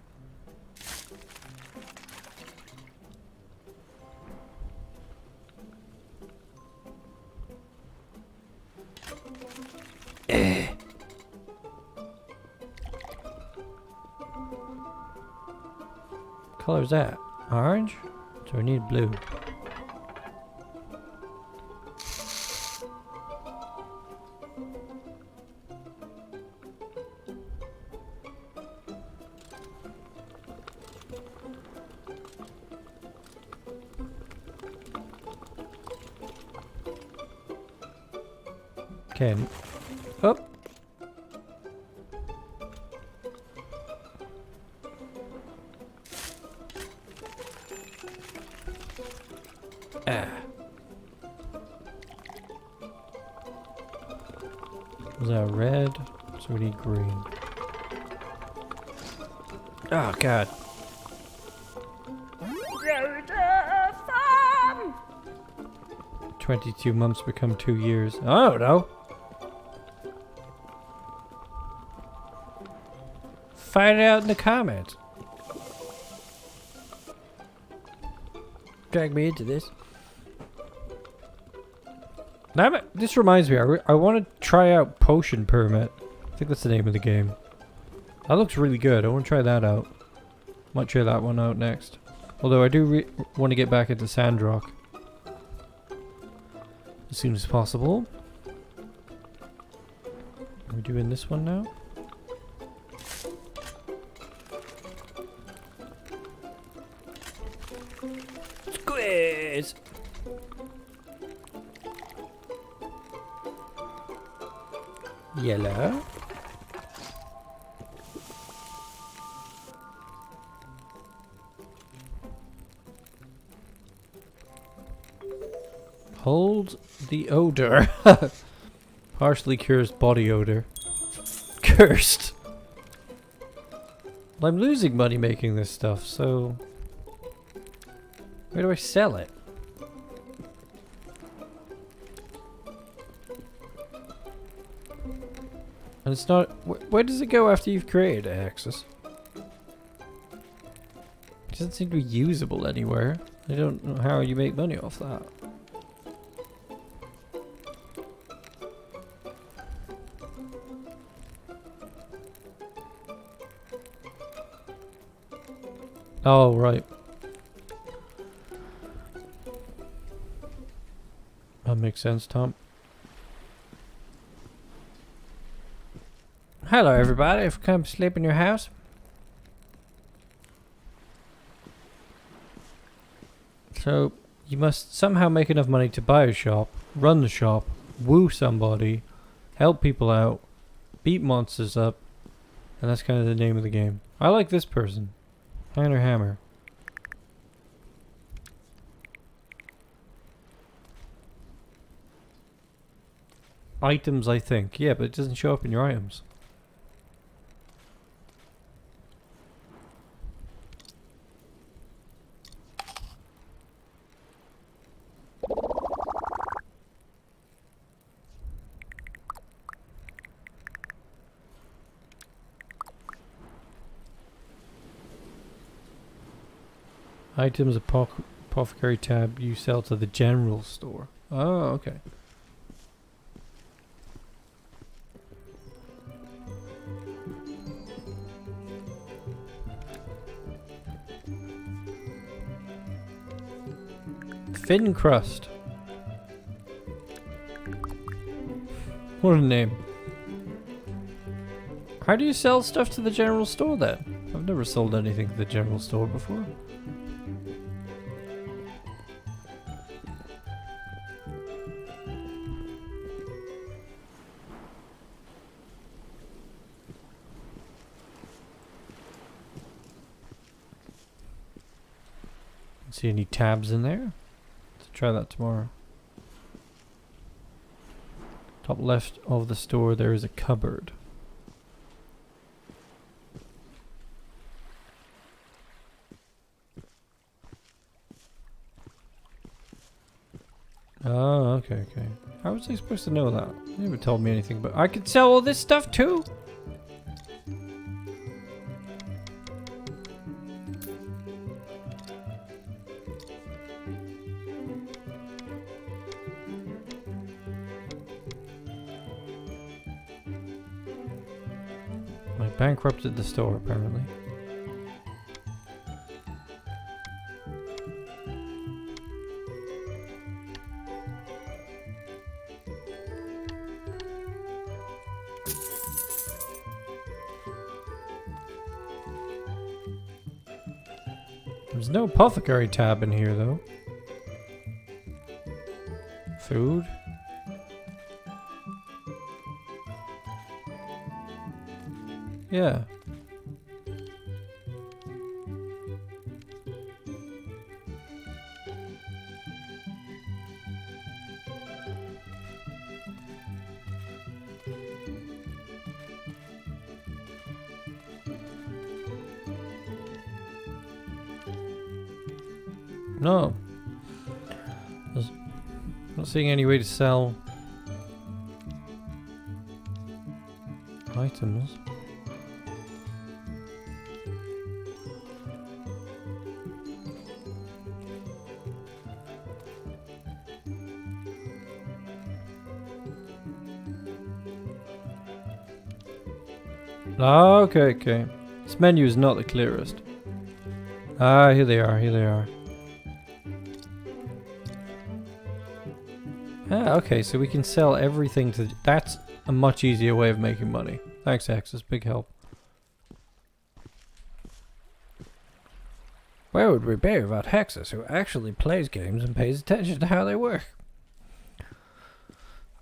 Color is that? Orange? So we need blue. Okay. Oh. Was that red? So we need green. Oh god. 22 months become 2 years. I don't know. Find it out in the comments. Drag me into this. Now, this reminds me, I want to try out Potion Permit. I think that's the name of the game. That looks really good. I want to try that out. Might try that one out next. Although I do want to get back into Sandrock as soon as possible. Are we doing this one now? Squiz! Yellow. Hold the odor. Partially cures body odor. Cursed. Well, I'm losing money making this stuff, so where do I sell it? And it's not. Where does it go after you've created it, Axis? It doesn't seem to be usable anywhere. I don't know how you make money off that. Oh, right. That makes sense, Tom. Hello, everybody. If you come sleep in your house. So, you must somehow make enough money to buy a shop, run the shop, woo somebody, help people out, beat monsters up, and that's kind of the name of the game. I like this person. Hammer Hammer. Items, I think. Yeah, but it doesn't show up in your items. Items, apothecary tab, you sell to the general store. Oh, okay. Thin crust. What a name. How do you sell stuff to the general store then? I've never sold anything to the general store before. See any tabs in there? Let's try that tomorrow. Top left of the store there is a cupboard. Oh, okay. How was I supposed to know that? They never told me anything, but I could sell all this stuff too? I bankrupted the store, apparently. There's no apothecary tab in here, though. Food. Yeah. No. Not seeing any way to sell items. Ah, okay. This menu is not the clearest. Ah, here they are. Ah, okay, so we can sell everything to... That's a much easier way of making money. Thanks, Axis. Big help. Where would we be without Hexus, who actually plays games and pays attention to how they work?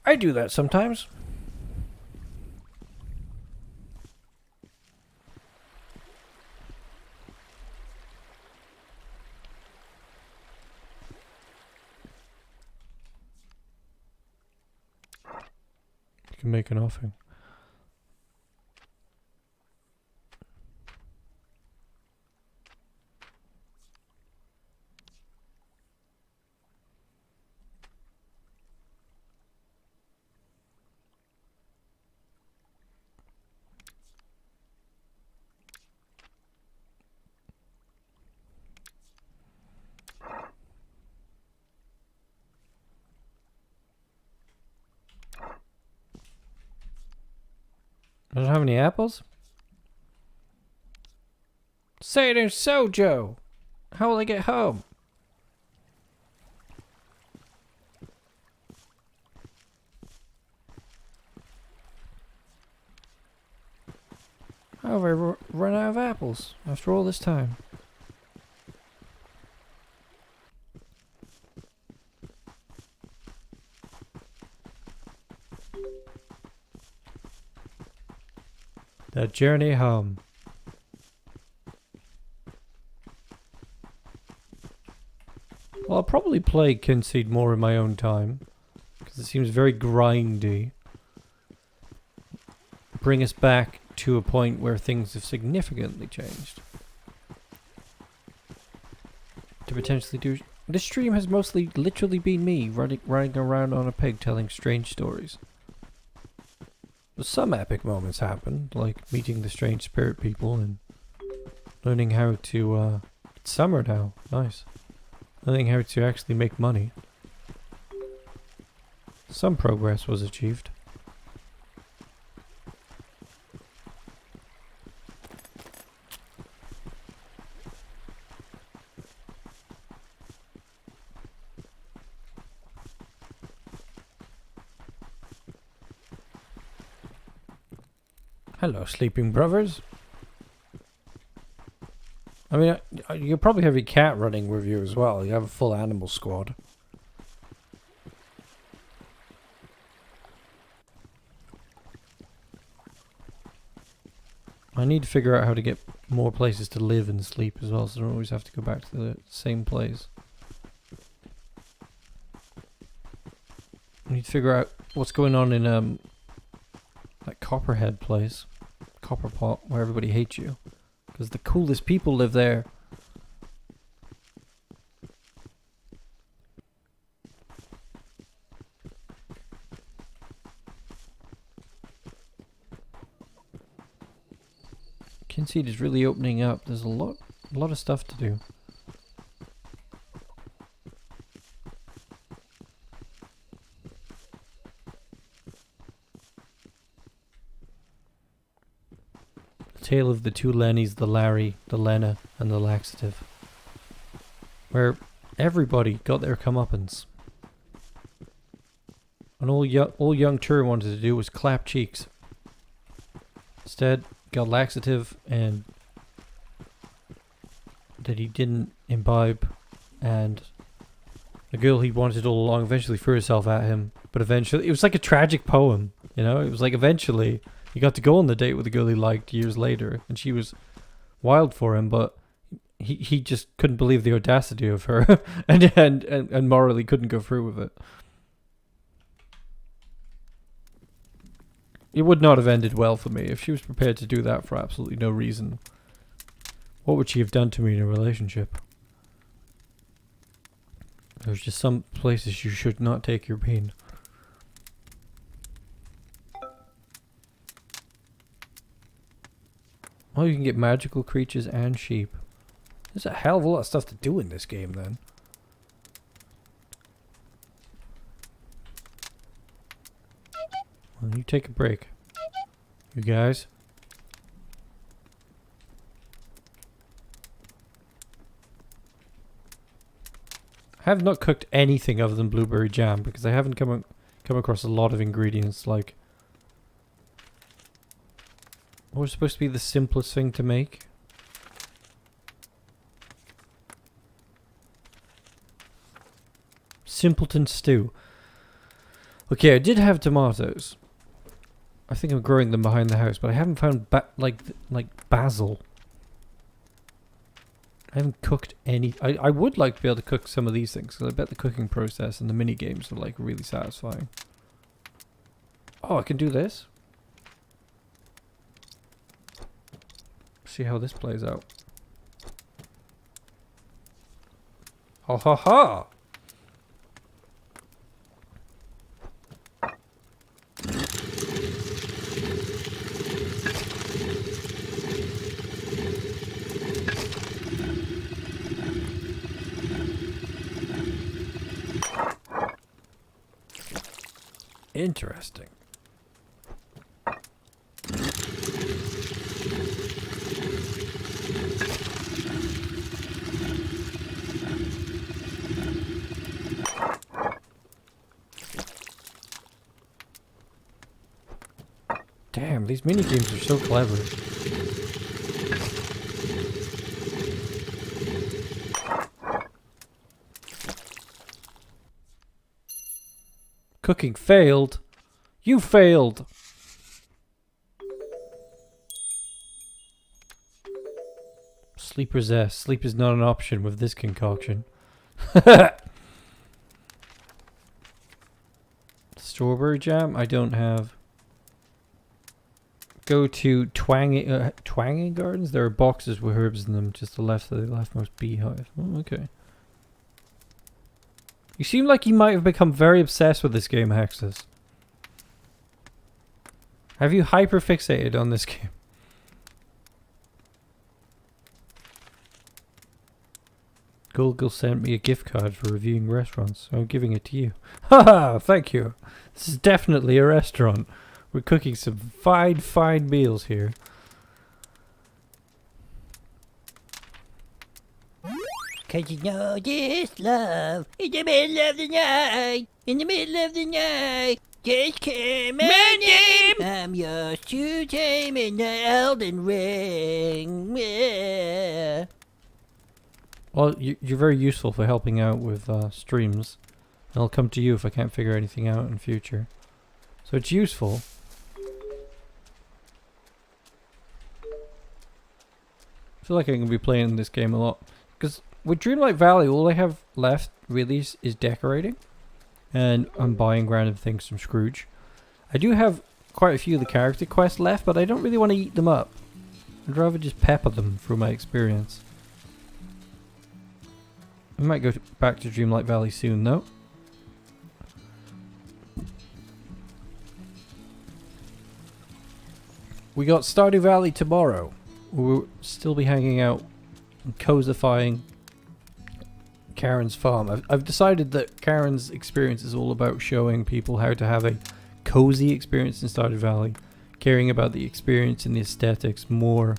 I do that sometimes. can make an offing. I don't have any apples? Say there's Sojo! How will I get home? How have I run out of apples after all this time? The journey home. Well, I'll probably play Kynseed more in my own time, because it seems very grindy. Bring us back to a point where things have significantly changed. To potentially do... This stream has mostly literally been me running around on a pig telling strange stories. But some epic moments happened, like meeting the strange spirit people and learning how to, it's summer now, nice. Learning how to actually make money. Some progress was achieved. Hello, sleeping brothers. I mean, you probably have your cat running with you as well. You have a full animal squad. I need to figure out how to get more places to live and sleep as well, so I don't always have to go back to the same place. I need to figure out what's going on in that Copperhead place, Copperpot, where everybody hates you, because the coolest people live there. Kynseed is really opening up. There's a lot of stuff to do. Tale of the two Lennys, the Larry, the Lena, and the laxative. Where everybody got their comeuppance. And all young Turin wanted to do was clap cheeks. Instead, got laxative and that he didn't imbibe, and the girl he wanted all along eventually threw herself at him. But eventually, it was like a tragic poem, you know? It was like eventually... He got to go on the date with the girl he liked years later, and she was wild for him, but he just couldn't believe the audacity of her, and morally couldn't go through with it. It would not have ended well for me if she was prepared to do that for absolutely no reason. What would she have done to me in a relationship? There's just some places you should not take your pain. Oh, you can get magical creatures and sheep. There's a hell of a lot of stuff to do in this game, then. Well, you take a break. You guys. I have not cooked anything other than blueberry jam because I haven't come across a lot of ingredients like... What was supposed to be the simplest thing to make? Simpleton stew. Okay, I did have tomatoes. I think I'm growing them behind the house, but I haven't found like basil. I haven't cooked any. I would like to be able to cook some of these things because I bet the cooking process and the mini games are like really satisfying. Oh, I can do this. See how this plays out. Ha ha ha! Interesting. Damn, these minigames are so clever. Cooking failed. You failed. Sleep resist. Sleep is not an option with this concoction. Strawberry jam? I don't have. Go to Twanging Gardens. There are boxes with herbs in them. Just the left of the leftmost beehive. Oh, okay. You seem like you might have become very obsessed with this game, Hexus. Have you hyperfixated on this game? Google sent me a gift card for reviewing restaurants. I'm giving it to you. Haha, thank you. This is definitely a restaurant. We're cooking some fine meals here. Cause you know this love in the middle of the night, in the middle of the night. Just call my name. I'm yours to tame in the Elden Ring. Yeah. Well, you're very useful for helping out with streams. I'll come to you if I can't figure anything out in future. So it's useful. I feel like I'm going to be playing this game a lot. Because with Dreamlight Valley, all I have left really is decorating. And I'm buying random things from Scrooge. I do have quite a few of the character quests left, but I don't really want to eat them up. I'd rather just pepper them through my experience. We might go back to Dreamlight Valley soon, though. We got Stardew Valley tomorrow. We'll still be hanging out and cosifying Karen's farm. I've decided that Karen's experience is all about showing people how to have a cozy experience in Stardew Valley, caring about the experience and the aesthetics more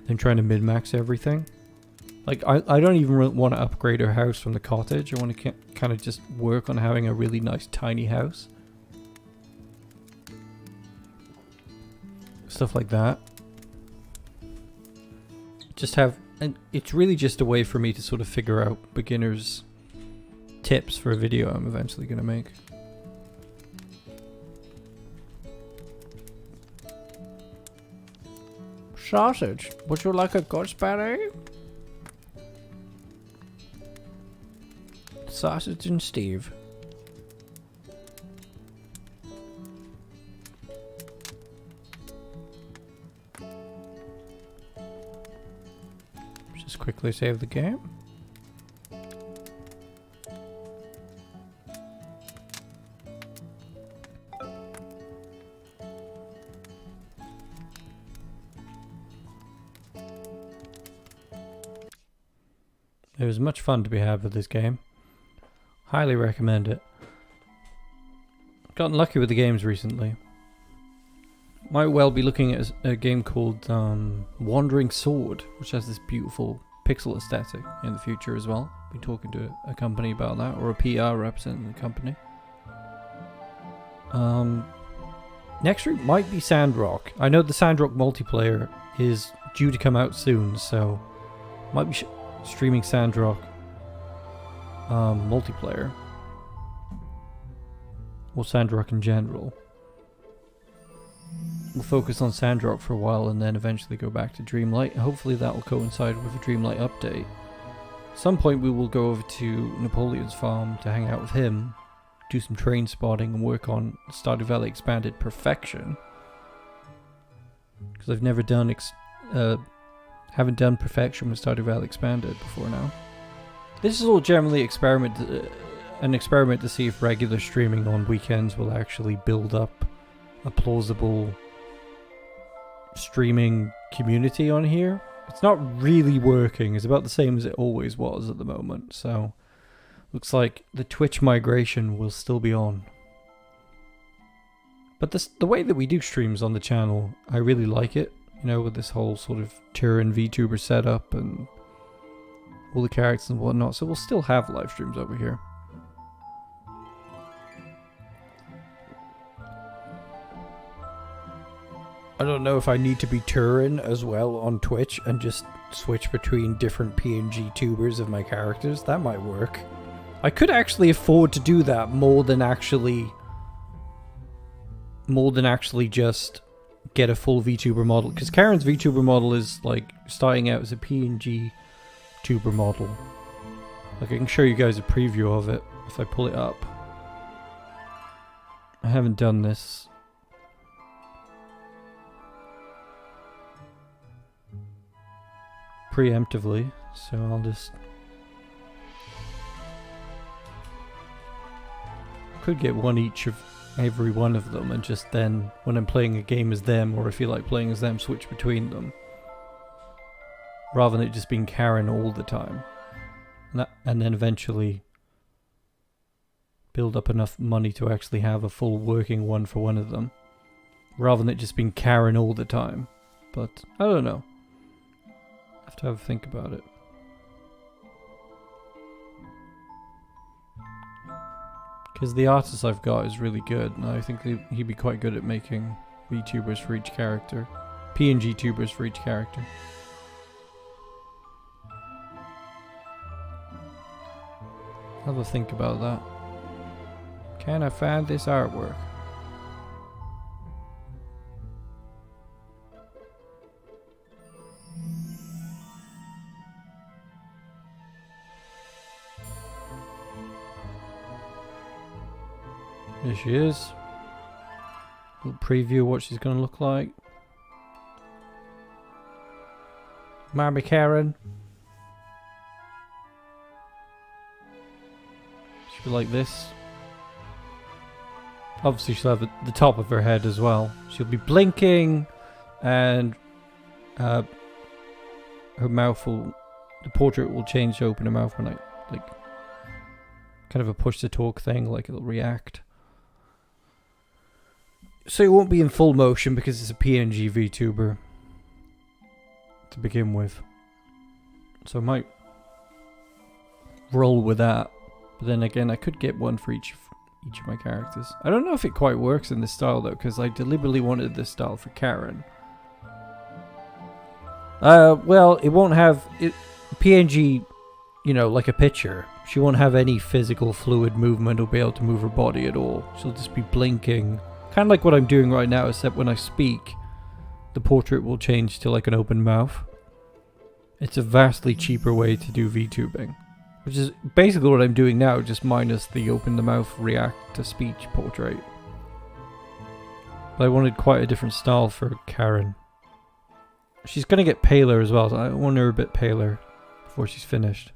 than trying to min-max everything. Like, I don't even really want to upgrade her house from the cottage. I want to kind of just work on having a really nice tiny house. Stuff like that. Just have... And it's really just a way for me to sort of figure out beginners' tips for a video I'm eventually going to make. Sausage, would you like a gooseberry? Sausage and Steve. Just quickly save the game. There was much fun to be had with this game. Highly recommend it. Gotten lucky with the games recently. Might well be looking at a game called Wandering Sword, which has this beautiful pixel aesthetic in the future as well. Be talking to a company about that, or a PR representing the company. Next week might be Sandrock. I know the Sandrock multiplayer is due to come out soon, so might be streaming Sandrock multiplayer, or Sandrock in general. We'll focus on Sandrock for a while and then eventually go back to Dreamlight. Hopefully that will coincide with a Dreamlight update. At some point we will go over to Napoleon's farm to hang out with him, do some train spotting and work on Stardew Valley Expanded perfection. Because I've never done haven't done perfection with Stardew Valley Expanded before now. This is all generally an experiment to see if regular streaming on weekends will actually build up a plausible streaming community on here. It's not really working. It's about the same as it always was at the moment. So looks like the Twitch migration will still be on. But the way that we do streams on the channel, I really like it. You know, with this whole sort of Turin VTuber setup and all the characters and whatnot. So we'll still have live streams over here. I don't know if I need to be Turin as well on Twitch and just switch between different PNG tubers of my characters. That might work. I could actually afford to do that more than actually just get a full VTuber model. Because Karen's VTuber model is like starting out as a PNG tuber model. Like I can show you guys a preview of it if I pull it up. I haven't done this. Preemptively, so I'll just could get one each of every one of them and just then when I'm playing a game as them or I feel like playing as them switch between them rather than it just being Karen all the time and then eventually build up enough money to actually have a full working one for one of them rather than it just being Karen all the time. But I don't know. Have to have a think about it. Because the artist I've got is really good, and I think he'd be quite good at making VTubers for each character. PNG tubers for each character. Have a think about that. Can I find this artwork? There she is. Little preview of what she's going to look like. Mommy Karen. She'll be like this. Obviously she'll have the top of her head as well. She'll be blinking and her mouth will... The portrait will change to open her mouth when I... like kind of a push to talk thing, like it'll react. So it won't be in full motion because it's a PNG VTuber to begin with. So I might roll with that. But then again, I could get one for each of my characters. I don't know if it quite works in this style though, because I deliberately wanted this style for Karen. Well, it won't have PNG, you know, like a picture. She won't have any physical fluid movement or be able to move her body at all. She'll just be blinking. Kind of like what I'm doing right now, except when I speak, the portrait will change to like an open mouth. It's a vastly cheaper way to do VTubing. Which is basically what I'm doing now, just minus the open the mouth react to speech portrait. But I wanted quite a different style for Karen. She's going to get paler as well, so I want her a bit paler before she's finished.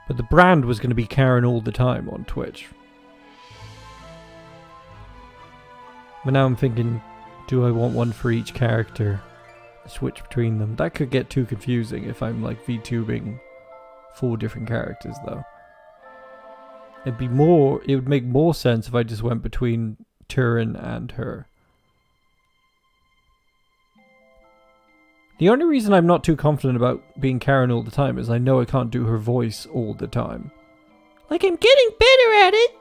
But the brand was going to be Karen all the time on Twitch. But now I'm thinking, do I want one for each character? Switch between them. That could get too confusing if I'm like VTubing 4 different characters though. It would make more sense if I just went between Turin and her. The only reason I'm not too confident about being Karen all the time is I know I can't do her voice all the time. Like, I'm getting better at it,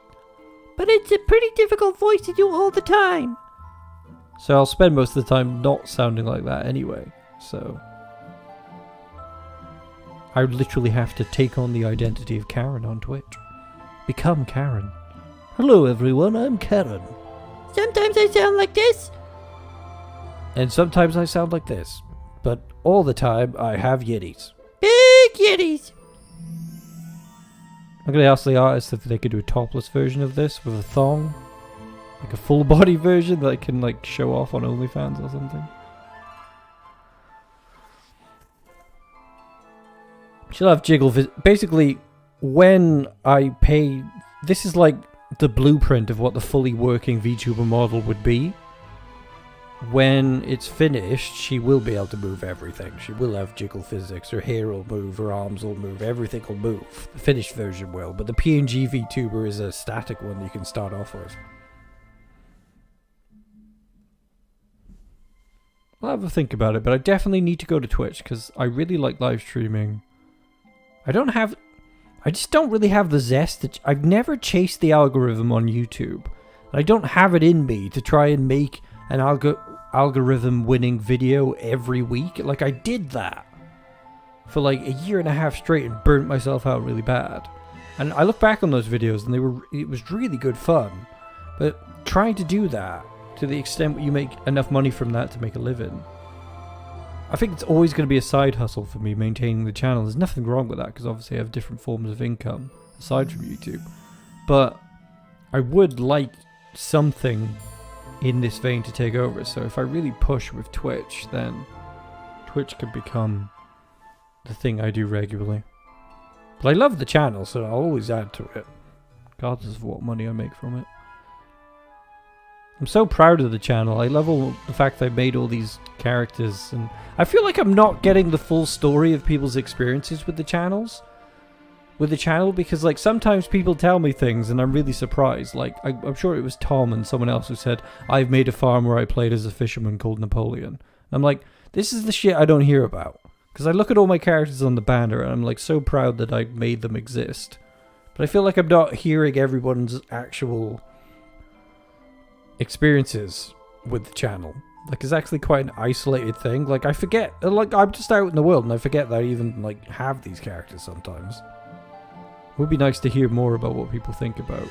but it's a pretty difficult voice to do all the time. So I'll spend most of the time not sounding like that anyway, so... I would literally have to take on the identity of Karen on Twitch. Become Karen. Hello everyone, I'm Karen. Sometimes I sound like this. And sometimes I sound like this. But all the time I have yiddies. Big yiddies. I'm gonna ask the artist if they could do a topless version of this with a thong. Like a full body version that I can like show off on OnlyFans or something. She'll have jiggle basically when I pay, this is like the blueprint of what the fully working VTuber model would be. When it's finished, she will be able to move everything. She will have jiggle physics. Her hair will move, her arms will move, everything will move. The finished version will, but the PNG VTuber is a static one you can start off with. I'll have a think about it, but I definitely need to go to Twitch because I really like live streaming. I just don't really have the zest that I've never chased the algorithm on YouTube. I don't have it in me to try and make an algorithm winning video every week. Like I did that for like a year and a half straight and burnt myself out really bad. And I look back on those videos and it was really good fun. But trying to do that to the extent where you make enough money from that to make a living, I think it's always going to be a side hustle for me maintaining the channel. There's nothing wrong with that because obviously I have different forms of income aside from YouTube. But I would like something in this vein to take over. So if I really push with Twitch, then Twitch could become the thing I do regularly. But I love the channel, so I'll always add to it, regardless of what money I make from it. I'm so proud of the channel. I love all the fact that I made all these characters, and I feel like I'm not getting the full story of people's experiences with the channel, because like sometimes people tell me things and I'm really surprised. Like I'm sure it was Tom and someone else who said, I've made a farm where I played as a fisherman called Napoleon. And I'm like, this is the shit I don't hear about, because I look at all my characters on the banner and I'm like so proud that I made them exist, but I feel like I'm not hearing everyone's actual experiences with the channel. Like it's actually quite an isolated thing. Like I forget, like I'm just out in the world and I forget that I even like have these characters sometimes. It would be nice to hear more about what people think about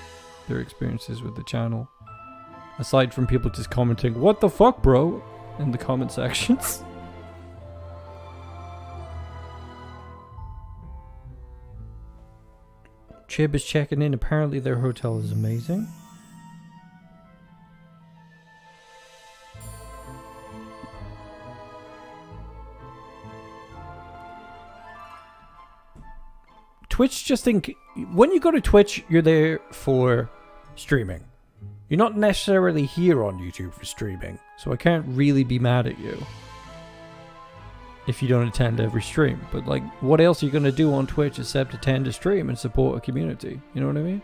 their experiences with the channel, aside from people just commenting, what the fuck bro, in the comment sections. Chib is checking in. Apparently their hotel is amazing. Twitch, just think, when you go to Twitch, you're there for streaming. You're not necessarily here on YouTube for streaming, so I can't really be mad at you if you don't attend every stream. But like, what else are you going to do on Twitch except attend a stream and support a community? You know what I mean?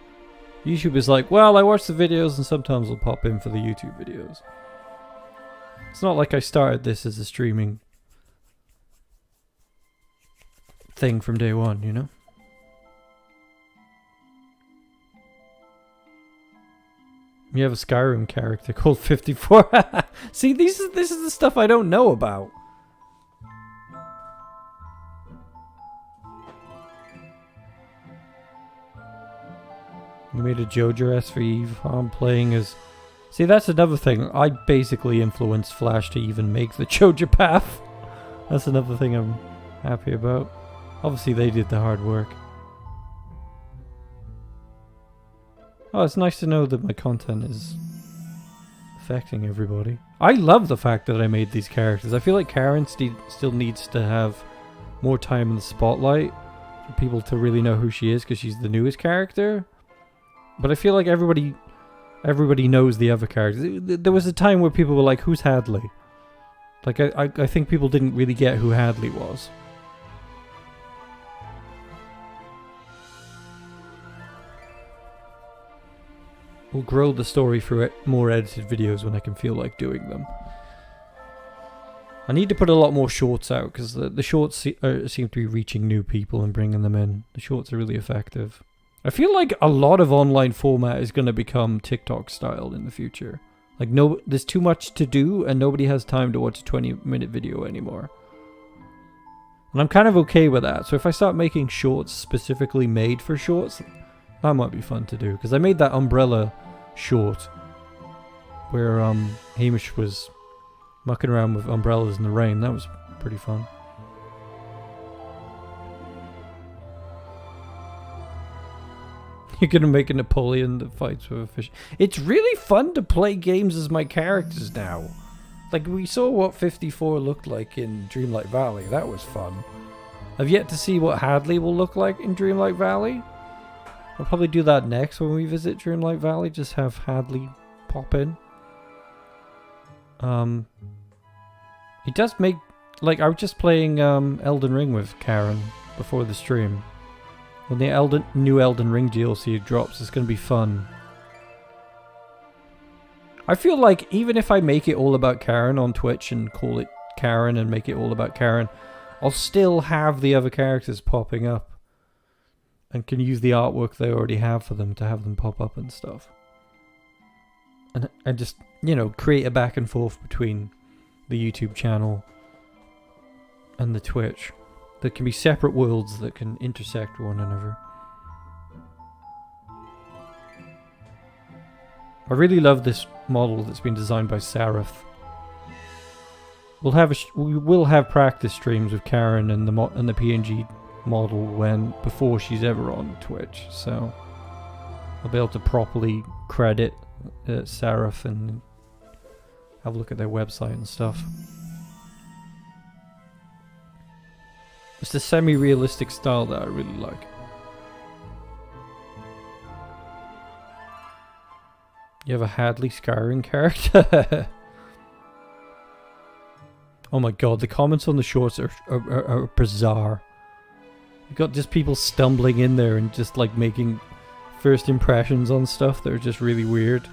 YouTube is like, well, I watch the videos and sometimes I'll pop in for the YouTube videos. It's not like I started this as a streaming thing from day one, you know? You have a Skyrim character called 54. See, this is the stuff I don't know about. You made a Jojo S for Eve. I'm playing as... See, that's another thing. I basically influenced Flash to even make the Jojo path. That's another thing I'm happy about. Obviously, they did the hard work. Oh, it's nice to know that my content is affecting everybody. I love the fact that I made these characters. I feel like Karen still needs to have more time in the spotlight for people to really know who she is, because she's the newest character. But I feel like everybody knows the other characters. There was a time where people were like, who's Hadley? Like, I think people didn't really get who Hadley was. We'll grow the story through more edited videos when I can feel like doing them. I need to put a lot more shorts out, because the shorts seem to be reaching new people and bringing them in. The shorts are really effective. I feel like a lot of online format is going to become TikTok style in the future. Like, there's too much to do and nobody has time to watch a 20-minute video anymore. And I'm kind of okay with that. So if I start making shorts specifically made for shorts, that might be fun to do. Because I made that umbrella short where Hamish was mucking around with umbrellas in the rain. That was pretty fun. You're gonna make a Napoleon that fights with a fish. It's really fun to play games as my characters now. Like, we saw what 54 looked like in Dreamlight Valley. That was fun. I've yet to see what Hadley will look like in Dreamlight Valley. I'll probably do that next when we visit Dreamlight Valley. Just have Hadley pop in. It does make... Like, I was just playing Elden Ring with Karen before the stream. When the new Elden Ring DLC drops, it's going to be fun. I feel like even if I make it all about Karen on Twitch and call it Karen and make it all about Karen, I'll still have the other characters popping up. And can use the artwork they already have for them to have them pop up and stuff. And just, you know, create a back and forth between the YouTube channel and the Twitch. There can be separate worlds that can intersect one another. I really love this model that's been designed by Sareth. We will have practice streams with Karen and the PNG model before she's ever on Twitch, so I'll be able to properly credit Sareth and have a look at their website and stuff. It's the semi-realistic style that I really like. You have a Hadley Skyrim character? Oh my god, the comments on the shorts are bizarre. You've got just people stumbling in there and just like making first impressions on stuff that are just really weird.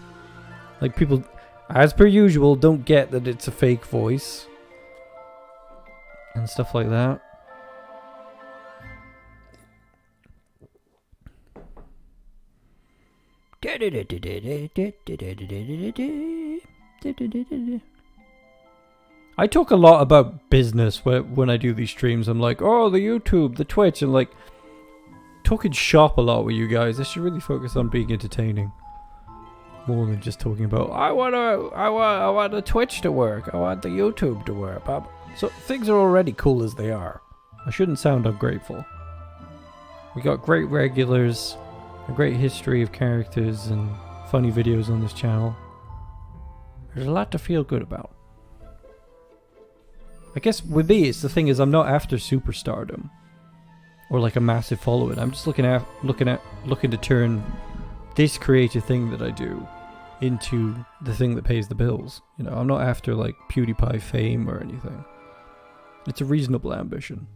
Like, people, as per usual, don't get that it's a fake voice. And stuff like that. I talk a lot about business when I do these streams. I'm like, oh, the YouTube, the Twitch, and like talking shop a lot with you guys. I should really focus on being entertaining more than just talking about I want the Twitch to work, I want the YouTube to work. So things are already cool as they are. I shouldn't sound ungrateful. We got great regulars, a great history of characters and funny videos on this channel. There's a lot to feel good about. I guess with me, it's the thing is I'm not after superstardom or like a massive following. I'm just looking to turn this creative thing that I do into the thing that pays the bills. You know, I'm not after like PewDiePie fame or anything. It's a reasonable ambition.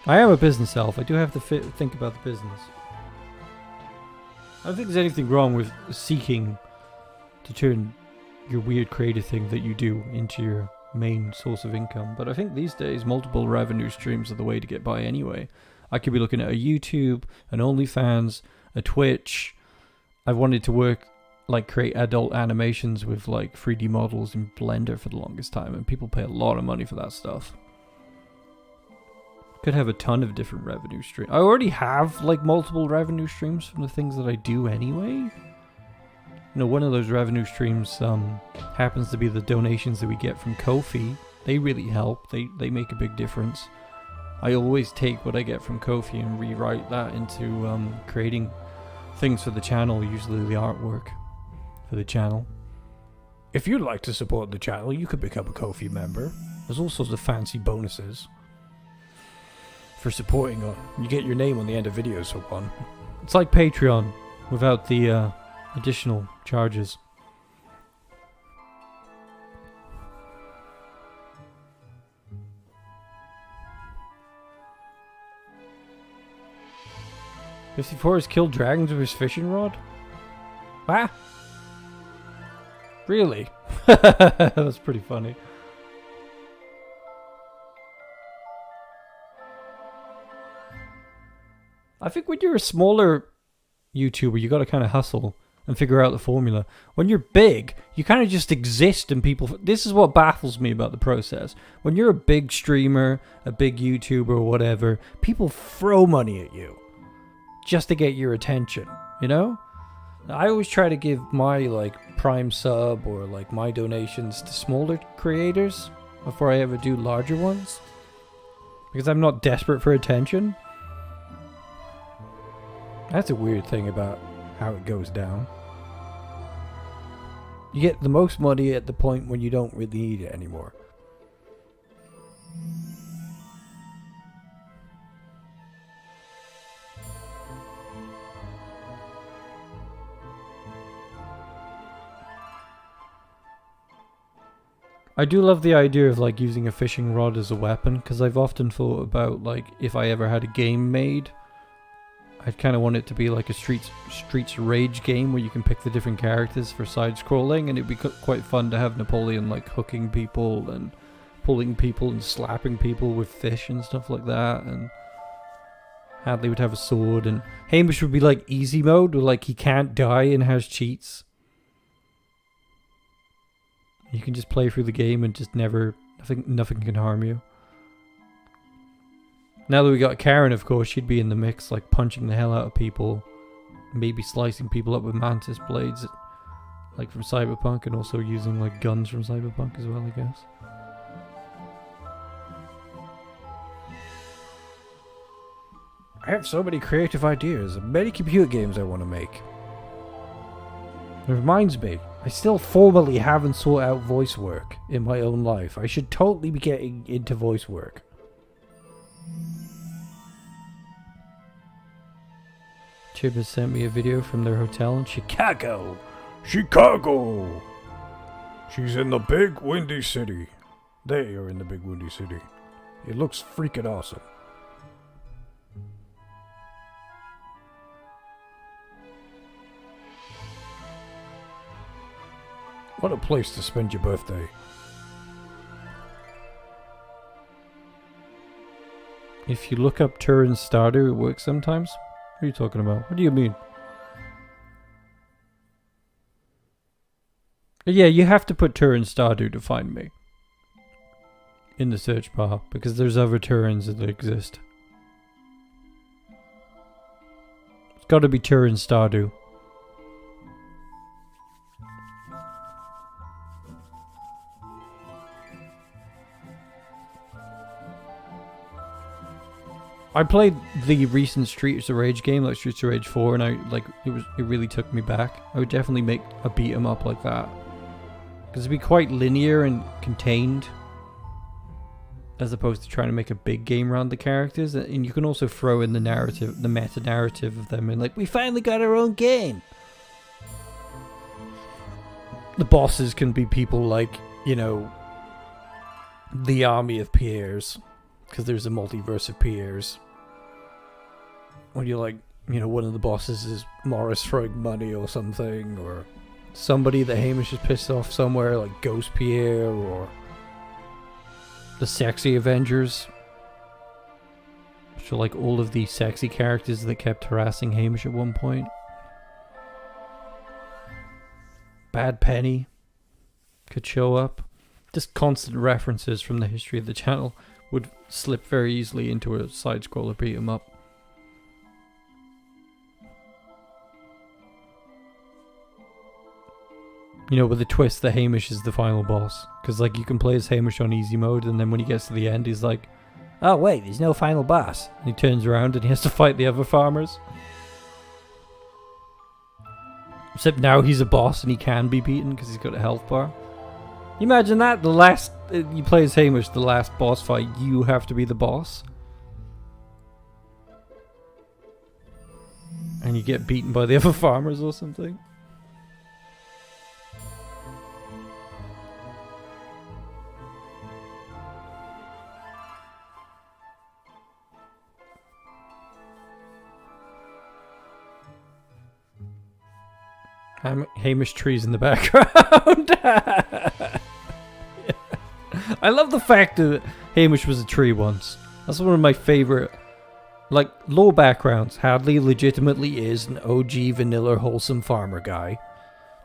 I am a business elf. I do have to think about the business. I don't think there's anything wrong with seeking to turn your weird creative thing that you do into your main source of income. But I think these days multiple revenue streams are the way to get by anyway. I could be looking at a YouTube, an OnlyFans, a Twitch. I've wanted to work, like create adult animations with like 3D models in Blender for the longest time, and people pay a lot of money for that stuff. Could have a ton of different revenue streams. I already have like multiple revenue streams from the things that I do anyway. You know, one of those revenue streams happens to be the donations that we get from Ko-fi. They really help. They make a big difference. I always take what I get from Ko-fi and rewrite that into creating things for the channel, usually the artwork for the channel. If you'd like to support the channel, you could become a Ko-fi member. There's all sorts of fancy bonuses for supporting. You get your name on the end of videos for one. It's like Patreon without the additional charges. "54 has killed dragons with his fishing rod?" Ah, really? That's pretty funny. I think when you're a smaller YouTuber, you got to kind of hustle and figure out the formula. When you're big, you kind of just exist and people... This is what baffles me about the process. When you're a big streamer, a big YouTuber or whatever, people throw money at you just to get your attention, you know? I always try to give my like Prime sub or like my donations to smaller creators before I ever do larger ones, because I'm not desperate for attention. That's a weird thing about how it goes down. You get the most money at the point when you don't really need it anymore. I do love the idea of like using a fishing rod as a weapon, because I've often thought about like if I ever had a game made, I'd kind of want it to be like a Streets Rage game where you can pick the different characters for side-scrolling, and it'd be quite fun to have Napoleon like hooking people and pulling people and slapping people with fish and stuff like that, and Hadley would have a sword, and Hamish would be like easy mode, where like he can't die and has cheats. You can just play through the game and just nothing can harm you. Now that we got Karen, of course, she'd be in the mix, like punching the hell out of people, maybe slicing people up with mantis blades, like from Cyberpunk, and also using like guns from Cyberpunk as well, I guess. I have so many creative ideas and many computer games I want to make. It reminds me, I still formally haven't sought out voice work in my own life. I should totally be getting into voice work. Chib has sent me a video from their hotel in Chicago. Chicago! She's in the big windy city. They are in the big windy city. It looks freaking awesome. What a place to spend your birthday. If you look up Turin Stardew, it works sometimes. What are you talking about? What do you mean? Yeah, you have to put Turin Stardew to find me. In the search bar, because there's other Turins that exist. It's gotta be Turin Stardew. I played the recent Streets of Rage game, like Streets of Rage 4, and it really took me back. I would definitely make a beat 'em up like that, because it'd be quite linear and contained, as opposed to trying to make a big game around the characters. And you can also throw in the narrative, the meta narrative of them, and like, we finally got our own game. The bosses can be people like, you know, the army of Pierres, because there's a multiverse of Pierres. When you're like, you know, one of the bosses is Morris throwing money or something, or somebody that Hamish is pissed off somewhere, like Ghost Pierre, or the Sexy Avengers, which are like all of the sexy characters that kept harassing Hamish at one point. Bad Penny could show up. Just constant references from the history of the channel would slip very easily into a side-scroller beat 'em up. You know, with the twist that Hamish is the final boss. Because, like, you can play as Hamish on easy mode, and then when he gets to the end, he's like, oh, wait, there's no final boss. And he turns around and he has to fight the other farmers. Except now he's a boss and he can be beaten because he's got a health bar. You imagine that? The last... you play as Hamish, the last boss fight, you have to be the boss. And you get beaten by the other farmers or something. Hamish trees in the background. I love the fact that Hamish was a tree once. That's one of my favorite, like, lore backgrounds. Hadley legitimately is an OG vanilla wholesome farmer guy.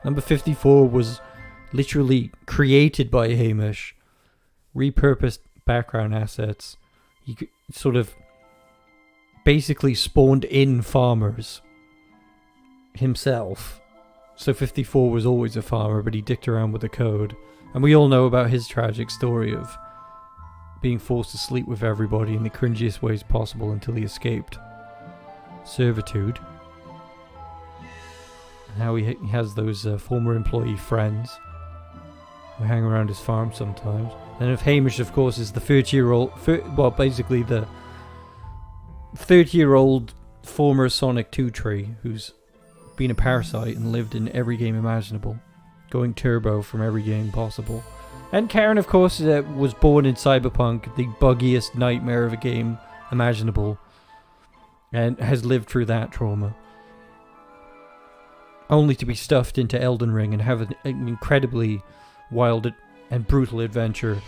Number 54 was literally created by Hamish. Repurposed background assets. He sort of basically spawned in farmers himself. So 54 was always a farmer, but he dicked around with the code. And we all know about his tragic story of being forced to sleep with everybody in the cringiest ways possible until he escaped servitude. And how he has those former employee friends who hang around his farm sometimes. And if Hamish, of course, is the 30-year-old, well, basically the 30-year-old former Sonic 2 tree who's been a parasite and lived in every game imaginable, going turbo from every game possible. And Karen, of course, was born in Cyberpunk, the buggiest nightmare of a game imaginable, and has lived through that trauma. Only to be stuffed into Elden Ring and have an incredibly wild and brutal adventure.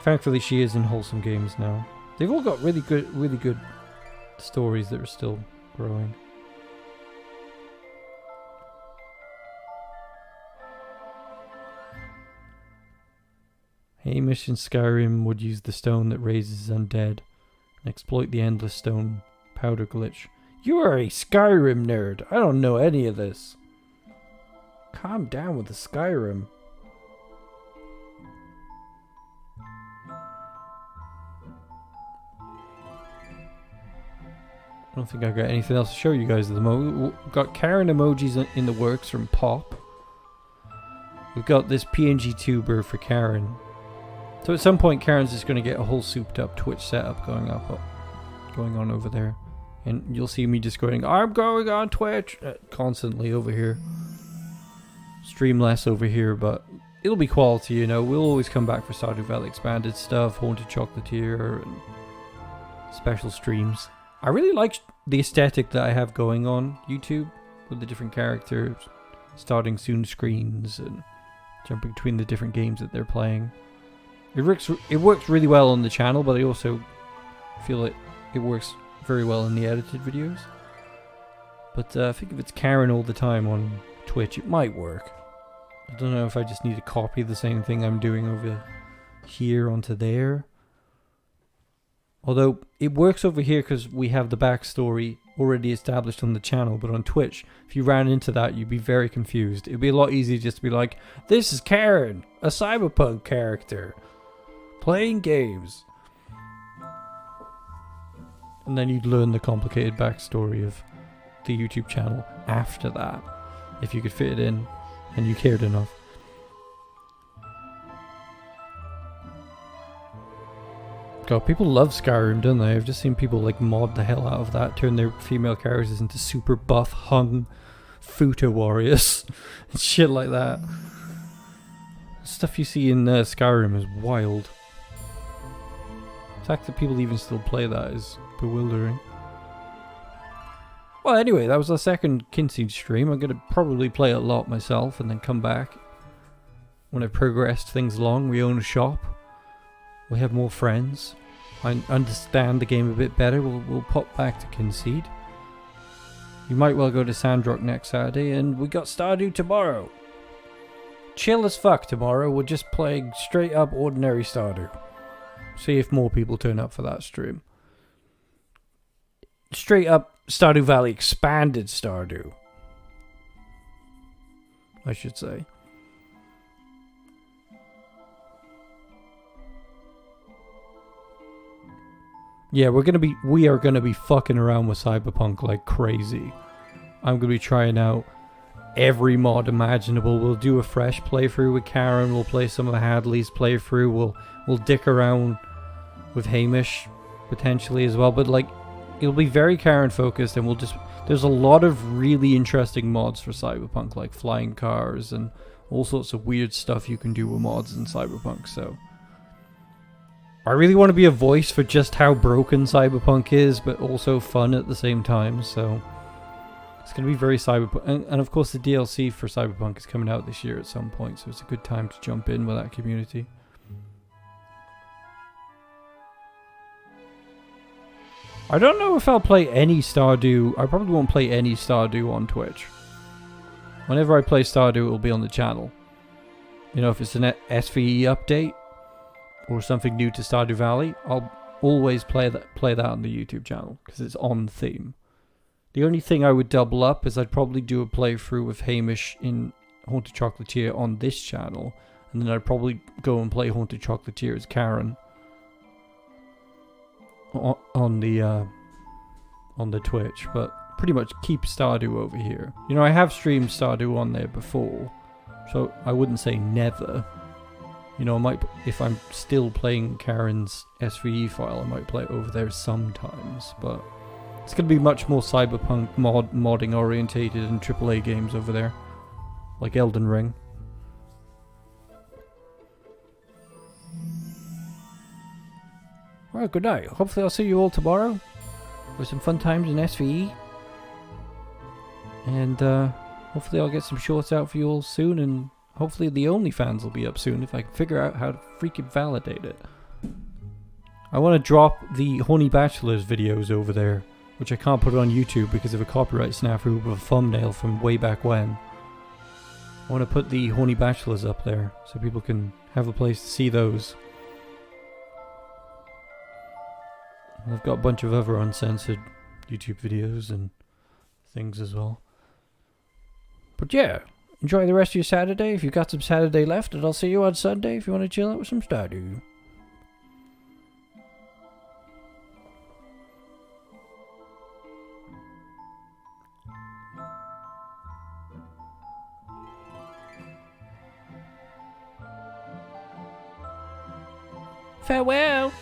Thankfully, she is in wholesome games now. They've all got really good stories that are still growing. Hamish in Skyrim would use the stone that raises undead and exploit the endless stone powder glitch. You are a Skyrim nerd. I don't know any of this. Calm down with the Skyrim. I don't think I got anything else to show you guys at the moment. We've got Karen emojis in the works from Pop. We've got this PNG tuber for Karen. So at some point Karen's just going to get a whole souped up Twitch setup going on over there. And you'll see me just going, I'm going on Twitch constantly over here. Stream less over here, but it'll be quality, you know. We'll always come back for Stardew Valley Expanded stuff, Haunted Chocolatier, and special streams. I really like the aesthetic that I have going on YouTube with the different characters, starting soon screens and jumping between the different games that they're playing. It works really well on the channel, but I also feel it works very well in the edited videos. But I think if it's Karen all the time on Twitch, it might work. I don't know if I just need to copy the same thing I'm doing over here onto there. Although it works over here because we have the backstory already established on the channel, but on Twitch, if you ran into that, you'd be very confused. It'd be a lot easier just to be like, this is Karen, a Cyberpunk character, playing games. And then you'd learn the complicated backstory of the YouTube channel after that, if you could fit it in and you cared enough. God, people love Skyrim, don't they? I've just seen people like mod the hell out of that, turn their female characters into super buff, hung Futa warriors and shit like that. Stuff you see in Skyrim is wild. The fact that people even still play that is bewildering. Well, anyway, that was the second Kynseed stream. I'm going to probably play a lot myself and then come back when I've progressed things along. We own a shop. We have more friends. I understand the game a bit better. We'll pop back to Kynseed. You might well go to Sandrock next Saturday, and we got Stardew tomorrow. Chill as fuck tomorrow. We're just playing straight up ordinary Stardew. See if more people turn up for that stream. Straight up Stardew Valley Expanded Stardew, I should say. Yeah, we are gonna be fucking around with Cyberpunk like crazy. I'm gonna be trying out every mod imaginable. We'll do a fresh playthrough with Karen. We'll play some of Hadley's playthrough. We'll dick around with Hamish potentially as well. But like, it'll be very Karen focused, and there's a lot of really interesting mods for Cyberpunk, like flying cars and all sorts of weird stuff you can do with mods in Cyberpunk. So I really want to be a voice for just how broken Cyberpunk is, but also fun at the same time. So it's going to be very Cyberpunk. And of course the DLC for Cyberpunk is coming out this year at some point, so it's a good time to jump in with that community. I don't know if I'll play any Stardew. I probably won't play any Stardew on Twitch. Whenever I play Stardew, it will be on the channel. You know, if it's an SVE update or something new to Stardew Valley, I'll always play that on the YouTube channel because it's on theme. The only thing I would double up is I'd probably do a playthrough with Hamish in Haunted Chocolatier on this channel, and then I'd probably go and play Haunted Chocolatier as Karen on the Twitch. But pretty much keep Stardew over here. You know, I have streamed Stardew on there before, so I wouldn't say never. You know, I might, if I'm still playing Karen's SVE file, I might play it over there sometimes, but it's going to be much more cyberpunk modding orientated and AAA games over there, like Elden Ring. Alright, good night. Hopefully I'll see you all tomorrow with some fun times in SVE. And hopefully I'll get some shorts out for you all soon, and hopefully the OnlyFans will be up soon if I can figure out how to freaking validate it. I want to drop the Honey Bachelors videos over there, which I can't put on YouTube because of a copyright snafu with a thumbnail from way back when. I want to put the Honey Bachelors up there so people can have a place to see those. I've got a bunch of other uncensored YouTube videos and things as well. But yeah, enjoy the rest of your Saturday if you've got some Saturday left, and I'll see you on Sunday if you want to chill out with some Stardew. Farewell.